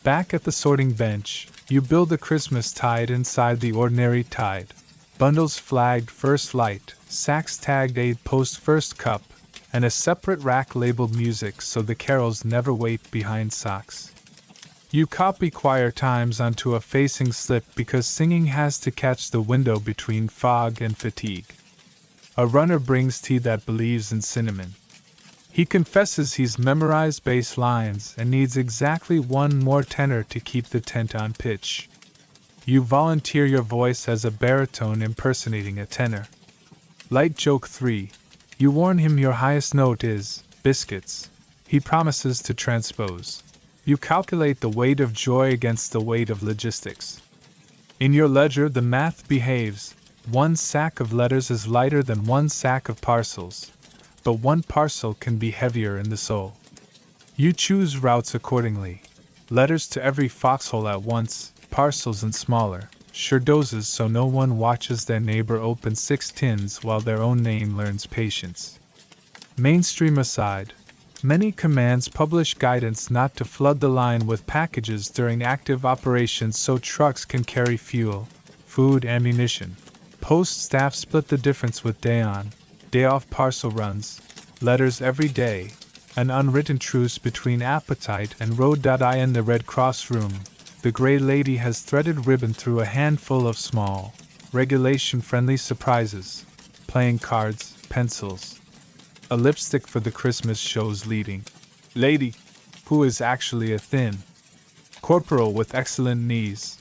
Back at the sorting bench, you build a Christmas tide inside the ordinary tide. Bundles flagged first light, sacks tagged aid post first cup, and a separate rack labeled music so the carols never wait behind socks. You copy choir times onto a facing slip because singing has to catch the window between fog and fatigue. A runner brings tea that believes in cinnamon. He confesses he's memorized bass lines and needs exactly 1 more tenor to keep the tent on pitch. You volunteer your voice as a baritone impersonating a tenor. Light joke 3. You warn him your highest note is biscuits. He promises to transpose. You calculate the weight of joy against the weight of logistics. In your ledger, the math behaves. 1 sack of letters is lighter than 1 sack of parcels, but 1 parcel can be heavier in the soul. You choose routes accordingly. Letters to every foxhole at once, parcels in smaller, sure doses so no one watches their neighbor open 6 tins while their own name learns patience. Mainstream aside, many commands publish guidance not to flood the line with packages during active operations so trucks can carry fuel, food, ammunition. Post staff split the difference with day on, day off parcel runs, letters every day, an unwritten truce between appetite and road. In the Red Cross room, the gray lady has threaded ribbon through a handful of small, regulation-friendly surprises, playing cards, pencils, a lipstick for the Christmas show's leading lady, who is actually a thin corporal with excellent knees.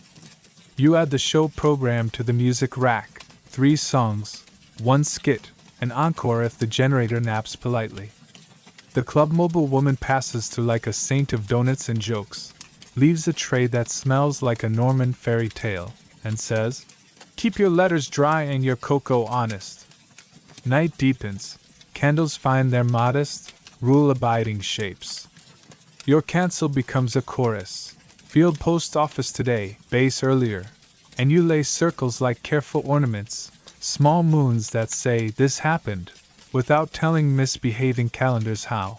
You add the show program to the music rack, 3 songs, 1 skit, an encore if the generator naps politely. The Club Mobile woman passes through like a saint of donuts and jokes, leaves a tray that smells like a Norman fairy tale, and says, "Keep your letters dry and your cocoa honest." Night deepens, candles find their modest, rule-abiding shapes. Your cancel becomes a chorus. Field post office today, base earlier, and you lay circles like careful ornaments, small moons that say this happened, without telling misbehaving calendars how.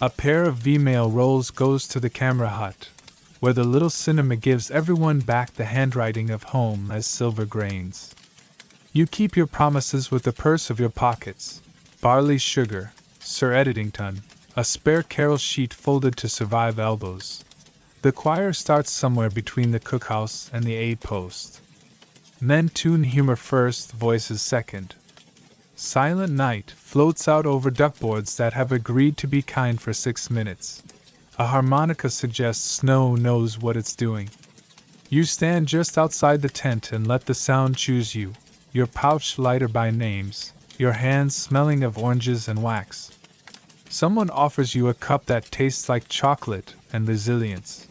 A pair of V-mail rolls goes to the camera hut, where the little cinema gives everyone back the handwriting of home as silver grains. You keep your promises with the purse of your pockets, barley sugar, Sir Editington, a spare carol sheet folded to survive elbows. The choir starts somewhere between the cookhouse and the aid post. Men tune humor first, voices second. Silent night floats out over duckboards that have agreed to be kind for 6 minutes. A harmonica suggests snow knows what it's doing. You stand just outside the tent and let the sound choose you, your pouch lighter by names, your hands smelling of oranges and wax. Someone offers you a cup that tastes like chocolate and resilience.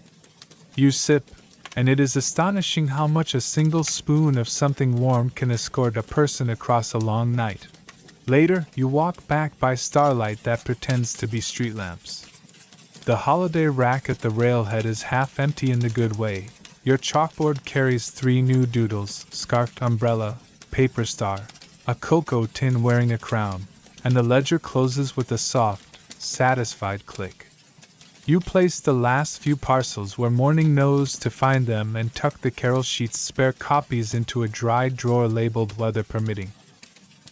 You sip, and it is astonishing how much a single spoon of something warm can escort a person across a long night. Later, you walk back by starlight that pretends to be street lamps. The holiday rack at the railhead is half empty in the good way. Your chalkboard carries 3 new doodles, scarfed umbrella, paper star, a cocoa tin wearing a crown, and the ledger closes with a soft, satisfied click. You place the last few parcels where morning knows to find them and tuck the carol sheet's spare copies into a dry drawer labeled weather permitting.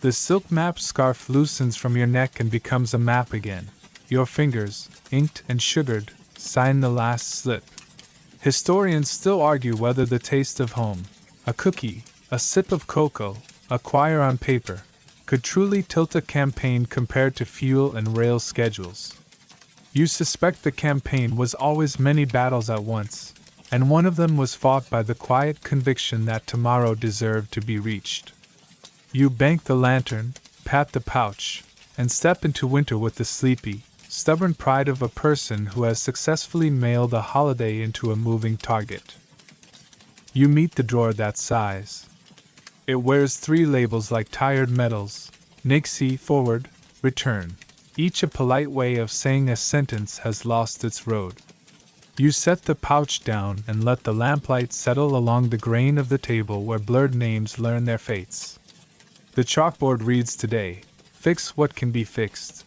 The silk map scarf loosens from your neck and becomes a map again. Your fingers, inked and sugared, sign the last slip. Historians still argue whether the taste of home, a cookie, a sip of cocoa, a choir on paper, could truly tilt a campaign compared to fuel and rail schedules. You suspect the campaign was always many battles at once, and one of them was fought by the quiet conviction that tomorrow deserved to be reached. You bank the lantern, pat the pouch, and step into winter with the sleepy, stubborn pride of a person who has successfully mailed a holiday into a moving target. You meet the drawer that sighs. It wears 3 labels like tired metals, Nixie, forward, return. Each a polite way of saying a sentence has lost its road. You set the pouch down and let the lamplight settle along the grain of the table where blurred names learn their fates. The chalkboard reads today, "Fix what can be fixed."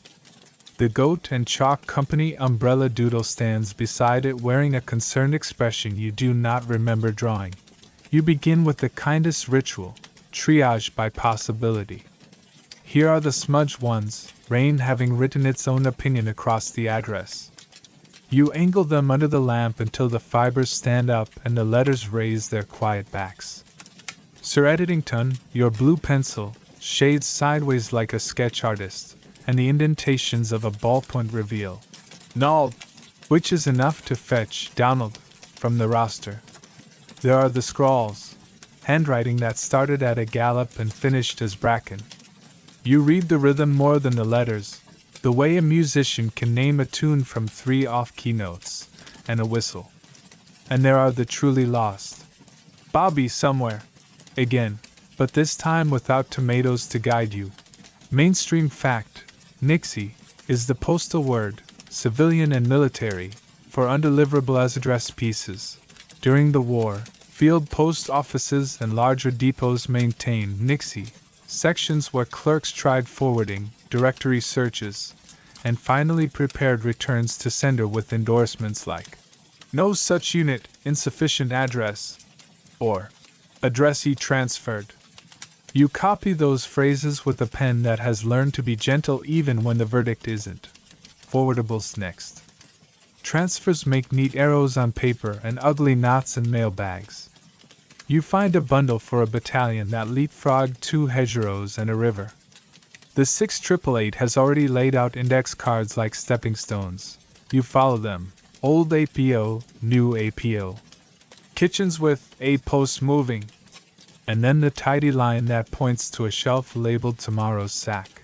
The Goat and Chalk Company umbrella doodle stands beside it wearing a concerned expression you do not remember drawing. You begin with the kindest ritual, triage by possibility. Here are the smudged ones, rain having written its own opinion across the address. You angle them under the lamp until the fibers stand up and the letters raise their quiet backs. Sir Editington, your blue pencil, shades sideways like a sketch artist, and the indentations of a ballpoint reveal "Null," which is enough to fetch Donald from the roster. There are the scrawls, handwriting that started at a gallop and finished as bracken. You read the rhythm more than the letters, the way a musician can name a tune from 3 off-key notes, and a whistle. And there are the truly lost. Bobby somewhere. Again, but this time without tomatoes to guide you. Mainstream fact, Nixie, is the postal word, civilian and military, for undeliverable as address pieces. During the war, field post offices and larger depots maintained Nixie sections where clerks tried forwarding, directory searches, and finally prepared returns to sender with endorsements like "No such unit, insufficient address," or "Addressee transferred." You copy those phrases with a pen that has learned to be gentle even when the verdict isn't. Forwardables next. Transfers make neat arrows on paper and ugly knots in mailbags. You find a bundle for a battalion that leapfrogged 2 hedgerows and a river. The 6888 has already laid out index cards like stepping stones. You follow them. Old APO, new APO. Kitchens with a post moving, and then the tidy line that points to a shelf labeled tomorrow's sack.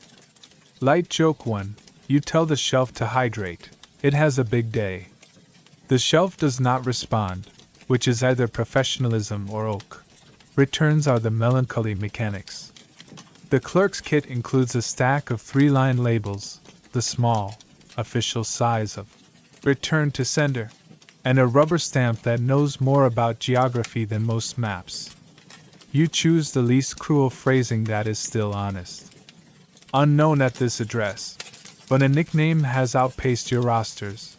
Light joke 1. You tell the shelf to hydrate. It has a big day. The shelf does not respond, which is either professionalism or oak. Returns are the melancholy mechanics. The clerk's kit includes a stack of 3-line labels, the small, official size of return to sender, and a rubber stamp that knows more about geography than most maps. You choose the least cruel phrasing that is still honest. Unknown at this address, but a nickname has outpaced your rosters.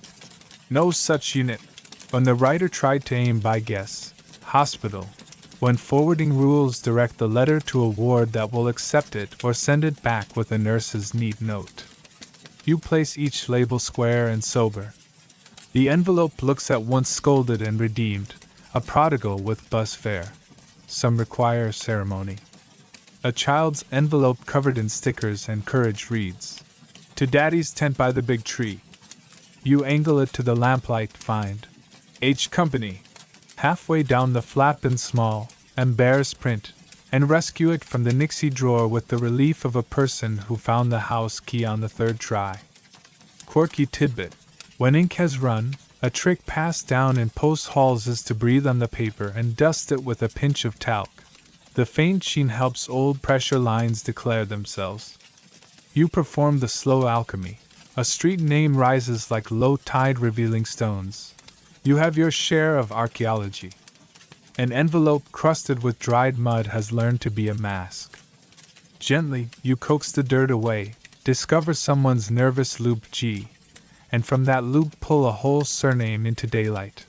No such unit. When the writer tried to aim by guess, hospital. When forwarding rules direct the letter to a ward that will accept it or send it back with a nurse's neat note. You place each label square and sober. The envelope looks at once scolded and redeemed, a prodigal with bus fare. Some require ceremony. A child's envelope covered in stickers and courage reads, "To Daddy's tent by the big tree." You angle it to the lamplight, find H Company halfway down the flap in small, embarrassed print, and rescue it from the Nixie drawer with the relief of a person who found the house key on the 3rd try. Quirky tidbit. When ink has run, a trick passed down in post halls is to breathe on the paper and dust it with a pinch of talc. The faint sheen helps old pressure lines declare themselves. You perform the slow alchemy. A street name rises like low tide revealing stones. You have your share of archaeology. An envelope crusted with dried mud has learned to be a mask. Gently, you coax the dirt away, discover someone's nervous loop G, and from that loop pull a whole surname into daylight.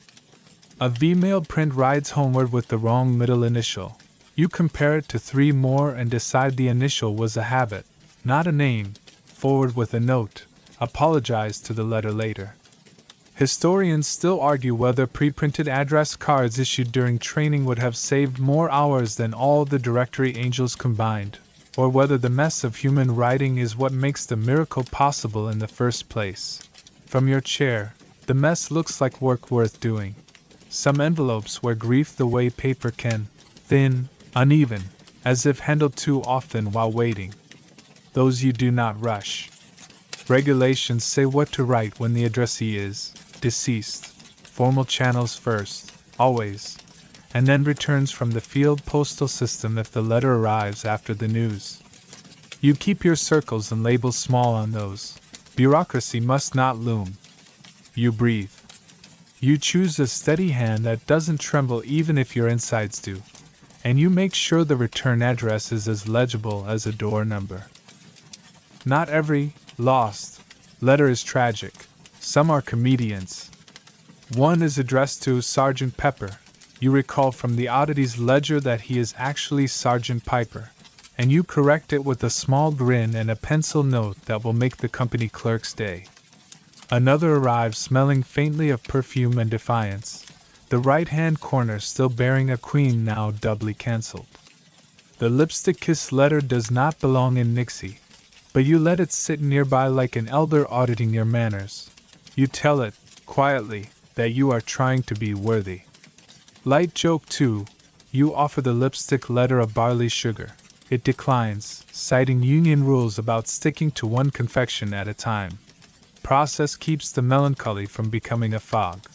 A V-mail print rides homeward with the wrong middle initial. You compare it to 3 more and decide the initial was a habit, not a name. Forward with a note. Apologize to the letter later. Historians still argue whether pre-printed address cards issued during training would have saved more hours than all the directory angels combined, or whether the mess of human writing is what makes the miracle possible in the first place. From your chair, the mess looks like work worth doing. Some envelopes wear grief the way paper can, thin, uneven, as if handled too often while waiting. Those you do not rush. Regulations say what to write when the addressee is deceased. Formal channels first, always, and then returns from the field postal system if the letter arrives after the news. You keep your circles and labels small on those. Bureaucracy must not loom. You breathe. You choose a steady hand that doesn't tremble even if your insides do, and you make sure the return address is as legible as a door number. Not every lost letter is tragic. Some are comedians. One is addressed to Sergeant Pepper. You recall from the oddities ledger that he is actually Sergeant Piper, and you correct it with a small grin and a pencil note that will make the company clerk's day. Another arrives smelling faintly of perfume and defiance, the right-hand corner still bearing a queen now doubly cancelled. The lipstick-kiss letter does not belong in Nixie, but you let it sit nearby like an elder auditing your manners. You tell it, quietly, that you are trying to be worthy. Light joke 2, you offer the lipstick letter of barley sugar. It declines, citing union rules about sticking to one confection at a time. Process keeps the melancholy from becoming a fog.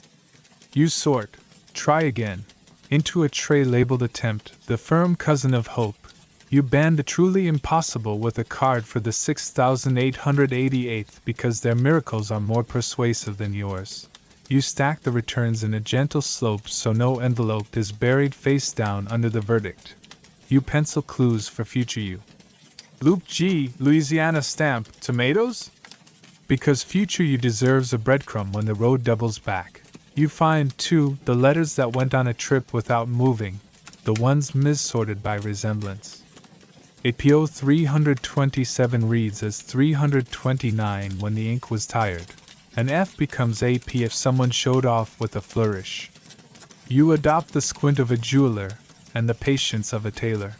You sort, try again, into a tray labeled attempt, the firm cousin of hope. You band the truly impossible with a card for the 6,888th because their miracles are more persuasive than yours. You stack the returns in a gentle slope so no envelope is buried face down under the verdict. You pencil clues for future you. Loop G, Louisiana stamp, tomatoes? Because future you deserves a breadcrumb when the road doubles back. You find, too, the letters that went on a trip without moving, the ones mis-sorted by resemblance. APO 327 reads as 329 when the ink was tired. An F becomes AP if someone showed off with a flourish. You adopt the squint of a jeweler and the patience of a tailor.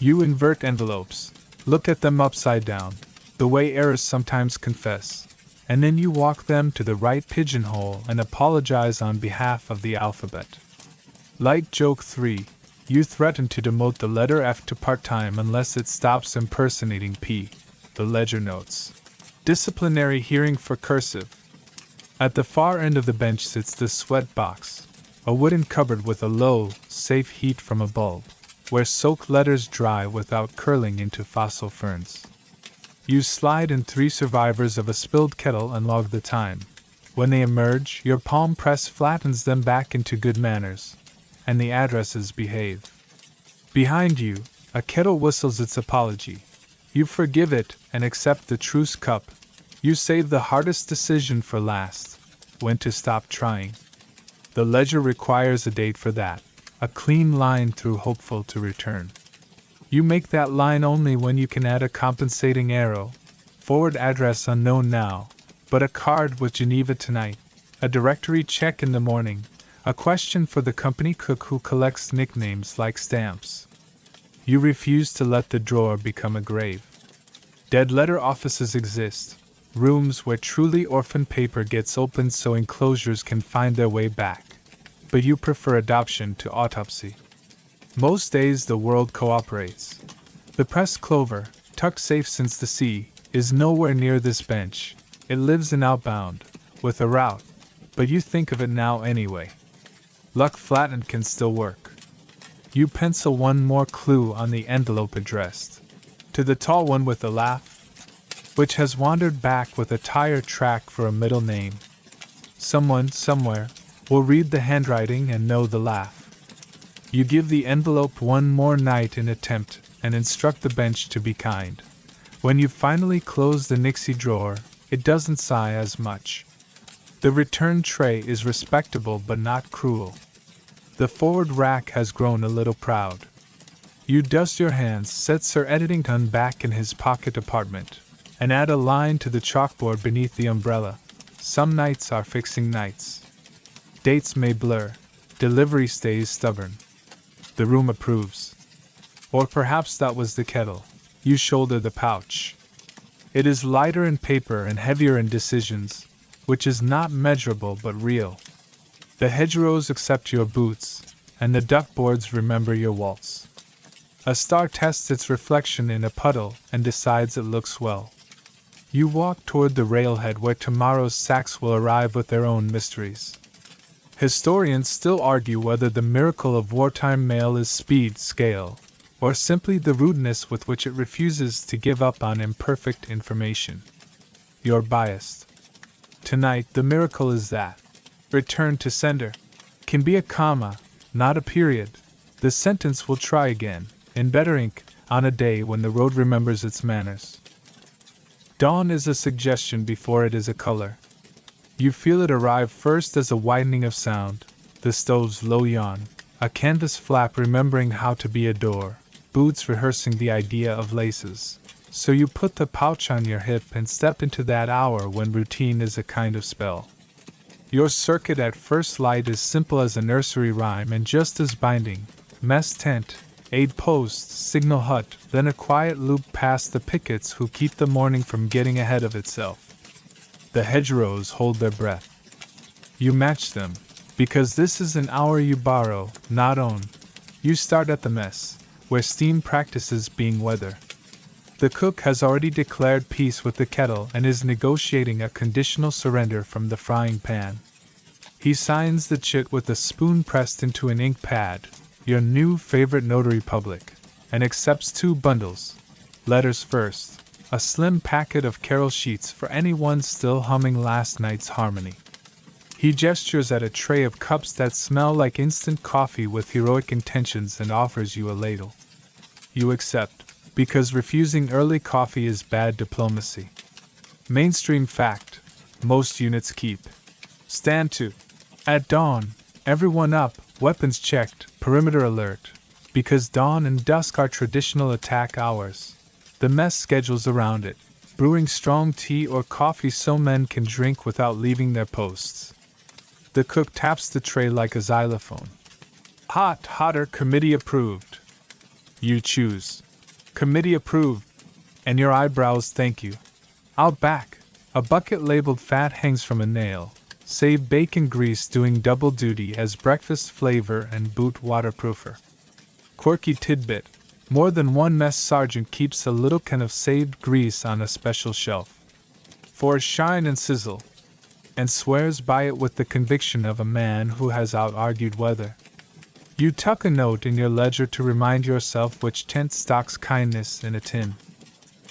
You invert envelopes, look at them upside down, the way errors sometimes confess, and then you walk them to the right pigeonhole and apologize on behalf of the alphabet. Light joke 3. You threaten to demote the letter F to part-time unless it stops impersonating P. The ledger notes. Disciplinary hearing for cursive. At the far end of the bench sits the sweat box, a wooden cupboard with a low, safe heat from a bulb, where soaked letters dry without curling into fossil ferns. You slide in 3 survivors of a spilled kettle and log the time. When they emerge, your palm press flattens them back into good manners, and the addresses behave. Behind you, a kettle whistles its apology. You forgive it and accept the truce cup. You save the hardest decision for last, when to stop trying. The ledger requires a date for that, a clean line through hopeful to return. You make that line only when you can add a compensating arrow. Forward address unknown now, but a card with Geneva tonight, a directory check in the morning, a question for the company cook who collects nicknames like stamps. You refuse to let the drawer become a grave. Dead letter offices exist, rooms where truly orphan paper gets opened so enclosures can find their way back. But you prefer adoption to autopsy. Most days the world cooperates. The pressed clover, tucked safe since the sea, is nowhere near this bench. It lives in Outbound, with a route, but you think of it now anyway. Luck flattened can still work. You pencil one more clue on the envelope addressed to the tall one with the laugh, which has wandered back with a tire track for a middle name. Someone, somewhere, will read the handwriting and know the laugh. You give the envelope one more night in attempt and instruct the bench to be kind. When you finally close the Nixie drawer, it doesn't sigh as much. The return tray is respectable but not cruel. The forward rack has grown a little proud. You dust your hands, set Sir Eddington back in his pocket apartment, and add a line to the chalkboard beneath the umbrella. Some nights are fixing nights. Dates may blur. Delivery stays stubborn. The room approves. Or perhaps that was the kettle. You shoulder the pouch. It is lighter in paper and heavier in decisions, which is not measurable but real. The hedgerows accept your boots, and the duckboards remember your waltz. A star tests its reflection in a puddle and decides it looks well. You walk toward the railhead where tomorrow's sacks will arrive with their own mysteries. Historians still argue whether the miracle of wartime mail is speed, scale, or simply the rudeness with which it refuses to give up on imperfect information. You're biased. Tonight, the miracle is that return to sender can be a comma, not a period. The sentence will try again, in better ink, on a day when the road remembers its manners. Dawn is a suggestion before it is a color. You feel it arrive first as a widening of sound, the stove's low yawn, a canvas flap remembering how to be a door, boots rehearsing the idea of laces. So you put the pouch on your hip and step into that hour when routine is a kind of spell. Your circuit at first light is simple as a nursery rhyme and just as binding. Mess tent, aid post, signal hut, then a quiet loop past the pickets who keep the morning from getting ahead of itself. The hedgerows hold their breath. You match them, because this is an hour you borrow, not own. You start at the mess, where steam practices being weather. The cook has already declared peace with the kettle and is negotiating a conditional surrender from the frying pan. He signs the chit with a spoon pressed into an ink pad, your new favorite notary public, and accepts 2 bundles. Letters first, a slim packet of carol sheets for anyone still humming last night's harmony. He gestures at a tray of cups that smell like instant coffee with heroic intentions and offers you a ladle. You accept, because refusing early coffee is bad diplomacy. Mainstream fact, most units keep. Stand to. At dawn, everyone up, weapons checked, perimeter alert. Because dawn and dusk are traditional attack hours. The mess schedules around it, brewing strong tea or coffee so men can drink without leaving their posts. The cook taps the tray like a xylophone. Hot, hotter, committee approved. You choose. Committee approved. And your eyebrows thank you. Out back, a bucket labeled fat hangs from a nail. Save bacon grease doing double duty as breakfast flavor and boot waterproofer. Quirky tidbit. More than one mess sergeant keeps a little can of saved grease on a special shelf. For its shine and sizzle. And swears by it with the conviction of a man who has out-argued weather. You tuck a note in your ledger to remind yourself which tent stocks kindness in a tin.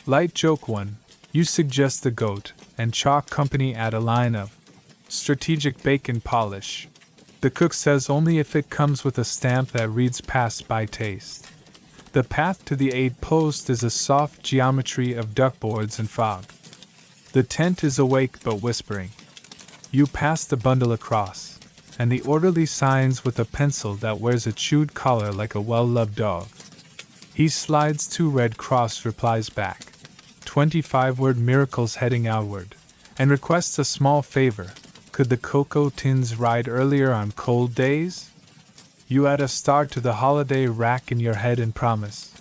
Light joke 1. You suggest the goat and chalk company add a line of strategic bacon polish. The cook says only if it comes with a stamp that reads passed by taste. The path to the aid post is a soft geometry of duckboards and fog. The tent is awake but whispering. You pass the bundle across, and the orderly signs with a pencil that wears a chewed collar like a well-loved dog. He slides 2 Red Cross replies back, 25-word miracles heading outward, and requests a small favor. Could the cocoa tins ride earlier on cold days? You add a star to the holiday rack in your head and promise.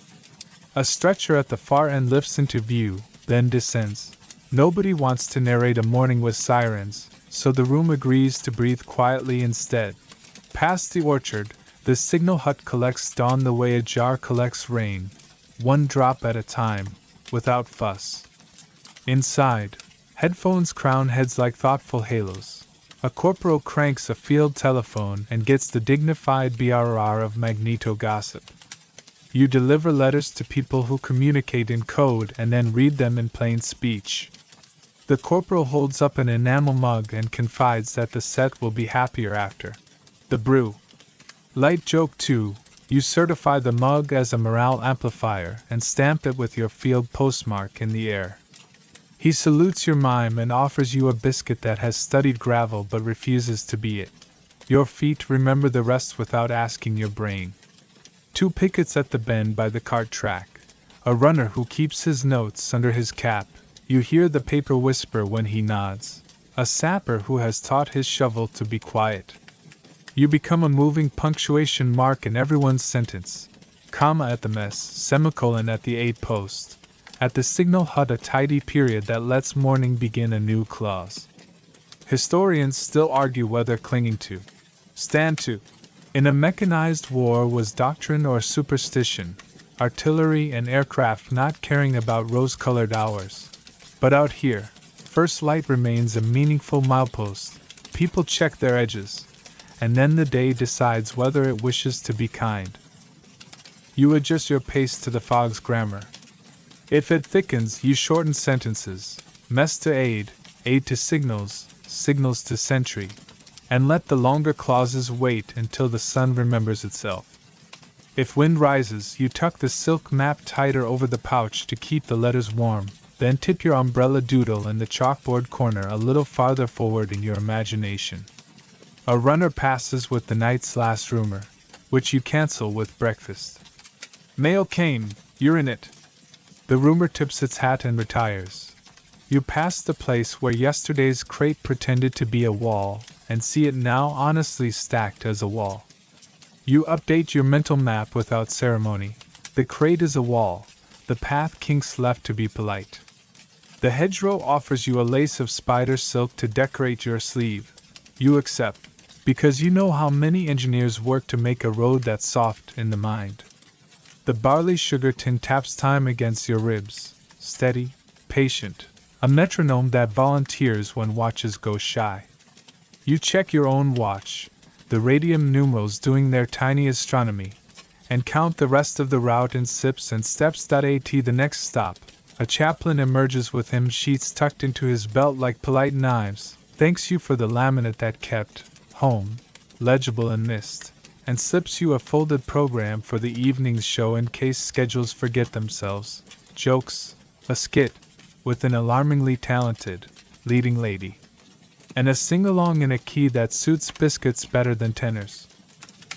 A stretcher at the far end lifts into view, then descends. Nobody wants to narrate a morning with sirens, so the room agrees to breathe quietly instead. Past the orchard, the signal hut collects dawn the way a jar collects rain, 1 drop at a time, without fuss. Inside, headphones crown heads like thoughtful halos. A corporal cranks a field telephone and gets the dignified BRR of magneto gossip. You deliver letters to people who communicate in code and then read them in plain speech. The corporal holds up an enamel mug and confides that the set will be happier after the brew. Light joke 2. You certify the mug as a morale amplifier and stamp it with your field postmark in the air. He salutes your mime and offers you a biscuit that has studied gravel but refuses to be it. Your feet remember the rest without asking your brain. 2 pickets at the bend by the cart track. A runner who keeps his notes under his cap. You hear the paper whisper when he nods. A sapper who has taught his shovel to be quiet. You become a moving punctuation mark in everyone's sentence. Comma at the mess, semicolon at the aid post. At the signal hut a tidy period that lets morning begin a new clause. Historians still argue whether clinging to, stand to, in a mechanized war was doctrine or superstition, artillery and aircraft not caring about rose-colored hours. But out here, first light remains a meaningful milepost. People check their edges, and then the day decides whether it wishes to be kind. You adjust your pace to the fog's grammar. If it thickens, you shorten sentences, mess to aid, aid to signals, signals to sentry, and let the longer clauses wait until the sun remembers itself. If wind rises, you tuck the silk map tighter over the pouch to keep the letters warm, then tip your umbrella doodle in the chalkboard corner a little farther forward in your imagination. A runner passes with the night's last rumor, which you cancel with breakfast. Mail came, you're in it. The rumor tips its hat and retires. You pass the place where yesterday's crate pretended to be a wall, and see it now honestly stacked as a wall. You update your mental map without ceremony. The crate is a wall, the path kinks left to be polite. The hedgerow offers you a lace of spider silk to decorate your sleeve. You accept, because you know how many engineers work to make a road that's soft in the mind. The barley sugar tin taps time against your ribs, steady, patient, a metronome that volunteers when watches go shy. You check your own watch, the radium numerals doing their tiny astronomy, and count the rest of the route in sips and steps. At the next stop, a chaplain emerges with hymn sheets tucked into his belt like polite knives, thanks you for the laminate that kept home legible and missed, and slips you a folded program for the evening's show in case schedules forget themselves, jokes, a skit, with an alarmingly talented leading lady, and a sing-along in a key that suits biscuits better than tenors.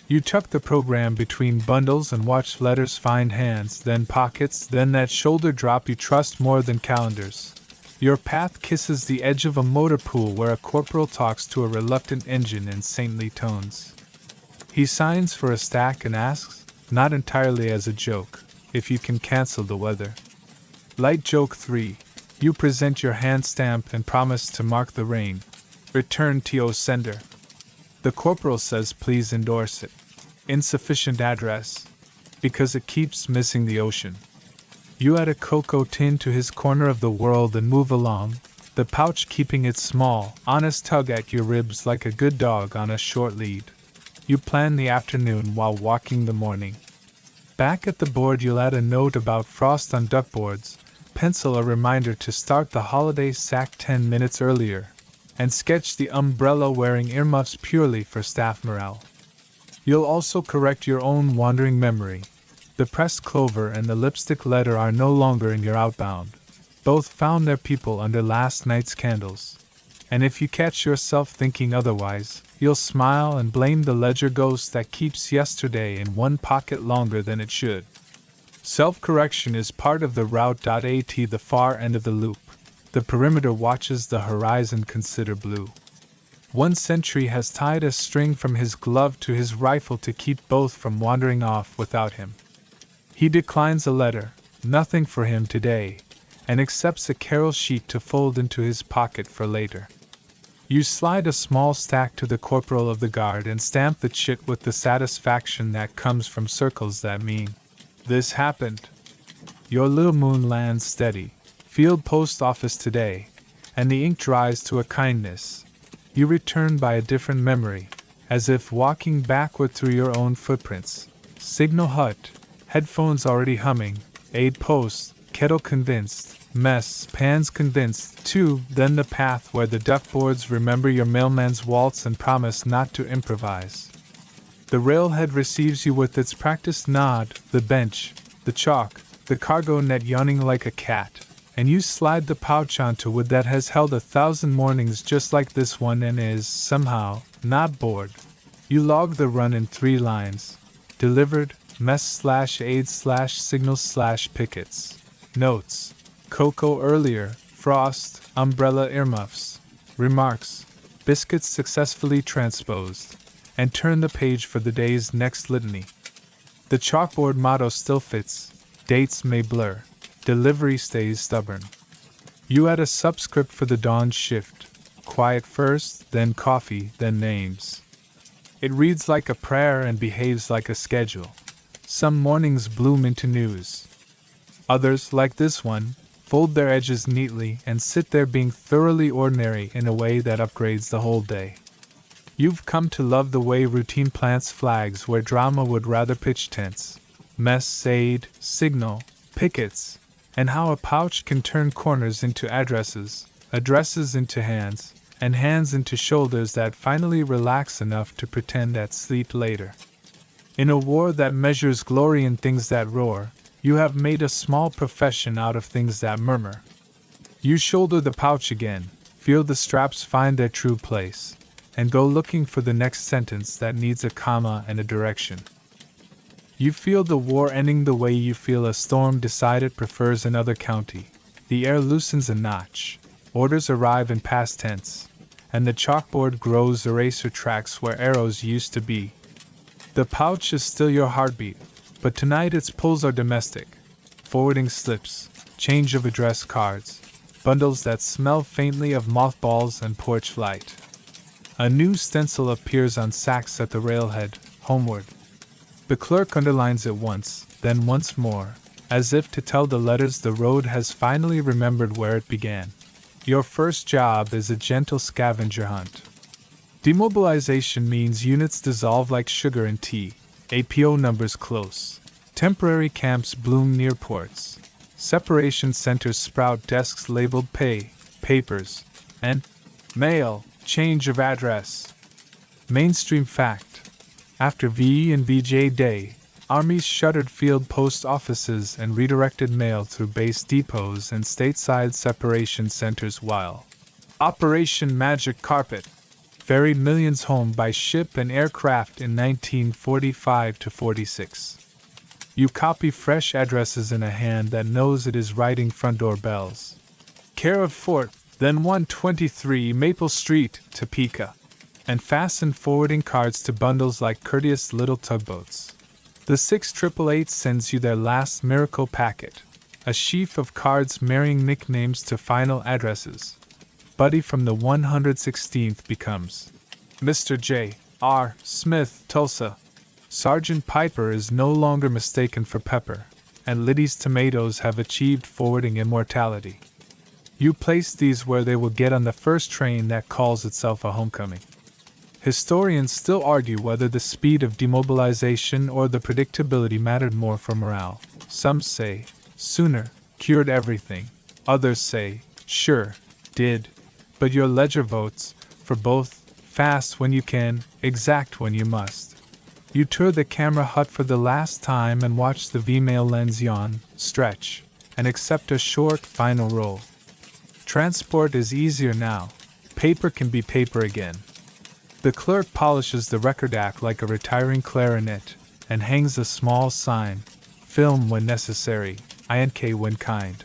You tuck the program between bundles and watch letters find hands, then pockets, then that shoulder drop you trust more than calendars. Your path kisses the edge of a motor pool where a corporal talks to a reluctant engine in saintly tones. He signs for a stack and asks, not entirely as a joke, if you can cancel the weather. Light joke 3. You present your hand stamp and promise to mark the rain. Return TO sender. The corporal says please endorse it. Insufficient address. Because it keeps missing the ocean. You add a cocoa tin to his corner of the world and move along, the pouch keeping its small, honest tug at your ribs like a good dog on a short lead. You plan the afternoon while walking the morning. Back at the board you'll add a note about frost on duckboards, pencil a reminder to start the holiday sack 10 minutes earlier, and sketch the umbrella-wearing earmuffs purely for staff morale. You'll also correct your own wandering memory. The pressed clover and the lipstick letter are no longer in your outbound. Both found their people under last night's candles. And if you catch yourself thinking otherwise, you'll smile and blame the ledger ghost that keeps yesterday in one pocket longer than it should. Self-correction is part of the route.at, the far end of the loop. The perimeter watches the horizon consider blue. One sentry has tied a string from his glove to his rifle to keep both from wandering off without him. He declines a letter, nothing for him today, and accepts a carol sheet to fold into his pocket for later. You slide a small stack to the corporal of the guard and stamp the chit with the satisfaction that comes from circles that mean, "This happened." Your little moon lands steady, field post office today, and the ink dries to a kindness. You return by a different memory, as if walking backward through your own footprints. Signal hut, headphones already humming, aid post, kettle convinced, mess, pans convinced, too, then the path where the duckboards remember your mailman's waltz and promise not to improvise. The railhead receives you with its practiced nod, the bench, the chalk, the cargo net yawning like a cat, and you slide the pouch onto wood that has held 1,000 mornings just like this one and is, somehow, not bored. You log the run in 3 lines. Delivered, mess/aid/signals/pickets. Notes. Cocoa earlier, frost, umbrella earmuffs. Remarks. Biscuits successfully transposed. And turn the page for the day's next litany. The chalkboard motto still fits. Dates may blur. Delivery stays stubborn. You add a subscript for the dawn shift. Quiet first, then coffee, then names. It reads like a prayer and behaves like a schedule. Some mornings bloom into news. Others, like this one, fold their edges neatly and sit there being thoroughly ordinary in a way that upgrades the whole day. You've come to love the way routine plants flags where drama would rather pitch tents. Mess, aid, signal, pickets, and how a pouch can turn corners into addresses, addresses into hands, and hands into shoulders that finally relax enough to pretend at sleep later. In a war that measures glory in things that roar, you have made a small profession out of things that murmur. You shoulder the pouch again, feel the straps find their true place, and go looking for the next sentence that needs a comma and a direction. You feel the war ending the way you feel a storm decide it prefers another county. The air loosens a notch, orders arrive in past tense, and the chalkboard grows eraser tracks where arrows used to be. The pouch is still your heartbeat, but tonight its pulls are domestic. Forwarding slips, change of address cards, bundles that smell faintly of mothballs and porch light. A new stencil appears on sacks at the railhead, homeward. The clerk underlines it once, then once more, as if to tell the letters the road has finally remembered where it began. Your first job is a gentle scavenger hunt. Demobilization means units dissolve like sugar in tea, APO numbers close, temporary camps bloom near ports, separation centers sprout desks labeled pay, papers, and mail, change of address. Mainstream fact. After VE and VJ Day, armies shuttered field post offices and redirected mail through base depots and stateside separation centers while Operation Magic Carpet ferried millions home by ship and aircraft in 1945 to 46. You copy fresh addresses in a hand that knows it is writing front door bells. Care of Fort, then 123 Maple Street, Topeka, and fasten forwarding cards to bundles like courteous little tugboats. The 6888 sends you their last miracle packet, a sheaf of cards marrying nicknames to final addresses. Buddy from the 116th becomes Mr. J. R. Smith, Tulsa. Sergeant Piper is no longer mistaken for Pepper, and Liddy's tomatoes have achieved forwarding immortality. You place these where they will get on the first train that calls itself a homecoming. Historians still argue whether the speed of demobilization or the predictability mattered more for morale. Some say, sooner, cured everything. Others say, sure, did. But your ledger votes for both, fast when you can, exact when you must. You tour the camera hut for the last time and watch the V-mail lens yawn, stretch, and accept a short final roll. Transport is easier now. Paper can be paper again. The clerk polishes the record act like a retiring clarinet and hangs a small sign, film when necessary, INK when kind.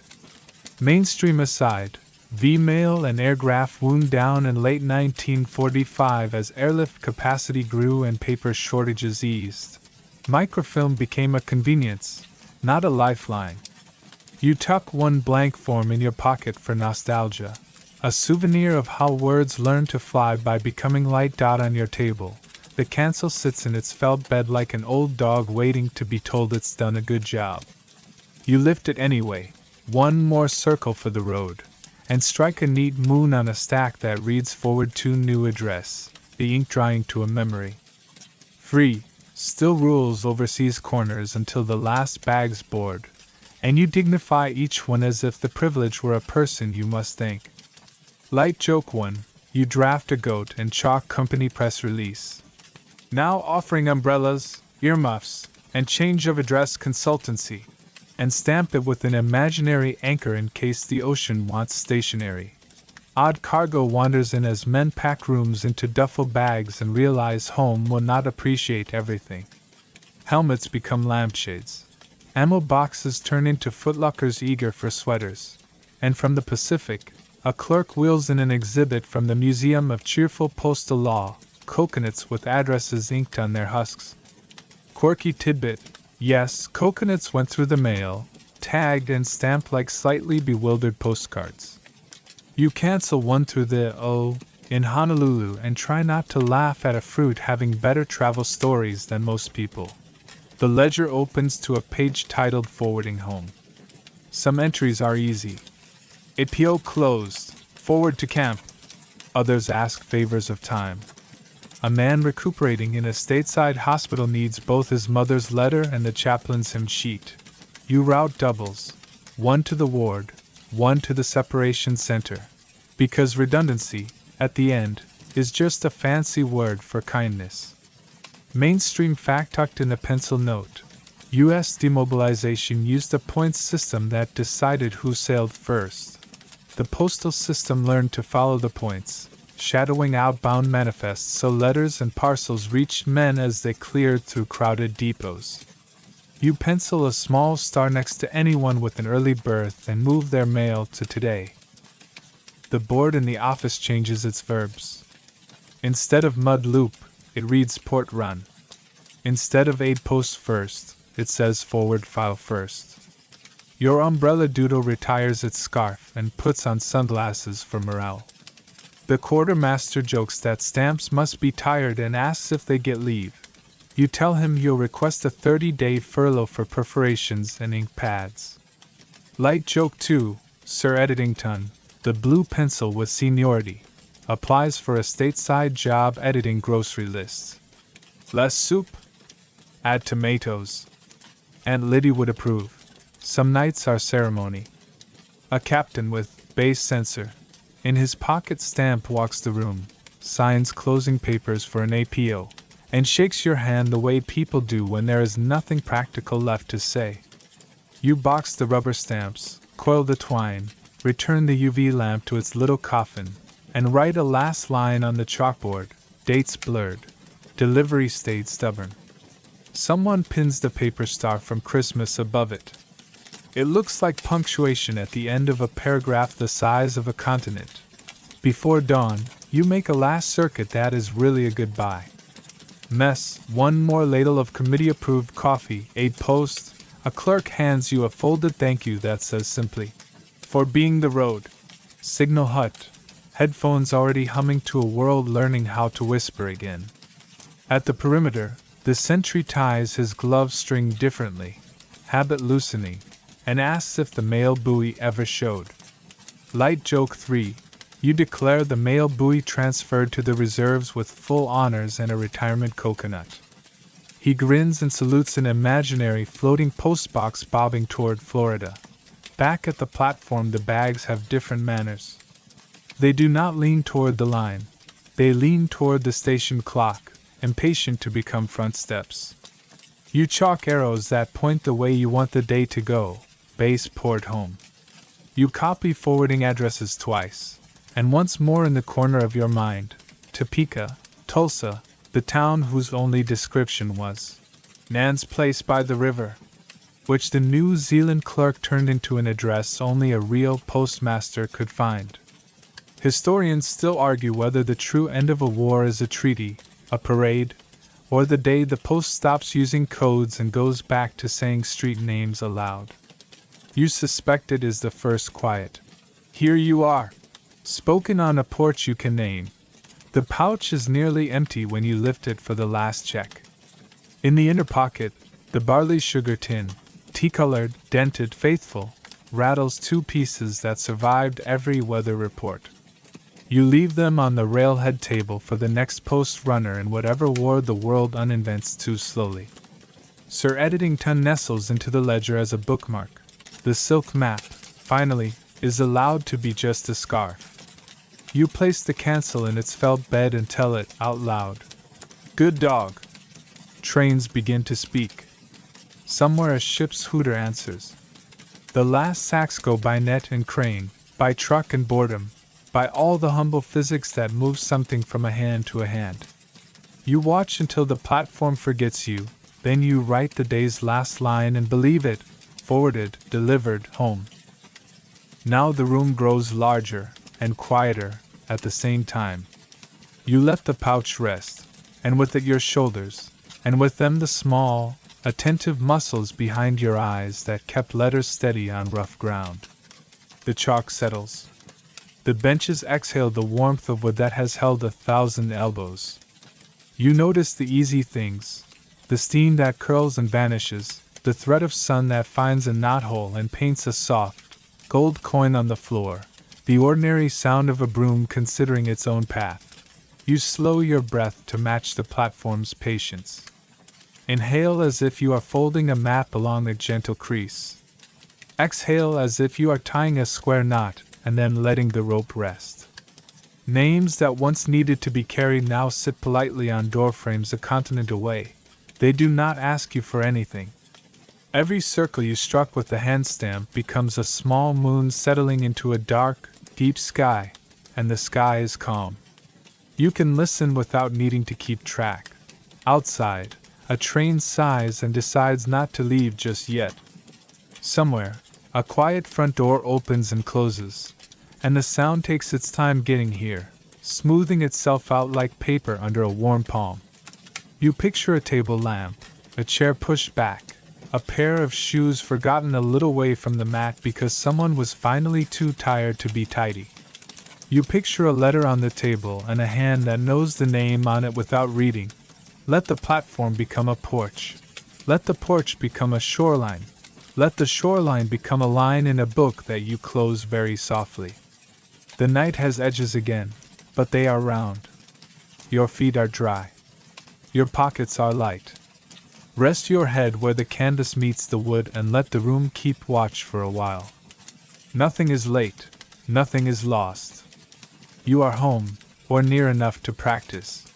Mainstream aside, V-mail and airgraph wound down in late 1945 as airlift capacity grew and paper shortages eased. Microfilm became a convenience, not a lifeline. You tuck one blank form in your pocket for nostalgia, a souvenir of how words learn to fly by becoming light dot on your table. The cancel sits in its felt bed like an old dog waiting to be told it's done a good job. You lift it anyway, one more circle for the road, and strike a neat moon on a stack that reads forward to new address, the ink drying to a memory. Free still rules overseas corners until the last bag's board, and you dignify each one as if the privilege were a person you must thank. Light joke 1, you draft a goat and chalk company press release. Now offering umbrellas, earmuffs, and change of address consultancy, and stamp it with an imaginary anchor in case the ocean wants stationery. Odd cargo wanders in as men pack rooms into duffel bags and realize home will not appreciate everything. Helmets become lampshades. Ammo boxes turn into footlockers eager for sweaters. And from the Pacific, a clerk wheels in an exhibit from the Museum of Cheerful Postal Law, coconuts with addresses inked on their husks. Quirky tidbit, yes, coconuts went through the mail, tagged and stamped like slightly bewildered postcards. You cancel one through the O in Honolulu and try not to laugh at a fruit having better travel stories than most people. The ledger opens to a page titled Forwarding Home. Some entries are easy. APO closed, forward to camp. Others ask favors of time. A man recuperating in a stateside hospital needs both his mother's letter and the chaplain's hymn sheet. You route doubles, one to the ward, one to the separation center, because redundancy, at the end, is just a fancy word for kindness. Mainstream fact tucked in a pencil note. U.S. demobilization used a points system that decided who sailed first. The postal system learned to follow the points, shadowing outbound manifests so letters and parcels reached men as they cleared through crowded depots. You pencil a small star next to anyone with an early birth and move their mail to today. The board in the office changes its verbs. Instead of mud loop, it reads port run. Instead of aid post first, it says forward file first. Your umbrella doodle retires its scarf and puts on sunglasses for morale. The quartermaster jokes that stamps must be tired and asks if they get leave. You tell him you'll request a 30-day furlough for perforations and ink pads. Light joke 2, Sir Editington, the blue pencil with seniority, applies for a stateside job editing grocery lists. Less soup? Add tomatoes. Aunt Liddy would approve. Some nights are ceremony. A captain with base censor in his pocket stamp walks the room, signs closing papers for an APO, and shakes your hand the way people do when there is nothing practical left to say. You box the rubber stamps, coil the twine, return the UV lamp to its little coffin, and write a last line on the chalkboard, dates blurred. Delivery stayed stubborn. Someone pins the paper star from Christmas above it. It looks like punctuation at the end of a paragraph the size of a continent. Before dawn, you make a last circuit that is really a goodbye. Mess, one more ladle of committee-approved coffee, aid post. A clerk hands you a folded thank you that says simply, for being the road. Signal hut. headphones already humming to a world learning how to whisper again. At the perimeter, the sentry ties his glove string differently, habit loosening, and asks if the mail buoy ever showed. Light joke 3. You declare the mail buoy transferred to the reserves with full honors and a retirement coconut. He grins and salutes an imaginary floating postbox bobbing toward Florida. Back at the platform, the bags have different manners. They do not lean toward the line. They lean toward the station clock, impatient to become front steps. You chalk arrows that point the way you want the day to go, base port home. You copy forwarding addresses twice, and once more in the corner of your mind, Topeka, Tulsa, the town whose only description was Nan's place by the river, which the New Zealand clerk turned into an address only a real postmaster could find. Historians still argue whether the true end of a war is a treaty, a parade, or the day the post stops using codes and goes back to saying street names aloud. You suspect it is the first quiet "Here you are," spoken on a porch you can name. The pouch is nearly empty when you lift it for the last check. In the inner pocket, the barley sugar tin, tea-colored, dented, faithful, rattles 2 pieces that survived every weather report. You leave them on the railhead table for the next post runner in whatever war the world uninvents too slowly. Sir Editington nestles into the ledger as a bookmark. The silk map, finally, is allowed to be just a scarf. You place the cancel in its felt bed and tell it out loud. Good dog. Trains begin to speak. Somewhere a ship's hooter answers. The last sacks go by net and crane, by truck and boredom, by all the humble physics that moves something from a hand to a hand. You watch until the platform forgets you, then you write the day's last line and believe it, forwarded, delivered, home. Now the room grows larger and quieter at the same time. You let the pouch rest, and with it your shoulders, and with them the small, attentive muscles behind your eyes that kept letters steady on rough ground. The chalk settles. The benches exhale the warmth of wood that has held 1,000 elbows. You notice the easy things, the steam that curls and vanishes, the thread of sun that finds a knothole and paints a soft, gold coin on the floor, the ordinary sound of a broom considering its own path. You slow your breath to match the platform's patience. Inhale as if you are folding a map along a gentle crease. Exhale as if you are tying a square knot and then letting the rope rest. Names that once needed to be carried now sit politely on doorframes a continent away. They do not ask you for anything. Every circle you struck with the hand stamp becomes a small moon settling into a dark, deep sky, and the sky is calm. You can listen without needing to keep track. Outside, a train sighs and decides not to leave just yet. Somewhere, a quiet front door opens and closes, and the sound takes its time getting here, smoothing itself out like paper under a warm palm. You picture a table lamp, a chair pushed back, a pair of shoes forgotten a little way from the mat because someone was finally too tired to be tidy. You picture a letter on the table and a hand that knows the name on it without reading. Let the platform become a porch. Let the porch become a shoreline. Let the shoreline become a line in a book that you close very softly. The night has edges again, but they are round. Your feet are dry. Your pockets are light. Rest your head where the canvas meets the wood and let the room keep watch for a while. Nothing is late, nothing is lost. You are home, or near enough to practice.